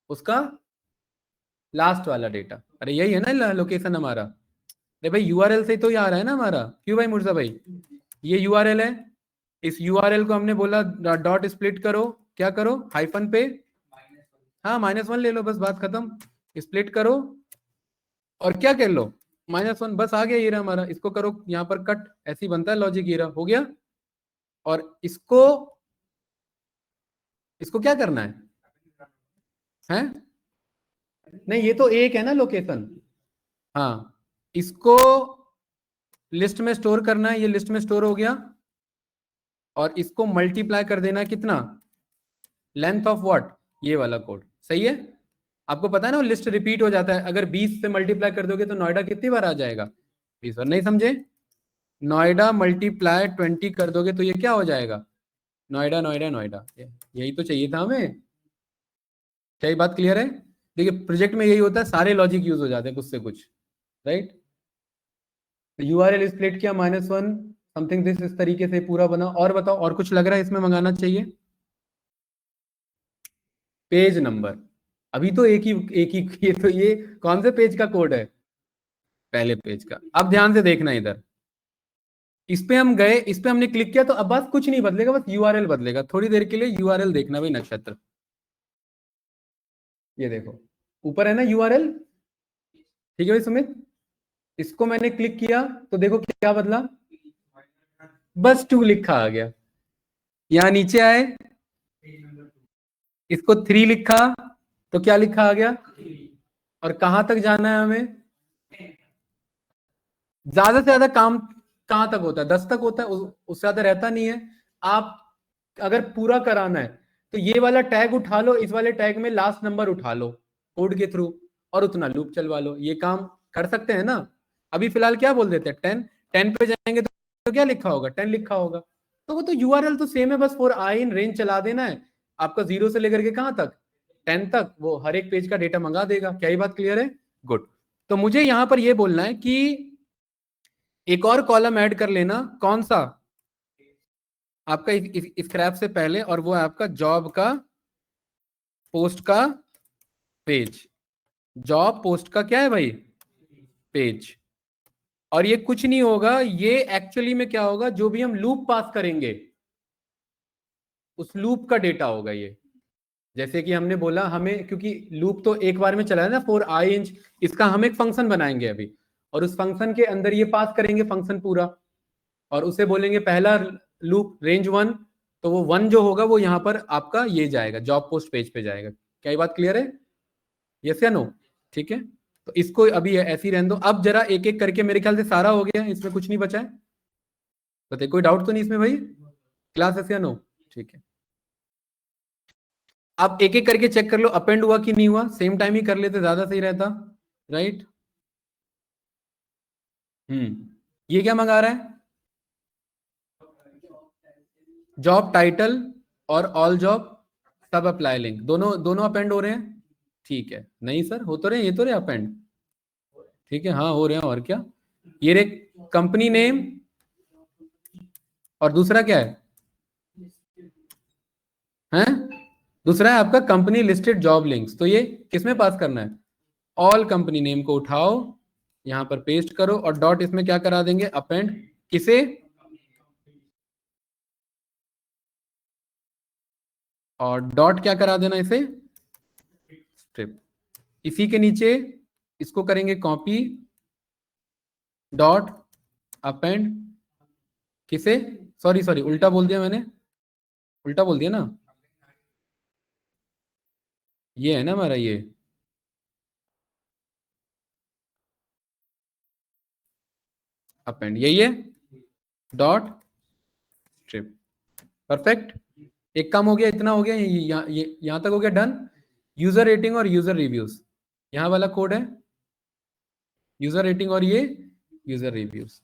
उसका लास्ट वाला डेटा, अरे यही है ना लोकेशन हमारा, अरे भाई URL से तो ये आ रहा है ना हमारा, क्यों भाई मुर्जा भाई, ये URL है, इस URL को हमने बोला डॉट स्प्लिट करो, क्या करो, हाइफन पे, हाँ -1 ले लो, बस बात खत्म, स्प्लिट करो और क्या कर लो, -1, बस आ गया ये रहा हमारा, इसको करो यहाँ पर कट, ऐसे ही बनता है लॉजिक, ये रहा, हो गया, और इसको क्या करना है, हैं, नहीं ये तो एक है ना लोकेशन, हाँ, इसको लिस्ट में स्टोर करना है, ये लिस्ट में स्टोर हो गया, और इसको मल्टीप्लाई कर देना है कितना, लेंथ ऑफ व्हाट, ये वाला कोड, सही है, आपको पता है ना वो लिस्ट रिपीट हो जाता है, अगर 20 से मल्टीप्लाई कर दोगे तो नोएडा कितनी बार आ जाएगा, 20 बार, नहीं समझे, नोएडा मल्टीप्लाई 20 कर दोगे तो ये क्या हो जाएगा, नोएडा नोएडा नोएडा, यही तो चाहिए था हमें, क्या ये बात क्लियर है, देखिए प्रोजेक्ट में यही होता है, सारे लॉजिक यूज हो जाते हैं कुछ से कुछ, राइट, URL स्प्लिट किया -1 समथिंग दिस, इस तरीके से पूरा बना, और बताओ और कुछ लग रहा है इसमें मंगाना चाहिए, पेज नंबर, अभी तो एक ही ये कौन से पेज का कोड है, पहले पेज का, अब ध्यान से देखना इधर, इस पे हम गए, इस पे हमने क्लिक किया, तो अब बस कुछ नहीं बदलेगा, बस URL बदलेगा, थोड़ी देर के लिए URL देखना भाई, नक्षत्र, ये देखो ऊपर है ना URL, ठीक है भाई सुमित, इसको मैंने क्लिक किया तो देखो क्या बदला, बस 2 लिखा आ गया, यहां नीचे आए, इसको 3 लिखा तो क्या लिखा आ गया, और कहां तक जाना है हमें, ज्यादा से ज्यादा काम कहां तक होता है, 10 तक होता है, उससे ज्यादा रहता नहीं है, आप अगर पूरा कराना है तो ये वाला टैग उठा लो, इस वाले टैग में लास्ट नंबर उठा लो कोड के थ्रू, और उतना लूप चलवा लो, ये काम कर सकते हैं ना, अभी फिलहाल क्या बोल देते हैं 10 पे जाएंगे तो क्या लिखा होगा, 10 लिखा होगा, तो वो तो URL तो सेम है, बस फॉर आई इन रेंज चला देना है, आपका 0 से लेकर के कहां तक, 10 तक, वो हर एक पेज का डेटा मंगा देगा, क्या ये बात क्लियर है, गुड, तो मुझे यहां पर ये बोलना है कि एक और कॉलम ऐड कर लेना, कौन सा, आपका स्क्रैप से पहले, और वो है आपका जॉब का पोस्ट का पेज, जॉब पोस्ट का क्या है भाई, पेज, और ये कुछ नहीं होगा, ये एक्चुअली में क्या होगा, जो भी हम लूप पास करेंगे उस लूप का डेटा होगा ये। जैसे कि हमने बोला हमें, क्योंकि लूप तो एक बार में चला है ना फॉर आई इंच, इसका हम एक फंक्शन बनाएंगे अभी, और उस फंक्शन के अंदर ये पास करेंगे फंक्शन पूरा, और उसे बोलेंगे पहला लूप रेंज 1, तो वो 1 जो होगा वो यहाँ पर आपका ये जाएगा, जॉब पोस्ट पेज पे जाएगा। क्या ये बात क्लियर है? यस या नो? ठीक है, तो इसको अभी ऐसे ही रहने दो। अब जरा एक एक करके, मेरे ख्याल से सारा हो गया, इसमें कुछ नहीं बचा है। बताइए, कोई डाउट तो नहीं इसमें भाई? क्लास यस या नो? ठीक है, आप एक एक करके चेक कर लो, अपेंड हुआ कि नहीं हुआ। सेम टाइम ही कर लेते ज्यादा सही रहता, राइट? ये क्या मंगा रहा है? जॉब टाइटल और ऑल जॉब सब अप्लाई लिंक, दोनों दोनों अपेंड हो रहे हैं। ठीक है, नहीं सर हो तो रहे, ये तो रहे अपेंड। ठीक है, हाँ हो रहे हैं, और क्या। ये रे कंपनी नेम, और दूसरा क्या है? हैं? दूसरा है आपका कंपनी लिस्टेड जॉब लिंक्स। तो ये किसमें पास करना है? ऑल कंपनी नेम को उठाओ, यहां पर पेस्ट करो, और डॉट इसमें क्या करा देंगे? अपेंड। किसे? और डॉट क्या करा देना इसे? स्ट्रिप। इसी के नीचे इसको करेंगे कॉपी, डॉट अपेंड। किसे? सॉरी सॉरी, उल्टा बोल दिया मैंने, उल्टा बोल दिया ना। ये है ना हमारा, ये अपेंड यही है, डॉट स्ट्रिप। परफेक्ट, एक काम हो गया, इतना हो गया, यहां तक हो गया, डन। यूजर रेटिंग और यूजर रिव्यूज, यहां वाला कोड है, यूजर रेटिंग और ये user reviews.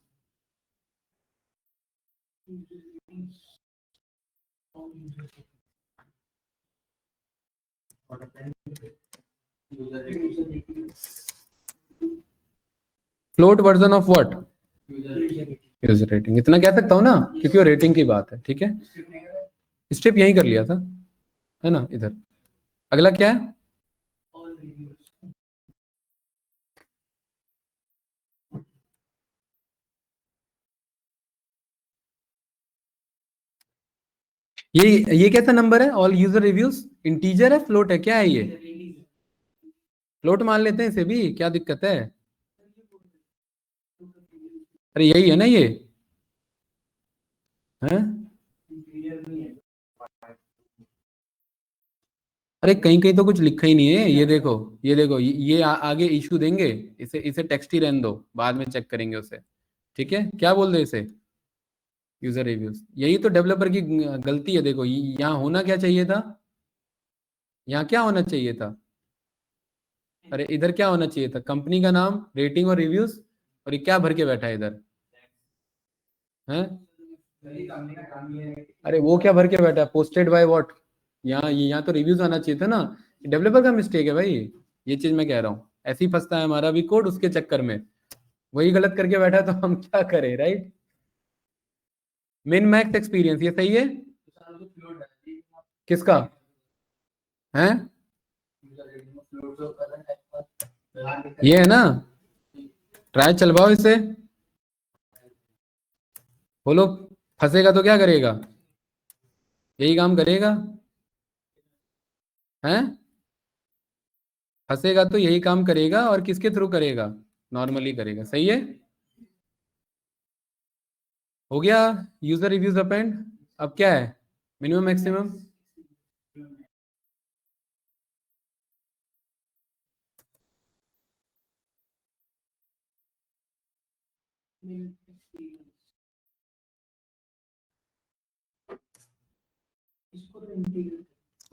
Float version of what? User rating, इतना कह सकता हूं ना, क्योंकि वो रेटिंग की बात है। ठीक है, स्टेप यही कर लिया था, है ना। इधर अगला क्या है? ये कैसा नंबर है? ऑल यूजर रिव्यूज इंटीजर है, फ्लोट है, क्या है ये? फ्लोट मान लेते हैं इसे भी, क्या दिक्कत है? अरे यही है ना ये, है? अरे कहीं कहीं तो कुछ लिखा ही नहीं है, ये देखो, ये देखो, ये आगे इशू देंगे, इसे इसे टेक्स्ट ही रहने दो, बाद में चेक करेंगे उसे। ठीक है, क्या बोल दे इसे? User reviews. यही तो डेवलपर की गलती है। देखो यहाँ होना क्या चाहिए था, यहाँ क्या होना चाहिए था? अरे इधर क्या होना चाहिए था? कंपनी का नाम, रेटिंग और रिव्यूज, और ये क्या भर के बैठा है इधर, है? अरे वो क्या भर के बैठा है? Posted by what? यहाँ तो रिव्यूज आना चाहिए था ना। डेवलपर का मिस्टेक है भाई, ये चीज मैं कह रहा हूँ। ऐसे ही फंसता है हमारा भी कोड उसके चक्कर में, वही गलत करके बैठा है, तो हम क्या करें, राइट? मिन मैक्स एक्सपीरियंस, ये सही है? किसका है? ये है ना, ट्राई चलवाओ इसे, बोलो। फंसेगा तो क्या करेगा? यही काम करेगा, है? फंसेगा तो यही काम करेगा, और किसके थ्रू करेगा? नॉर्मली करेगा। सही है, हो गया। User reviews append. अब क्या है? Minimum maximum.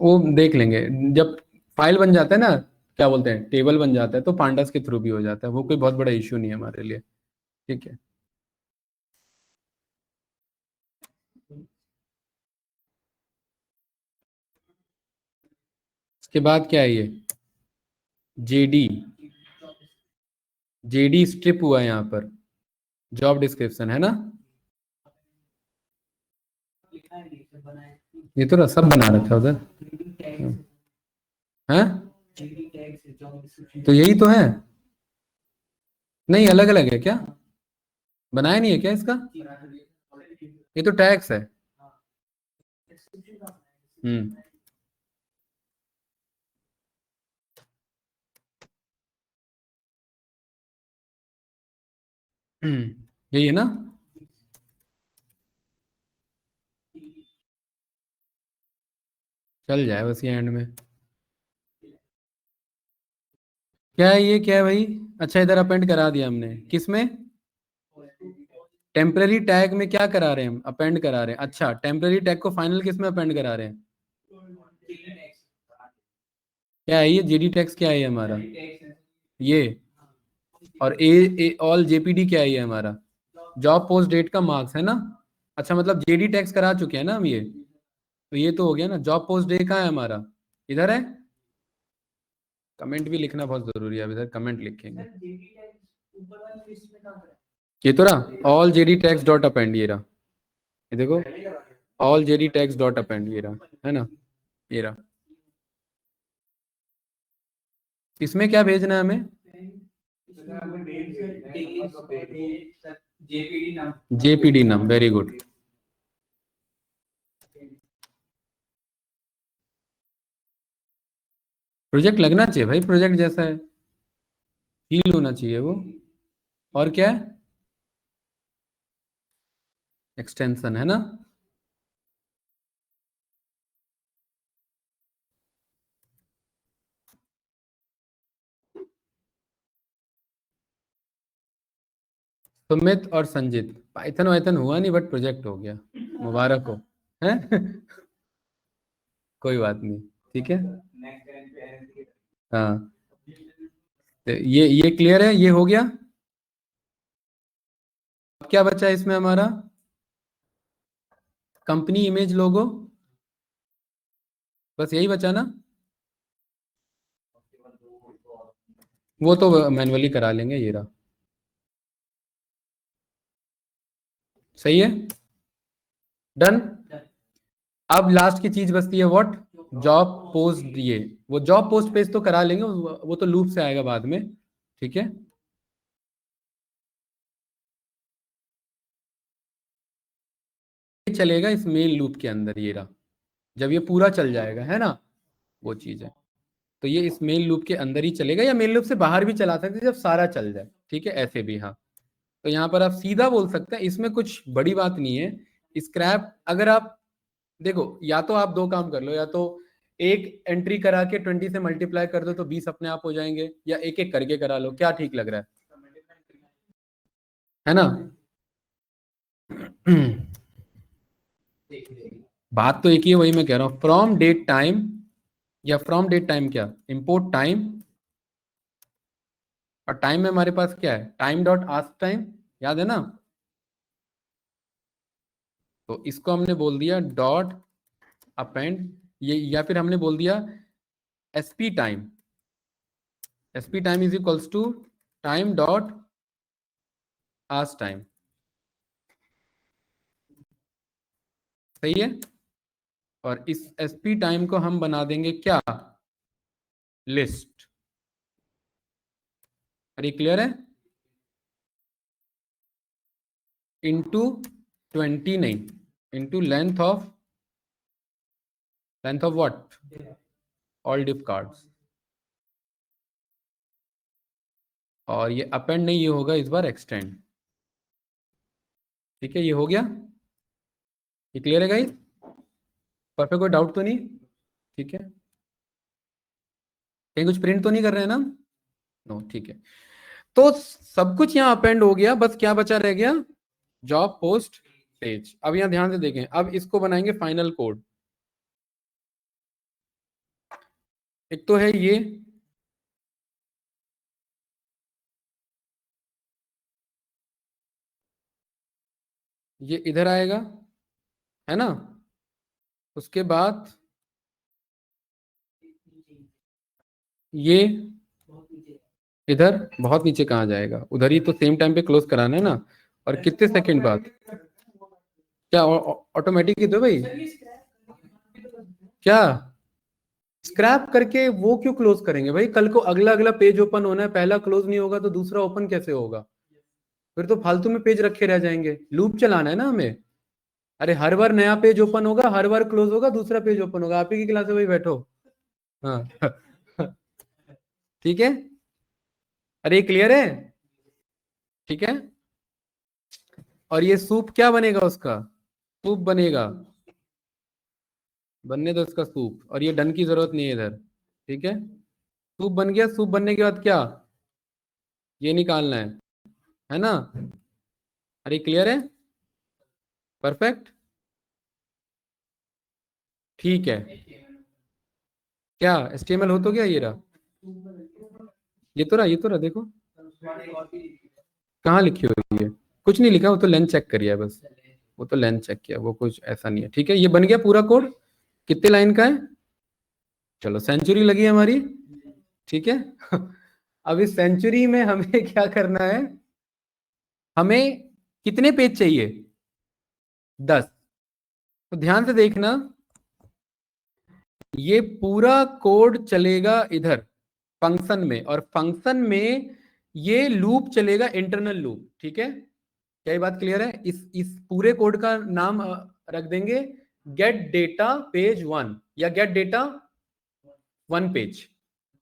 वो देख लेंगे जब फाइल बन जाता है ना, क्या बोलते हैं, टेबल बन जाता है, तो पांडास के थ्रू भी हो जाता है, वो कोई बहुत बड़ा इश्यू नहीं है हमारे लिए। ठीक है, इसके बाद क्या है? ये जेडी, जेडी स्ट्रिप हुआ है यहाँ पर, जॉब डिस्क्रिप्शन है ना। ये तो सब बना रखा है उधर, है? तो यही तो है, नहीं अलग अलग है क्या? बनाया नहीं है क्या इसका? ये तो टैक्स है। हम्म यही है ना? चल जाए बस ये एंड में। क्या है ये, क्या है भाई? अच्छा इधर अपेंड करा दिया हमने, किस में? टेम्पररी टैग में क्या करा रहे हैं हम? अपेंड करा रहे हैं। अच्छा टेम्पररी टैग को फाइनल किस में अपेंड करा रहे हैं? क्या है ये जीडी टैक्स? क्या है ये हमारा? ये और ए ऑल जेपीडी क्या है ये हमारा? जॉब पोस्ट डेट का मार्क्स है ना? अच्छा मतलब जेडी टैक्स करा चुके हैं ना हम ये, तो ये तो हो गया ना। जॉब पोस्ट डे कहाँ है हमारा? इधर है। कमेंट भी लिखना बहुत जरूरी है, अब इधर कमेंट लिखेंगे। ये तो रहा all JD tax dot append, ये रहा, ये देखो all JD tax dot append, ये रहा, है ना? ये रहा। इसमें क्या भेजना है हमें? जेपीडी नाम, वेरी गुड। प्रोजेक्ट लगना चाहिए भाई, प्रोजेक्ट जैसा है, फील होना चाहिए वो। और क्या है? एक्सटेंशन है ना? सुमित और संजीत, पाइथन वाइथन हुआ नहीं बट प्रोजेक्ट हो गया, मुबारक हो। हैं? कोई बात नहीं, ठीक है। हाँ तो ये क्लियर है, ये हो गया। अब क्या बचा है इसमें हमारा? कंपनी इमेज लोगो, बस यही बचा ना? वो तो मैन्युअली करा लेंगे, ये रहा। सही है, डन। अब लास्ट की चीज बचती है व्हाट? Job post. ये वो जॉब पोस्ट पेज तो करा लेंगे, वो तो लूप से आएगा बाद में, ठीक है। चलेगा इस मेल लूप के अंदर, ये रहा, जब ये पूरा चल जाएगा, है ना? वो चीज है। तो ये इस मेल लूप के अंदर ही चलेगा, या मेल लूप से बाहर भी चला सकते हैं जब सारा चल जाए, ठीक है, ऐसे भी। हाँ तो यहाँ पर आप सीधा बोल सकते हैं, इसमें कुछ बड़ी बात नहीं है। स्क्रैप अगर आप देखो, या तो आप दो काम कर लो, या तो एक एंट्री करा के 20 से मल्टीप्लाई कर दो तो 20 अपने आप हो जाएंगे, या एक एक करके करा लो, क्या ठीक लग रहा है ना? बात तो एक ही है, वही मैं कह रहा हूँ, फ्रॉम डेट टाइम, या फ्रॉम डेट टाइम क्या, इंपोर्ट टाइम। और टाइम में हमारे पास क्या है? टाइम डॉट आस्क टाइम, याद है ना? तो इसको हमने बोल दिया डॉट अपेंड, ये, या फिर हमने बोल दिया SP time. SP time is equals to time dot ask time. सही है। और इस एसपी टाइम को हम बना देंगे क्या? लिस्ट। अरे क्लियर है? इंटू 20 नहीं, into length of what? All diff cards. और ये अपेंड नहीं, ये होगा इस बार एक्सटेंड। ठीक है, ये हो गया। ये क्लियर है गाइस? परफेक्ट, कोई डाउट तो नहीं? ठीक है, कहीं कुछ प्रिंट तो नहीं कर रहे हैं ना? नो, ठीक है। तो सब कुछ यहाँ अपेंड हो गया, बस क्या बचा रह गया? Job post page. अब यहाँ ध्यान से देखें, अब इसको बनाएंगे फाइनल कोड। एक तो है ये इधर आएगा, है ना? उसके बाद ये इधर, बहुत नीचे कहाँ जाएगा? उधर ही तो सेम टाइम पे क्लोज कराना है ना। और कितने सेकंड बाद? क्या ऑटोमेटिक ही तो भाई? क्या स्क्रैप करके वो क्यों क्लोज करेंगे भाई? कल को अगला अगला पेज ओपन होना है, पहला क्लोज नहीं होगा तो दूसरा ओपन कैसे होगा? फिर तो फालतू में पेज रखे रह जाएंगे। लूप चलाना है ना हमें। अरे हर बार नया पेज ओपन होगा, हर बार क्लोज होगा, दूसरा पेज ओपन होगा। आप ही की क्लास में वही बैठो। हाँ ठीक है। अरे क्लियर है? ठीक है। और ये सूप क्या बनेगा उसका? सूप बनेगा। बनने दो इसका सूप। और ये डन की जरूरत नहीं है इधर। ठीक है। सूप बन गया। सूप बनने के बाद क्या? ये निकालना है ना? अरे क्लियर है? परफेक्ट। ठीक है। क्या HTML हो तो गया? ये रहा। ये तो रहा देखो। कहाँ लिखी हुई है? कुछ नहीं लिखा, वो तो लेंथ चेक करिए बस। वो तो लेंथ चेक किया, वो कुछ ऐसा नहीं है। ठीक है, ये बन गया पूरा कोड। कितने लाइन का है? चलो सेंचुरी लगी है हमारी। ठीक है अब इस सेंचुरी में हमें क्या करना है? हमें कितने पेज चाहिए? 10। तो ध्यान से देखना, ये पूरा कोड चलेगा इधर फंक्शन में, और फंक्शन में ये लूप चलेगा, इंटरनल लूप। ठीक है, क्या ये बात क्लियर है? इस पूरे कोड का नाम रख देंगे गेट डेटा पेज 1 या गेट डेटा 1 पेज।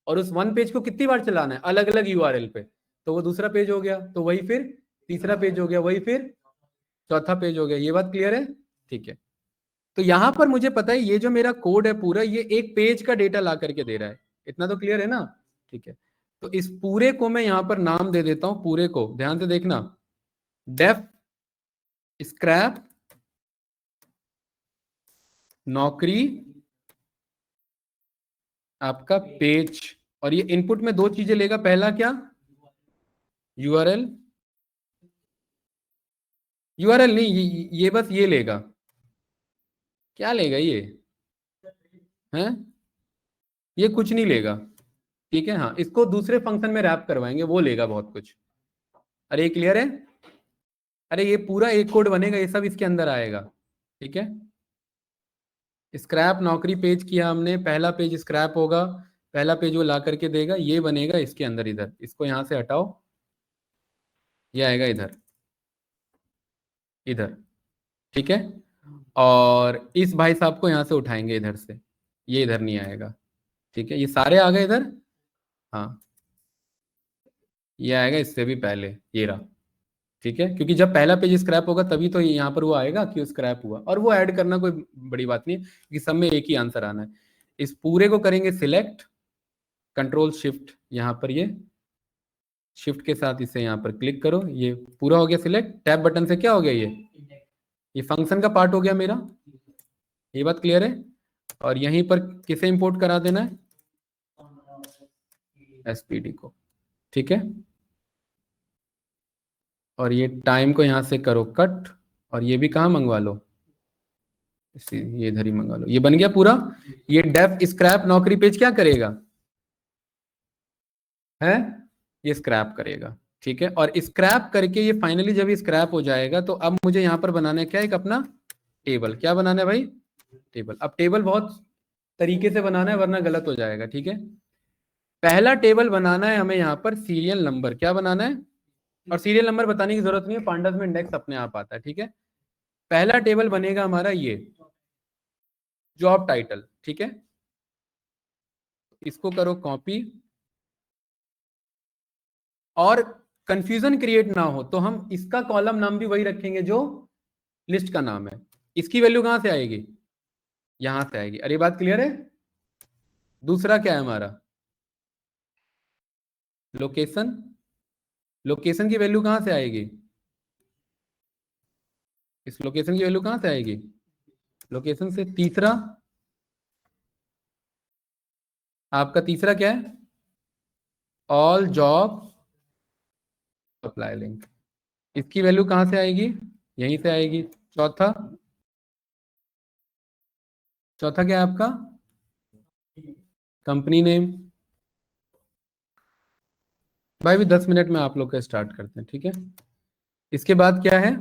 और उस 1 पेज को कितनी बार चलाना है? अलग अलग URL पे। तो वो दूसरा पेज हो गया, तो वही फिर तीसरा पेज हो गया, वही फिर चौथा पेज हो गया। ये बात क्लियर है? ठीक है। तो यहां पर मुझे पता है ये जो मेरा कोड है पूरा, ये एक पेज का डेटा ला करके दे रहा है। इतना तो क्लियर है ना? ठीक है। तो इस पूरे को मैं यहां पर नाम दे देता हूं, पूरे को ध्यान से देखना, डेफ स्क्रैप नौकरी आपका पेज। और ये इनपुट में दो चीजें लेगा। पहला क्या? URL। URL नहीं, ये बस ये लेगा। क्या लेगा ये? हैं? ये कुछ नहीं लेगा। ठीक है, हाँ, इसको दूसरे फंक्शन में रैप करवाएंगे, वो लेगा बहुत कुछ। अरे ये क्लियर है? अरे ये पूरा एक कोड बनेगा, ये सब इसके अंदर आएगा। ठीक है। स्क्रैप नौकरी पेज किया हमने, पहला पेज स्क्रैप होगा, पहला पेज वो ला करके देगा, ये बनेगा इसके अंदर। इधर इसको यहां से हटाओ, ये आएगा इधर, इधर। ठीक है। और इस भाई साहब को यहां से उठाएंगे इधर से, ये इधर नहीं आएगा। ठीक है, ये सारे आ गए इधर। हाँ, ये आएगा इससे भी पहले, ये रहा। ठीक है, क्योंकि जब पहला पेज स्क्रैप होगा तभी तो यहाँ पर वो आएगा कि स्क्रैप हुआ। और वो ऐड करना कोई बड़ी बात नहीं है, क्योंकि सब में एक ही आंसर आना है। इस पूरे को करेंगे सिलेक्ट, कंट्रोल शिफ्ट, यहाँ पर ये शिफ्ट के साथ इसे यहाँ पर क्लिक करो, ये पूरा हो गया सिलेक्ट। टैब बटन से क्या हो गया? ये फंक्शन का पार्ट हो गया मेरा। ये बात क्लियर है? और यहीं पर किसे इंपोर्ट करा देना है? SPD को। ठीक है। और ये टाइम को यहां से करो कट, और ये भी कहाँ मंगवा लो? ये इधर ही मंगा लो। ये बन गया पूरा। ये डेफ स्क्रैप नौकरी पेज क्या करेगा? है, ये स्क्रैप करेगा। ठीक है, और स्क्रैप करके ये फाइनली जब स्क्रैप हो जाएगा, तो अब मुझे यहां पर बनाना है क्या? एक अपना टेबल। क्या बनाना है भाई? टेबल। अब टेबल बहुत तरीके से बनाना है, वरना गलत हो जाएगा। ठीक है, पहला टेबल बनाना है हमें यहाँ पर सीरियल नंबर। क्या बनाना है? और सीरियल नंबर बताने की जरूरत नहीं है, पांडास में इंडेक्स अपने आप आता है। ठीक है, पहला टेबल बनेगा हमारा ये जॉब टाइटल। ठीक है, इसको करो कॉपी। और कंफ्यूजन क्रिएट ना हो तो हम इसका कॉलम नाम भी वही रखेंगे जो लिस्ट का नाम है। इसकी वैल्यू कहां से आएगी? यहां से आएगी। अरे बात क्लियर है? दूसरा क्या है हमारा? लोकेशन। लोकेशन की वैल्यू कहां से आएगी? इस लोकेशन की वैल्यू कहां से आएगी? लोकेशन से। तीसरा, आपका तीसरा क्या है? All job apply link. इसकी वैल्यू कहां से आएगी? यहीं से आएगी। चौथा, चौथा क्या है आपका? Company name. भाई भी 10 मिनट में आप लोग का स्टार्ट करते हैं। ठीक है, इसके बाद क्या है?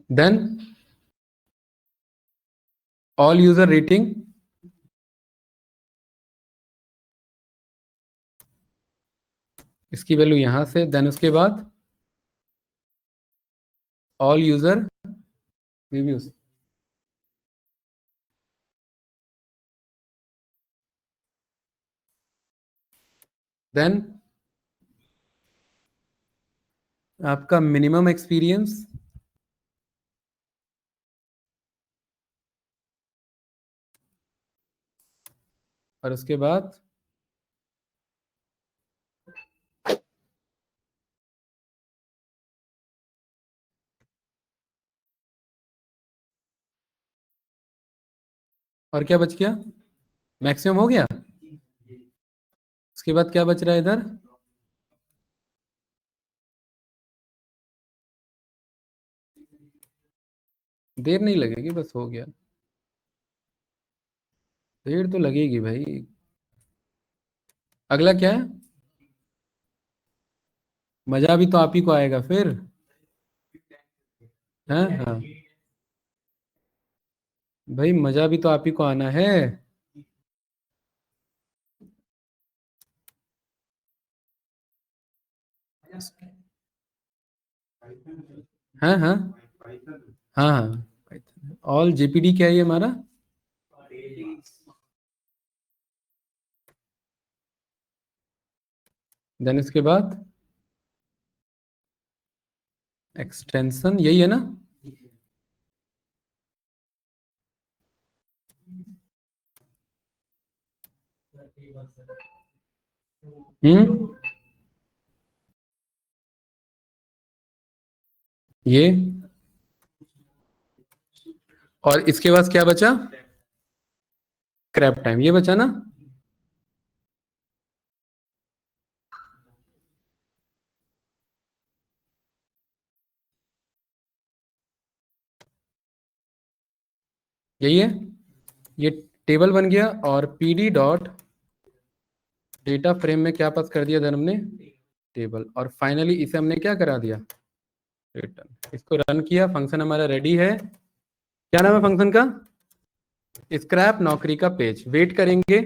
देन ऑल यूजर रेटिंग, इसकी वैल्यू यहां से, देन उसके बाद ऑल यूजर रिव्यूज, देन आपका मिनिमम एक्सपीरियंस, और उसके बाद और क्या बच गया, मैक्सिमम हो गया। उसके बाद क्या बच रहा है इधर, देर नहीं लगेगी, बस हो गया। देर तो लगेगी भाई। अगला क्या है, मजा भी तो आप ही को आएगा फिर। हाँ हाँ भाई, मजा भी तो आप ही को आना है। हाँ हाँ हाँ हाँ, ऑल जेपीडी क्या है ये हमारा, देन इसके बाद एक्सटेंशन, यही है ना। ये, और इसके बाद क्या बचा, क्रैप टाइम, ये बचा ना। यही है, ये टेबल बन गया, और पीडी डॉट डेटा फ्रेम में क्या पास कर दिया धर्म ने, टेबल, और फाइनली इसे हमने क्या करा दिया, रिटर्न। इसको रन किया, फंक्शन हमारा रेडी है। क्या नाम है फंक्शन का, स्क्रैप नौकरी का पेज। वेट करेंगे,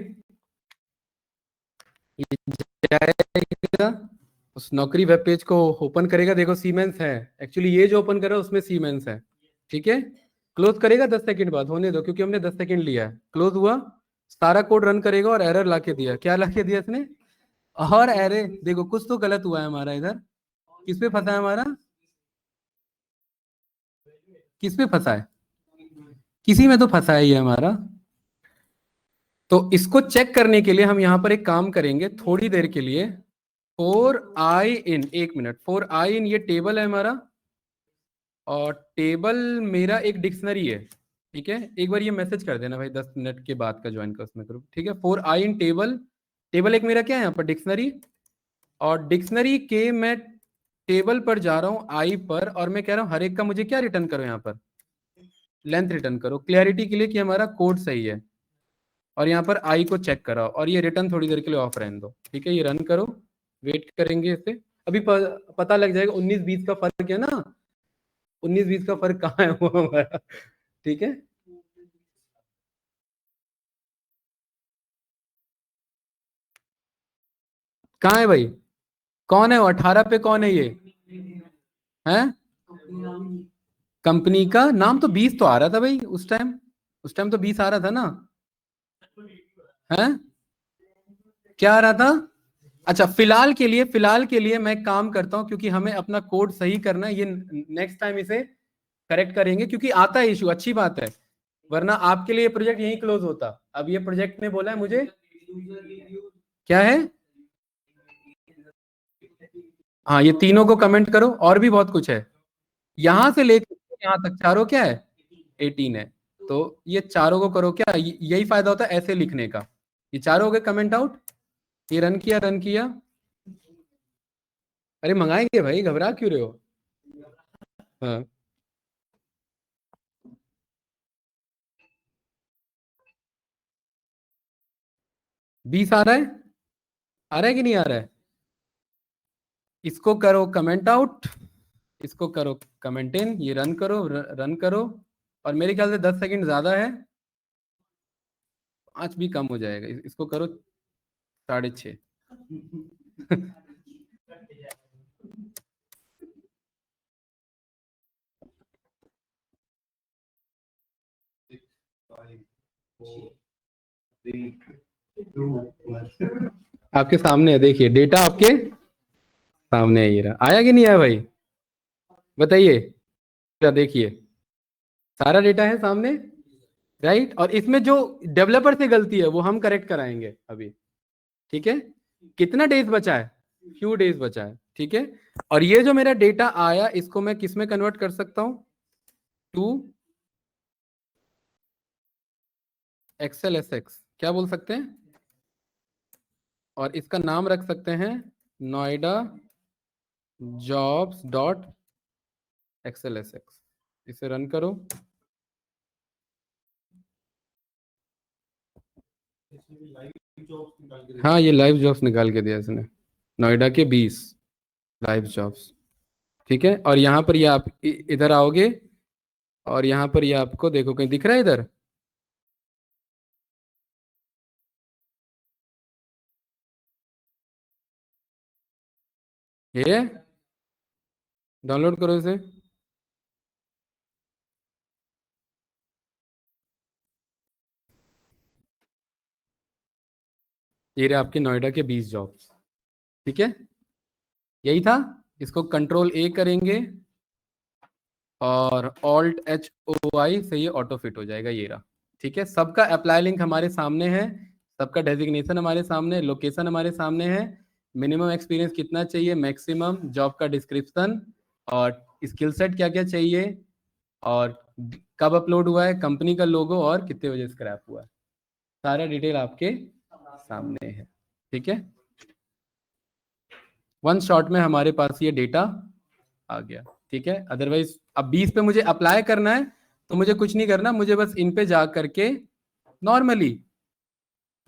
ये जाएगा, उस नौकरी वेब पेज को ओपन करेगा। देखो सीमेंस है, एक्चुअली ये जो ओपन कर रहा है उसमें सीमेंस है, ठीक है। क्लोज करेगा 10 सेकंड बाद, होने दो क्योंकि हमने 10 सेकंड लिया है। क्लोज हुआ, सारा कोड रन करेगा और एरर लाके दिया। क्या लाके दिया इसने, और एरर, देखो कुछ तो गलत हुआ है हमारा इधर। किस पे फंसा है हमारा, किस पे फंसा है, किसी में तो फंसा है ये हमारा। तो इसको चेक करने के लिए हम यहां पर एक काम करेंगे थोड़ी देर के लिए। फोर आई इन, एक मिनट, फोर आई इन ये टेबल है हमारा, और टेबल मेरा एक डिक्शनरी है, ठीक है। एक बार ये मैसेज कर देना भाई, 10 मिनट के बाद का ज्वाइन का उसमें ग्रुप, ठीक है। फोर आई इन टेबल, टेबल एक मेरा क्या है यहाँ पर, डिक्शनरी, और डिक्शनरी के मैं टेबल पर जा रहा हूँ आई पर, और मैं कह रहा हूँ हर एक का मुझे क्या रिटर्न करो, यहाँ पर लेंथ रिटर्न करो, क्लियरिटी के लिए कि हमारा कोड सही है। और यहाँ पर आई को चेक कराओ, और ये रिटर्न थोड़ी देर के लिए ऑफ रहने दो, ठीक है। ये रन करो, वेट करेंगे इसे। अभी पता लग जाएगा, 19-20 का फर्क है ना, 19-20 का फर्क कहाँ है वो हमारा, ठीक है। कहाँ है भाई, कौन है वो 18 पे, कौन है ये, है कंपनी का नाम, तो 20 तो आ रहा था भाई उस टाइम, उस टाइम तो 20 आ रहा था ना, है क्या आ रहा था। अच्छा, फिलहाल के लिए, फिलहाल के लिए मैं काम करता हूं, क्योंकि हमें अपना कोड सही करना है। ये नेक्स्ट टाइम इसे करेक्ट करेंगे, क्योंकि आता है इशू, अच्छी बात है, वरना आपके लिए प्रोजेक्ट यहीं क्लोज होता। अब ये प्रोजेक्ट ने बोला है मुझे, क्या है, हाँ ये तीनों को कमेंट करो, और भी बहुत कुछ है, यहां से लेकर यहां तक चारों क्या है, 18 है। तो ये चारों को करो, क्या यही फायदा होता है ऐसे लिखने का। ये चारों हो गए कमेंट आउट, ये रन किया, रन किया। अरे मंगाएंगे भाई, घबरा क्यों रहे हो। हाँ 20 आ रहा है, आ रहा है कि नहीं आ रहा है। इसको करो कमेंट आउट, इसको करो कमेंट इन, ये रन करो, रन करो। और मेरे ख्याल से 10 सेकंड ज्यादा है, 5 भी कम हो जाएगा, इसको करो 6.5। आपके सामने है, देखिए डेटा आपके सामने है, ये रहा। आया कि नहीं आया भाई, बताइए। देखिए सारा डेटा है सामने, राइट। और इसमें जो डेवलपर से गलती है वो हम करेक्ट कराएंगे अभी, ठीक है। कितना डेज बचा है, फ्यू डेज बचा है, ठीक है। और ये जो मेरा डेटा आया इसको मैं किस में कन्वर्ट कर सकता हूं, टू एक्सेल एसएक्स, क्या बोल सकते हैं, और इसका नाम रख सकते हैं Noida jobs dot excel SX. इसे रन करो। हाँ ये लाइव जॉब्स निकाल के दिया इसने, नोएडा के 20 लाइव जॉब्स, ठीक है। और यहाँ पर ये आप इधर आओगे और यहाँ पर ये आपको देखो कहीं दिख रहा है इधर, ये डाउनलोड करो इसे। ये रहे आपके नोएडा के 20 जॉब्स, ठीक है। यही था। इसको कंट्रोल ए करेंगे और ऑल्ट एच ओ आई से ये ऑटो फिट हो जाएगा, ये रहा, ठीक है। सबका अप्लाई लिंक हमारे सामने है, सबका डेजिग्नेशन हमारे सामने, लोकेशन हमारे सामने है, मिनिमम एक्सपीरियंस कितना चाहिए, मैक्सिमम, जॉब का डिस्क्रिप्शन, और स्किल सेट क्या क्या चाहिए, और कब अपलोड हुआ है, कंपनी का लोगो, और कितने बजे स्क्रैप हुआ है, सारा डिटेल आपके सामने है, ठीक है। वन शॉट में हमारे पास ये डेटा आ गया, ठीक है। अदरवाइज अब 20 पे मुझे अप्लाई करना है तो मुझे कुछ नहीं करना, मुझे बस इन पे जा करके नॉर्मली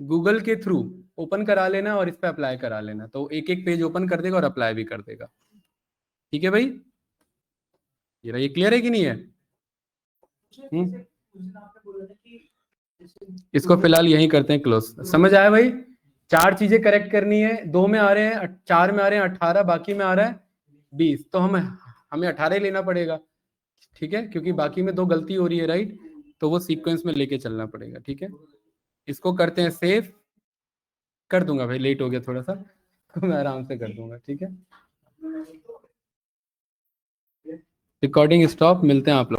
गूगल के थ्रू ओपन करा लेना और इस पे अप्लाई करा लेना, तो एक एक पेज ओपन कर देगा और अप्लाई भी कर देगा, ठीक है भाई। ये क्लियर है कि नहीं है? इसको फिलहाल यही करते हैं क्लोज। समझ आया भाई? 4 चीजें करेक्ट करनी है, 2 में आ रहे हैं, 4 में आ रहे हैं 18, बाकी में आ रहा है 20, तो हमें 18 ही लेना पड़ेगा, ठीक है, क्योंकि बाकी में 2 गलती हो रही है, राइट। तो वो सीक्वेंस में लेके चलना पड़ेगा, ठीक है। इसको करते हैं सेव, कर दूंगा भाई, लेट हो गया थोड़ा सा तो मैं आराम से कर दूंगा, ठीक है। रिकॉर्डिंग स्टॉप, मिलते हैं आप लोग।